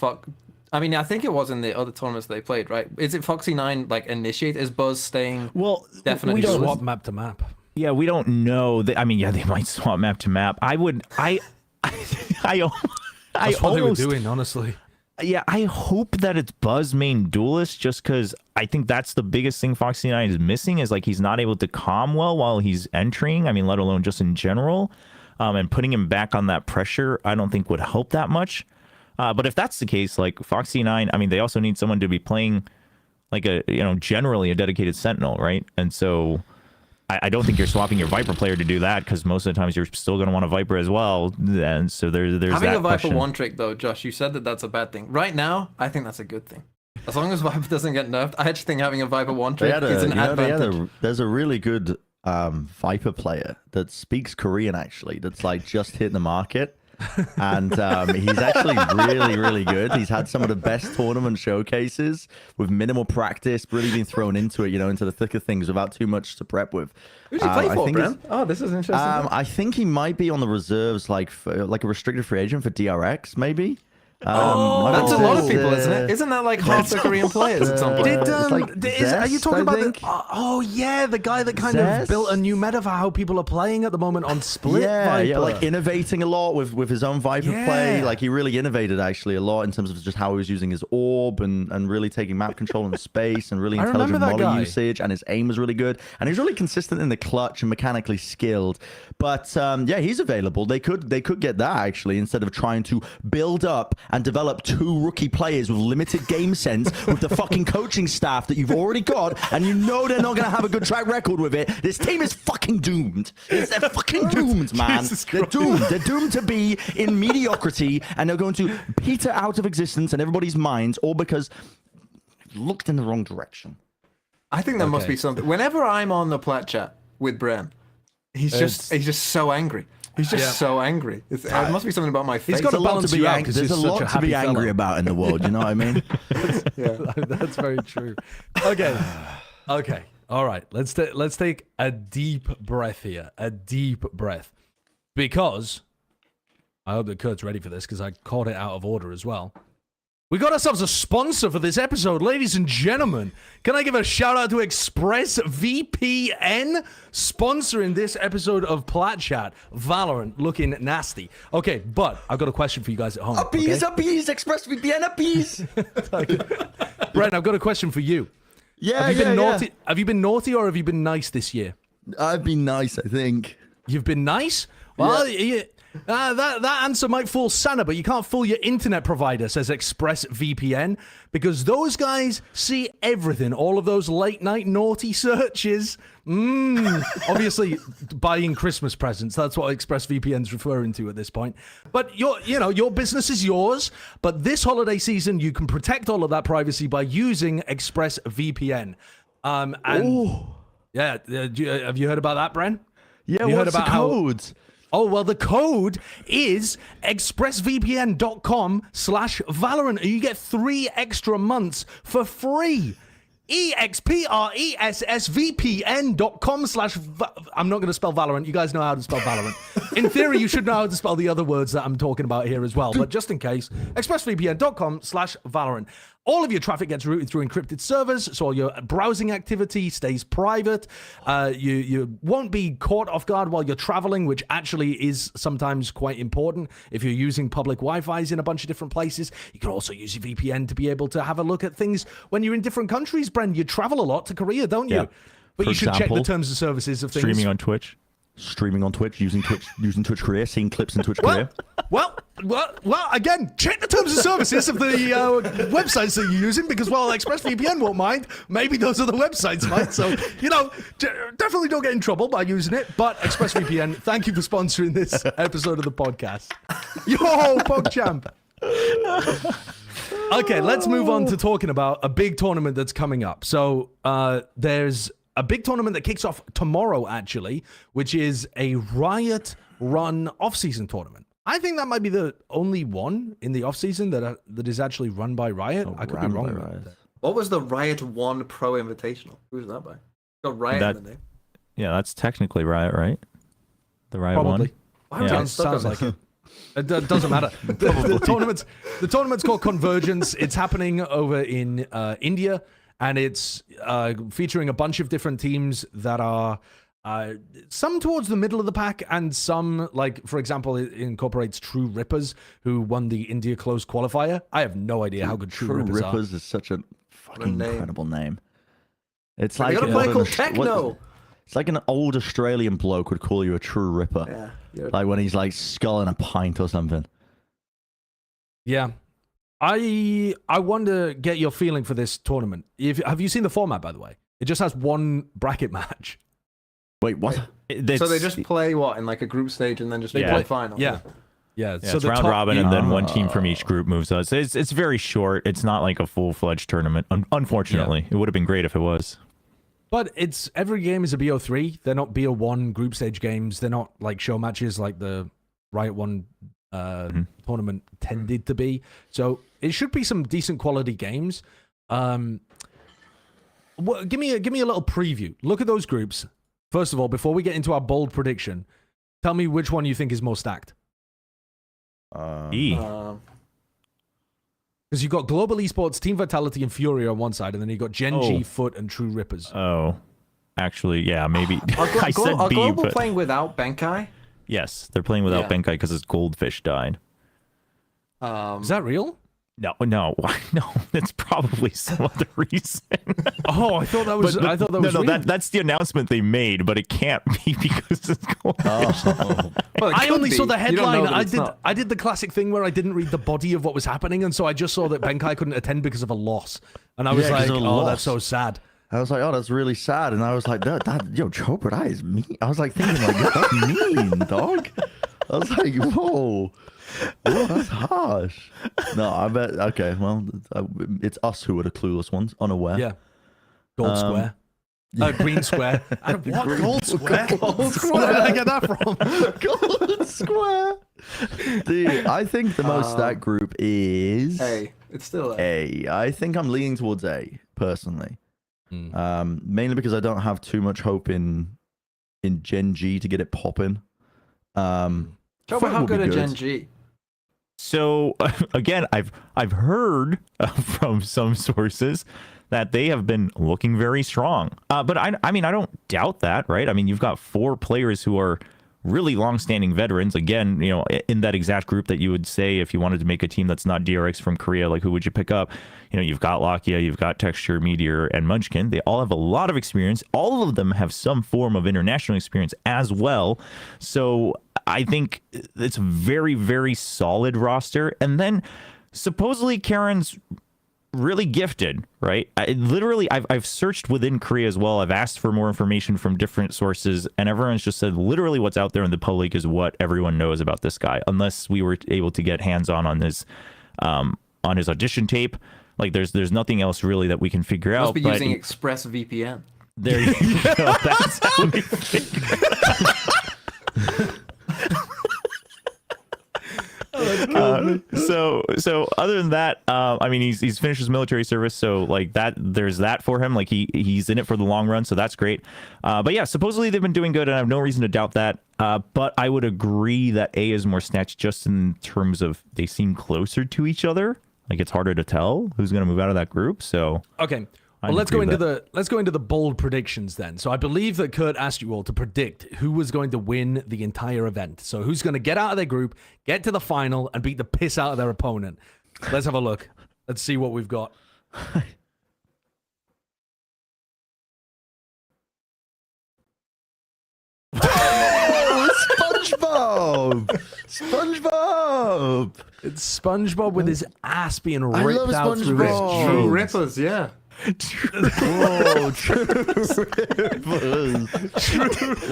I mean, I think it was in the other tournaments they played, right? Is it Foxy9 like initiate? Is Buzz staying? Well, definitely We don't- swap map to map. Yeah, we don't know. I mean, yeah, they might swap map to map. I That's what they were almost doing, honestly. Yeah, I hope that it's Buzz main duelist, just because I think that's the biggest thing Foxy9 is missing, is like he's not able to calm well while he's entering. I mean, let alone just in general. And putting him back on that pressure, I don't think would help that much. But if that's the case, like Foxy9, I mean, they also need someone to be playing like generally a dedicated Sentinel, right? And so I don't think you're swapping your Viper player to do that, because most of the times you're still going to want a Viper as well. And so there's Having that a Viper question. one trick though, Josh, you said that that's a bad thing. Right now, I think that's a good thing. As long as Viper doesn't get nerfed, I actually think having a Viper one trick is an advantage. There's a really good Viper player that speaks Korean, actually, that's like just hit the market. And he's actually really, really good. He's had some of the best tournament showcases with minimal practice, really been thrown into it, into the thick of things without too much to prep with. Who's he play I for, think Bren? Oh, this is interesting. I think he might be on the reserves, like a restricted free agent for DRX, maybe. That's a lot of people, isn't it? Isn't that like half the Korean players at some point? Did, It's like are you Zest, talking I about think? the guy that kind Zest? of built a new meta for how people are playing at the moment on Split Yeah, Viper? like innovating a lot with his own Viper play. Yeah. Like he really innovated actually a lot in terms of just how he was using his orb and really taking map control in space and really I remember intelligent that molly guy. usage, and his aim was really good, and he's really consistent in the clutch and mechanically skilled. But yeah, he's available. They could get that actually, instead of trying to build up and develop two rookie players with limited game sense with the fucking coaching staff that you've already got, and they're not going to have a good track record with it. This team is fucking doomed. They're fucking doomed, man. They're doomed. They're doomed to be in mediocrity, and they're going to peter out of existence in everybody's minds, all because they've looked in the wrong direction. I think there must be something. Whenever I'm on the Plat Chat with Bren, he's just so angry. He's just so angry. It must be something about my face. He's got to There's a lot balance to be you out ang- 'cause There's he's a such lot a to happy be angry fella. about in the world. You know what I mean? That's very true. Okay. All right. Let's take a deep breath here. A deep breath. Because I hope that Kurt's ready for this, because I caught it out of order as well. We got ourselves a sponsor for this episode, ladies and gentlemen. Can I give a shout out to ExpressVPN sponsoring this episode of Plat Chat Valorant, looking nasty. Okay, but I've got a question for you guys at home. Appease, ExpressVPN, appease. Brent, I've got a question for you. Yeah, Have you been naughty? Have you been naughty or have you been nice this year? I've been nice, I think. You've been nice? Well, that answer might fool Santa, but you can't fool your internet provider, says ExpressVPN, because those guys see everything. All of those late night naughty searches. Obviously, buying Christmas presents. That's what ExpressVPN's referring to at this point. But your business is yours. But this holiday season, you can protect all of that privacy by using ExpressVPN. Yeah, have you heard about that, Bren? Yeah, Have you heard what's the about how- code? Oh, well, the code is expressvpn.com/Valorant, and you get 3 extra months for free. expressvpn.com/ I'm not going to spell Valorant. You guys know how to spell Valorant. In theory, you should know how to spell the other words that I'm talking about here as well. But just in case, expressvpn.com/Valorant. All of your traffic gets routed through encrypted servers, so all your browsing activity stays private. You won't be caught off guard while you're traveling, which actually is sometimes quite important. If you're using public Wi-Fi's in a bunch of different places, you can also use your VPN to be able to have a look at things when you're in different countries. Bren, you travel a lot to Korea, don't you? Yeah. But For you should check the example, terms and services of things. Streaming on Twitch. Streaming on Twitch, using Twitch Korea, seeing clips in Twitch Korea. Well, again, check the terms and services of the websites that you're using, because while ExpressVPN won't mind, maybe those other websites might. So, definitely don't get in trouble by using it. But ExpressVPN, thank you for sponsoring this episode of the podcast. Yo, PogChamp. Okay, let's move on to talking about a big tournament that's coming up. So, there's a big tournament that kicks off tomorrow, actually, which is a Riot run off-season tournament. I think that might be the only one in the off-season that is actually run by Riot. I could be wrong about that. What was the Riot 1 Pro Invitational? Who's that by? Got Riot in the name. Yeah, that's technically Riot, right? The Riot Probably. one. Why am I getting stuck on Sounds this? like it. It doesn't matter. The tournament's called Convergence. It's happening over in India, and it's featuring a bunch of different teams that are some towards the middle of the pack, and some, like, for example, it incorporates True Rippers, who won the India Close qualifier. I have no idea how good True Rippers are. Is such a fucking incredible name. It's They like got a play called Techno. It's like an old Australian bloke would call you a true ripper. Yeah. Like when he's like sculling a pint or something. Yeah. I want to get your feeling for this tournament. Have you seen the format, by the way? It just has one bracket match. Wait, what? So they just play what, in like a group stage, and then just play final? Yeah. Yeah, so it's round robin, and then one team from each group moves on. So it's very short. It's not like a full-fledged tournament. Unfortunately, it would have been great if it was. But every game is a BO3. They're not BO1 group stage games. They're not like show matches like the Riot 1 tournament tended to be. So it should be some decent quality games. Give me a little preview. Look at those groups. First of all, before we get into our bold prediction, tell me which one you think is more stacked. E. Because you've got Global Esports, Team Vitality, and Fury on one side, and then you've got Gen.G, Foot, and True Rippers. Oh, actually, yeah, maybe. Are said B, Global but playing without Benkai? yes, they're playing without Benkai because his goldfish died. Is that real? No, no, that's probably some other reason. Oh, I thought that was. I thought that was. No, real. that's the announcement they made, but it can't be because it's goldfish. Well, I only saw the You don't know headline. that I did the classic thing where I didn't read the body of what was happening, and so I just saw that Benkai couldn't attend because of a loss, and I was like, "Oh, that's so sad." I was like, oh, that's really sad. And I was like, yo, Chopra, that is mean. I was like thinking, like, that's mean, dog. I was like, whoa. Oh, that's harsh. No, I bet. Okay, well, it's us who are the clueless ones, unaware. Yeah. Gold square. Green square. What? Gold square? Gold square? Where did I get that from? Gold square. I think the most stacked group is A. It's still A. I think I'm leaning towards A personally. Mainly because I don't have too much hope in Gen.G to get it popping. How good are Gen.G? So again, I've heard from some sources that they have been looking very strong. But I mean, I don't doubt that, right? I mean, you've got 4 players who are really long-standing veterans. Again, you know, in that exact group that you would say if you wanted to make a team that's not DRX from Korea, like who would you pick up? You know, you've got Lakia, you've got Texture, Meteor, and Munchkin. They all have a lot of experience. All of them have some form of international experience as well. So I think it's a very, very solid roster. And then supposedly Karen's really gifted, right? I've searched within Korea as well. I've asked for more information from different sources, and everyone's just said literally what's out there in the public is what everyone knows about this guy, unless we were able to get hands-on on his audition tape. Like there's nothing else really that we can figure out. Must be using ExpressVPN. There you go. That's how we so other than that, I mean, he's finished his military service, so like that, there's that for him. Like he's in it for the long run, so that's great. But yeah, supposedly they've been doing good, and I have no reason to doubt that. But I would agree that A is more snatched just in terms of they seem closer to each other. Like it's harder to tell who's going to move out of that group. So okay. Well, let's go into the bold predictions then. So I believe that Kurt asked you all to predict who was going to win the entire event. So who's going to get out of their group, get to the final, and beat the piss out of their opponent. Let's have a look. Let's see what we've got. SpongeBob! SpongeBob! It's SpongeBob with his ass being ripped love out through his SpongeBob. True jeans. Rippers, yeah. Whoa, True Rippers.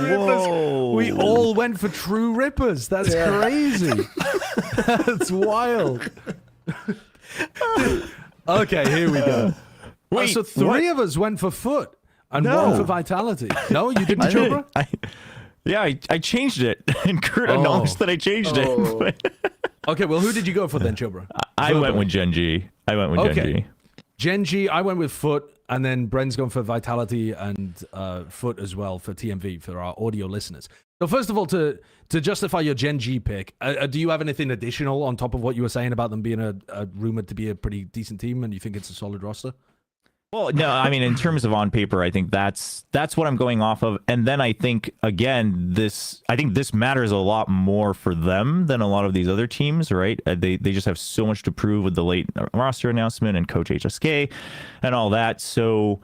Whoa. We all went for True Rippers. That's crazy. That's wild. Okay, here we go. Wait, so 3 of us went for Foot and 1 for Vitality. No, you didn't, Chopra? I changed it, and Kurt acknowledged that I changed it. Okay, well, who did you go for then, Chopra? I went with Gen.G. Okay. Gen.G, I went with Foot, and then Bren's gone for Vitality and Foot as well for TMV, for our audio listeners. So first of all, to justify your Gen.G pick, do you have anything additional on top of what you were saying about them being a rumored to be a pretty decent team, and you think it's a solid roster? Well, no, I mean, in terms of on paper, I think that's what I'm going off of. And then I think, again, this matters a lot more for them than a lot of these other teams, right? They just have so much to prove with the late roster announcement and Coach HSK and all that. So,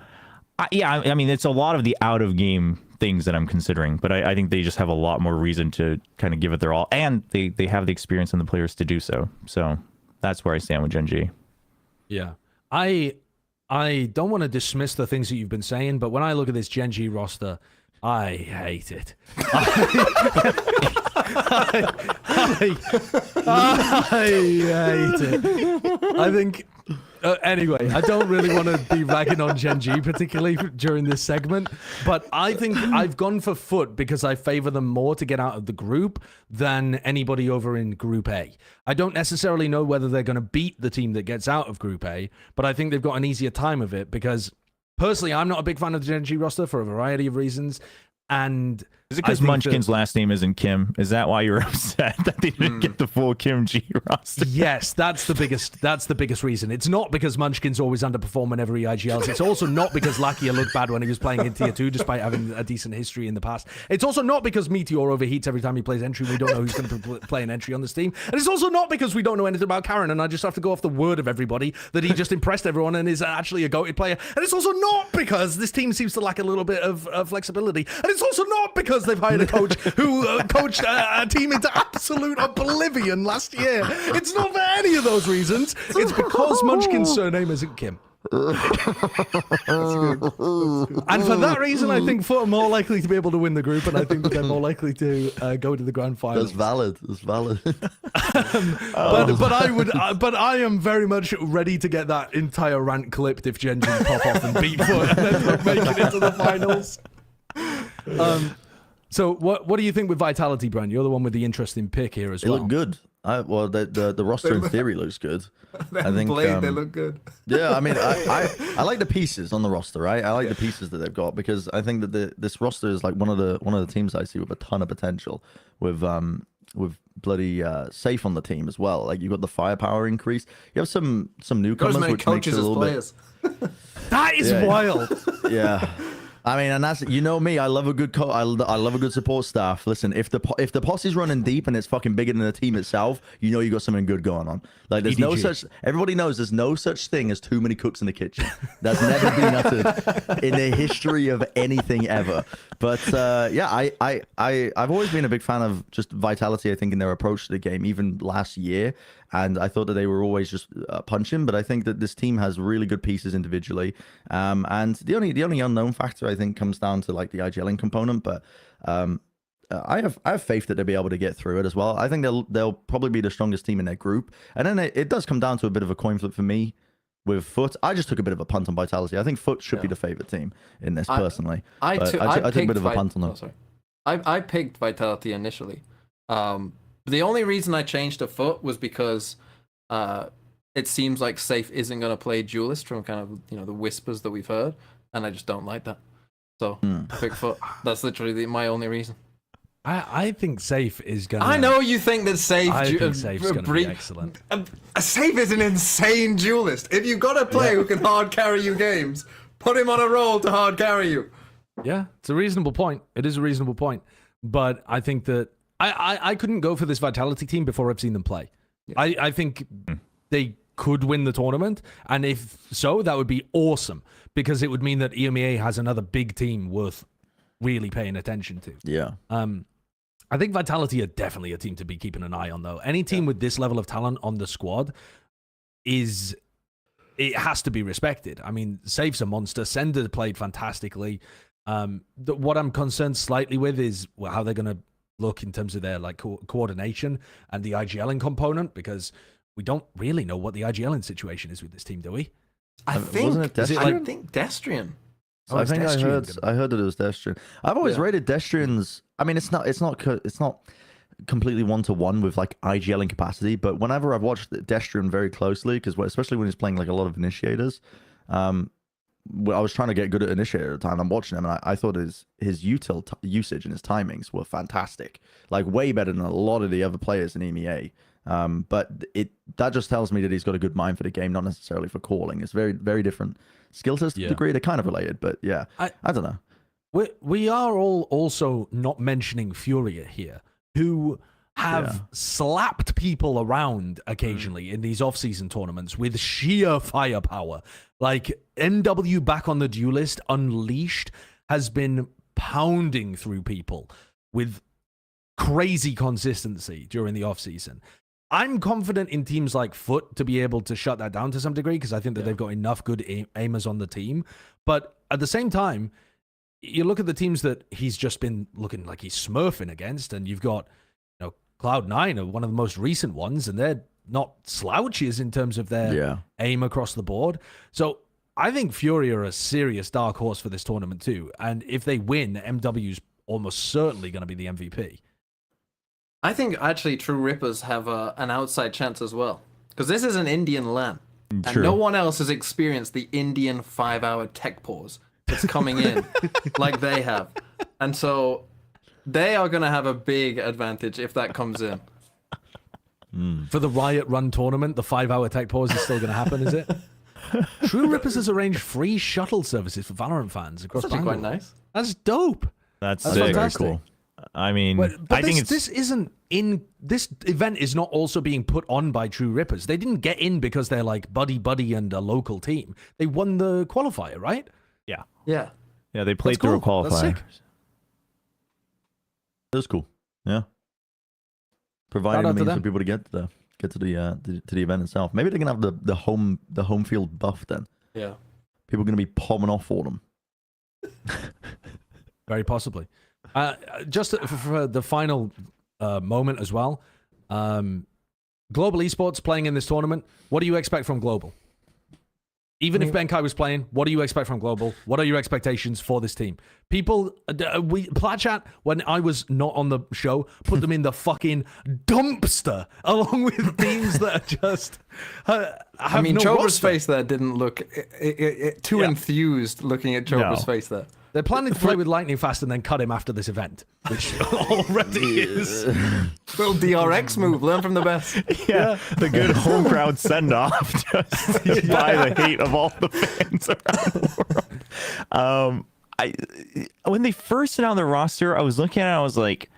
I mean, it's a lot of the out-of-game things that I'm considering. But I think they just have a lot more reason to kind of give it their all. And they have the experience and the players to do so. So that's where I stand with Gen.G. Yeah. I don't want to dismiss the things that you've been saying, but when I look at this Gen.G roster, I hate it. I hate it. I think... anyway, I don't really want to be ragging on Gen.G particularly during this segment, but I think I've gone for Foot because I favor them more to get out of the group than anybody over in Group A. I don't necessarily know whether they're going to beat the team that gets out of Group A, but I think they've got an easier time of it because personally, I'm not a big fan of the Gen.G roster for a variety of reasons. And is it because Munchkin's last name isn't Kim? Is that why you're upset that they didn't get the full Kim G roster? Yes, that's the biggest reason. It's not because Munchkin's always underperform whenever he IGLs. It's also not because Lakia looked bad when he was playing in Tier 2, despite having a decent history in the past. It's also not because Meteor overheats every time he plays entry. We don't know who's going to play an entry on this team. And it's also not because we don't know anything about Karen, and I just have to go off the word of everybody that he just impressed everyone and is actually a goated player. And it's also not because this team seems to lack a little bit of flexibility. And it's also not because they've hired a coach who coached a team into absolute oblivion last year. It's not for any of those reasons. It's because Munchkin's surname isn't Kim. And for that reason, I think Foot are more likely to be able to win the group, and I think that they're more likely to go to the grand final. That's valid. That's valid. But I am very much ready to get that entire rant clipped if Gen.G pop off and beat Foot and end up making it to the finals. So what do you think with Vitality, Brent? You're the one with the interesting pick here as well. They look good. The roster in theory looks good. I think they look good. Yeah, I mean, I like the pieces on the roster, right? I like the pieces that they've got because I think that this roster is like one of the teams I see with a ton of potential. With bloody Safe on the team as well. Like you've got the firepower increase. You have some newcomers, which makes it a little bit. That is wild. Yeah. I mean, and that's, you know me, I love a good I love a good support staff. Listen, if the posse's running deep and it's fucking bigger than the team itself, you know you got something good going on. Like there's no such, everybody knows there's no such thing as too many cooks in the kitchen. That's never been uttered in the history of anything ever. But yeah, I've always been a big fan of just Vitality, I think, in their approach to the game, even last year. And I thought that they were always just punching, but I think that this team has really good pieces individually. And the only unknown factor I think comes down to like the IGLing component. But I have faith that they'll be able to get through it as well. I think they'll probably be the strongest team in their group. And then it does come down to a bit of a coin flip for me with Foot. I just took a bit of a punt on Vitality. I think Foot should be the favorite team in this personally. I took a bit of a punt on them. I picked Vitality initially. The only reason I changed to Foot was because it seems like Safe isn't going to play Duelist from kind of, the whispers that we've heard, and I just don't like that. So I picked Foot. That's literally my only reason. I think Safe is going to... I know you think that Safe... I think Safe's going to be excellent. Safe is an insane Duelist. If you've got a player who can hard carry you games, put him on a roll to hard carry you. Yeah, it's a reasonable point. It is a reasonable point. But I think that I couldn't go for this Vitality team before I've seen them play. Yeah. I think they could win the tournament, and if so, that would be awesome, because it would mean that EMEA has another big team worth really paying attention to. Yeah. I think Vitality are definitely a team to be keeping an eye on, though. Any team with this level of talent on the squad it has to be respected. I mean, Safe's a monster. Sender played fantastically. What I'm concerned slightly with is how they're going to look in terms of their coordination and the IGLing component, because we don't really know what the IGLing situation is with this team, do we? I think Destrian. So I think I heard that it was Destrian. I've always rated Destrian's. I mean, it's not completely one-to-one with like IGLing capacity, but whenever I've watched Destrian very closely, because especially when he's playing like a lot of initiators, I was trying to get good at Initiator at the time. I'm watching him, and I thought his util usage and his timings were fantastic, like way better than a lot of the other players in EMEA. But that just tells me that he's got a good mind for the game, not necessarily for calling. It's very, very different skill sets to a degree. They're kind of related, but yeah, I don't know. We are all also not mentioning Furia here, who have slapped people around occasionally in these off-season tournaments with sheer firepower. Like, MW back on the Duelist Unleashed has been pounding through people with crazy consistency during the off-season. I'm confident in teams like Foot to be able to shut that down to some degree, because I think that they've got enough good aimers on the team. But at the same time, you look at the teams that he's just been looking like he's smurfing against, and you've got, you know, Cloud9 are one of the most recent ones, and they're not slouches in terms of their aim across the board. So I think Fury are a serious dark horse for this tournament too. And if they win, MW's almost certainly going to be the MVP. I think actually True Rippers have an outside chance as well, because this is an Indian LAN, and no one else has experienced the Indian 5-hour tech pause that's coming in like they have. And so they are going to have a big advantage if that comes in. For the Riot Run tournament, the 5-hour tech pause is still going to happen, is it? True Rippers has arranged free shuttle services for Valorant fans across That's Bangalore. quite nice. That's dope. That's fantastic. very cool. I mean, But I think this isn't in. This event is not also being put on by True Rippers. They didn't get in because they're like buddy and a local team. They won the qualifier, right? Yeah. they played That's through a cool. That's qualifier. sick. That's cool. Yeah. Providing a means for people to get to the event itself. Maybe they're gonna have the home field buff then. Yeah. People are gonna be palming off for them. Very possibly. Just for the final moment as well. Global Esports playing in this tournament. What do you expect from Global? Even if Benkai was playing, what do you expect from Global? What are your expectations for this team? People, Plat Chat, when I was not on the show, put them in the fucking dumpster along with teams that are just have no Chobra's roster. face there didn't look too enthused looking at Chobra's face there. They're planning to play with Lightning Fast and then cut him after this event, which already is. Little DRX move. Learn from the best. Yeah, the good home crowd send off just by the hate of all the fans around the world. When they first announced the roster, I was looking at it, I was like,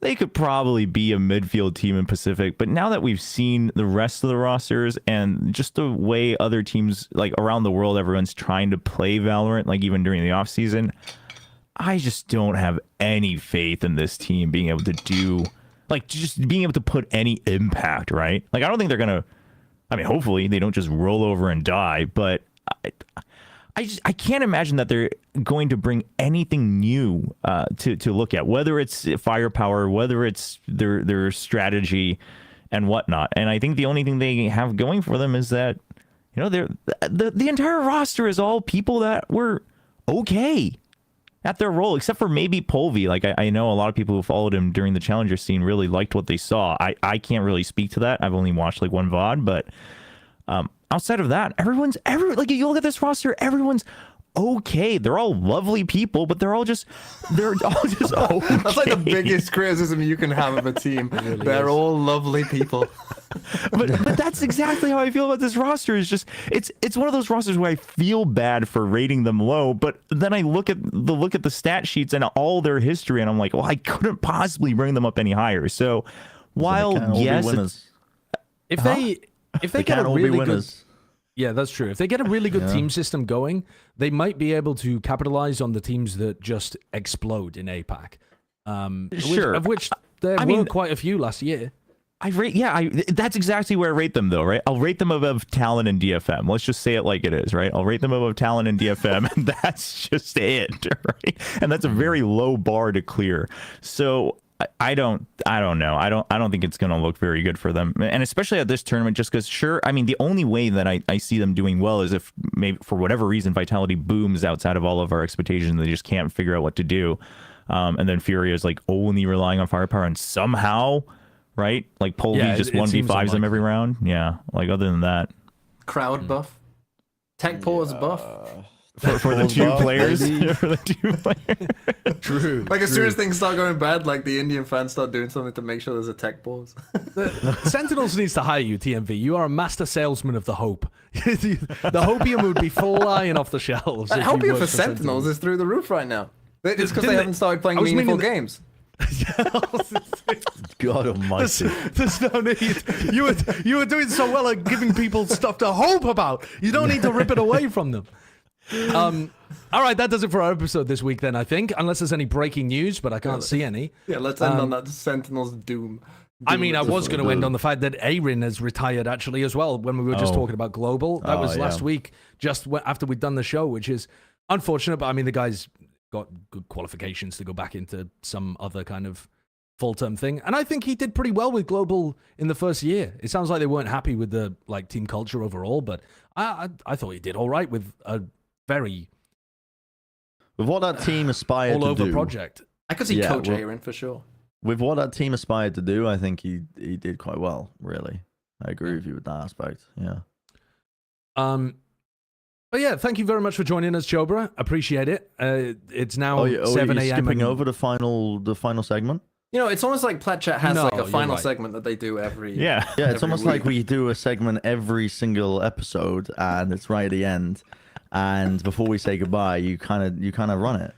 they could probably be a midfield team in Pacific. But now that we've seen the rest of the rosters and just the way other teams like around the world, everyone's trying to play Valorant, like even during the off season, I just don't have any faith in this team being able to do, like, just being able to put any impact, right? Like, I don't think they're going to, I mean, hopefully they don't just roll over and die, but I can't imagine that they're going to bring anything new to look at, whether it's firepower, whether it's their strategy and whatnot. And I think the only thing they have going for them is that, you know, the entire roster is all people that were okay at their role, except for maybe Polvi. Like, I know a lot of people who followed him during the Challenger scene really liked what they saw. I can't really speak to that. I've only watched like one VOD, but outside of that, everyone's like, you look at this roster, everyone's okay. They're all lovely people, but they're all just okay. That's like the biggest criticism you can have of a team. Really they're all lovely people. but that's exactly how I feel about this roster. Is just it's one of those rosters where I feel bad for rating them low, but then I look at the stat sheets and all their history, and I'm like, well, I couldn't possibly bring them up any higher. So while yes, if they get a really good, yeah, that's true. If they get a really good team system going, they might be able to capitalize on the teams that just explode in APAC. Sure, of which there were quite a few last year. That's exactly where I rate them, though, right? I'll rate them above Talon and DFM. Let's just say it like it is, right? I'll rate them above Talon and DFM, and that's just it, right? And that's a very low bar to clear. So I don't know. I don't think it's going to look very good for them, and especially at this tournament, just because, sure, I mean, the only way that I see them doing well is if maybe for whatever reason Vitality booms outside of all of our expectations, they just can't figure out what to do, and then Fury is like only relying on firepower, and somehow, right, like Polvi just 1v5s them every round. Yeah, like other than that, crowd buff, tech pause buff. for the two players. Maybe. For the two players. True. Like as soon as things start going bad, like the Indian fans start doing something to make sure there's a tech pause. Sentinels needs to hire you, TMV. You are a master salesman of the hope. The hopium would be flying off the shelves. if you Hopium worked for Sentinels is through the roof right now. It's because Didn't they haven't started playing I was meaningful meaning games. God almighty. There's no need. You were doing so well at giving people stuff to hope about. You don't need to rip it away from them. All right, that does it for our episode this week then, I think. Unless there's any breaking news, but I can't see any. Yeah, let's end on that Sentinels doom. I mean, I was going to end on the fact that Aaron has retired actually as well when we were just talking about global. That was last week, just after we'd done the show, which is unfortunate. But I mean, the guy's got good qualifications to go back into some other kind of full-term thing. And I think he did pretty well with global in the first year. It sounds like they weren't happy with the team culture overall, but I thought he did all right with a very With what that team aspired all to over do, project. I could see Coach well- Aaron for sure. with what that team aspired to do, I think he did quite well. Really, I agree with you with that aspect. Yeah. But yeah, thank you very much for joining us, Chobra. Appreciate it. It's now 7 you're a.m. skipping and- over the final segment. You know, it's almost like Plat Chat has No, like a you're final right. segment that they do every. Yeah. Yeah, it's every almost week. like we do a segment every single episode, and it's right at the end. And before we say goodbye, you kind of run it.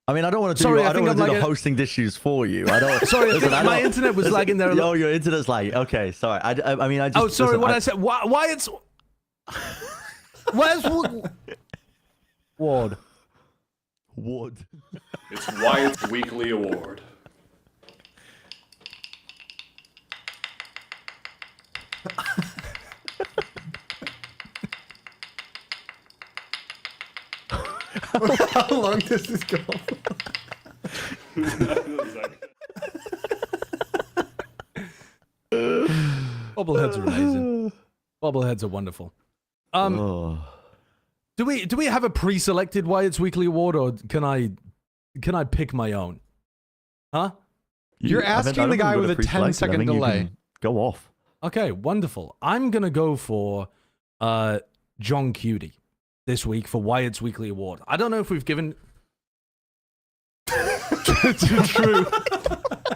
I mean, I don't want to do. Sorry, I I don't think want to I'm do like the a- hosting issues for you. I don't. Sorry, I listen, think my internet was lagging there a Oh, little. your internet's like okay. Sorry, I mean, I just. Oh, sorry, listen, what I said. Why it's... Where's Ward? Wood. It's Wyatt's weekly award. How long does this go? Bobbleheads are amazing. Bobbleheads are wonderful. Oh. Do we have a pre-selected Wyatt's Weekly Award, or can I pick my own? Huh? You're asking the guy with a 10-second delay. Go off. Okay, wonderful. I'm gonna go for John Cutie this week for Wyatt's Weekly Award. I don't know if we've given. True.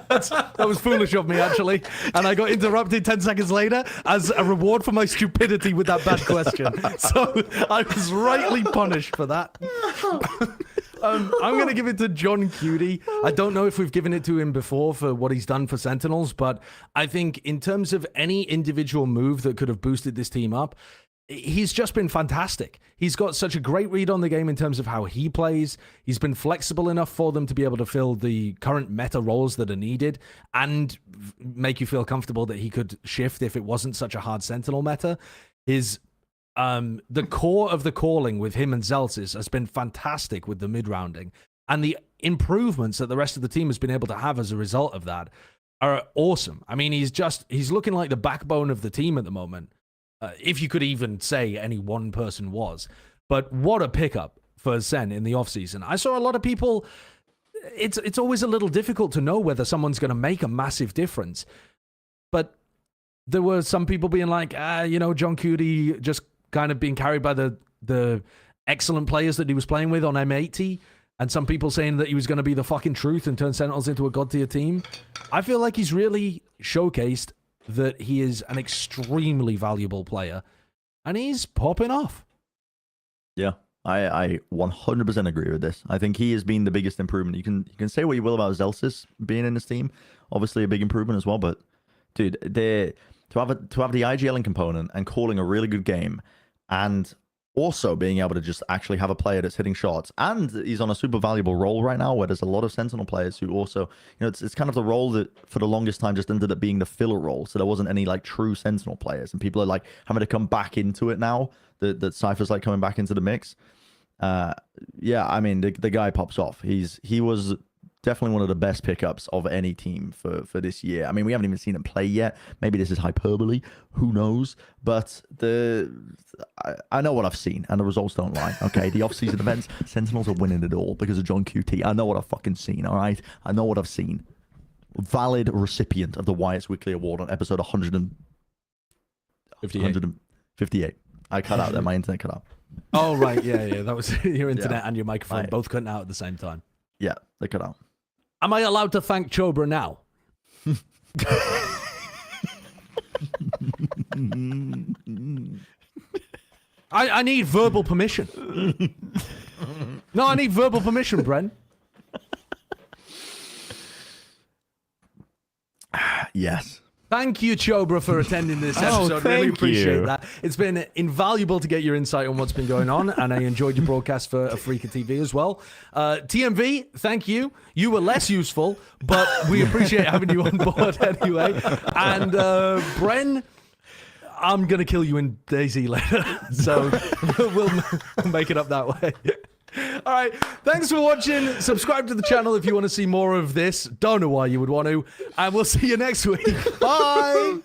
That was foolish of me, actually. And I got interrupted 10 seconds later as a reward for my stupidity with that bad question. So I was rightly punished for that. I'm going to give it to John Cutie. I don't know if we've given it to him before for what he's done for Sentinels, but I think in terms of any individual move that could have boosted this team up, he's just been fantastic. He's got such a great read on the game in terms of how he plays. He's been flexible enough for them to be able to fill the current meta roles that are needed and make you feel comfortable that he could shift if it wasn't such a hard Sentinel meta. The core of the calling with him and Zelsis has been fantastic with the mid-rounding. And the improvements that the rest of the team has been able to have as a result of that are awesome. I mean, he's looking like the backbone of the team at the moment. If you could even say any one person was. But what a pickup for Sen in the offseason. I saw a lot of people... It's always a little difficult to know whether someone's going to make a massive difference. But there were some people being like, John Cutie just kind of being carried by the excellent players that he was playing with on M80. And some people saying that he was going to be the fucking truth and turn Sentinels into a god tier team. I feel like he's really showcased that he is an extremely valuable player, and he's popping off. Yeah, I 100% agree with this. I think he has been the biggest improvement. You can say what you will about Zelsis being in this team, obviously a big improvement as well. But dude, to have the IGLing component and calling a really good game, and also being able to just actually have a player that's hitting shots, and he's on a super valuable role right now where there's a lot of Sentinel players who also, it's kind of the role that for the longest time just ended up being the filler role. So there wasn't any like true Sentinel players, and people are like having to come back into it now that Cypher's like coming back into the mix. Yeah, I mean, the guy pops off. He was definitely one of the best pickups of any team for this year. I mean, we haven't even seen him play yet. Maybe this is hyperbole. Who knows? But I know what I've seen, and the results don't lie. Okay, the off-season events, Sentinels are winning it all because of John QT. I know what I've fucking seen, all right? I know what I've seen. Valid recipient of the Wyatt's Weekly Award on episode 158. I cut out there. My internet cut out. Oh, right. Yeah. That was your internet Yeah. and your microphone Right. both cutting out at the same time. Yeah, they cut out. Am I allowed to thank Chobra now? I need verbal permission. No, I need verbal permission, Bren. Yes. Thank you, Chobra, for attending this episode. Really thank appreciate you. that. It's been invaluable to get your insight on what's been going on, and I enjoyed your broadcast for AfreecaTV as well. TMV, thank you. You were less useful, but we appreciate having you on board anyway. And Bren, I'm going to kill you in DayZ later, so we'll make it up that way. All right, thanks for watching. Subscribe to the channel if you want to see more of this. Don't know why you would want to. And we'll see you next week. Bye.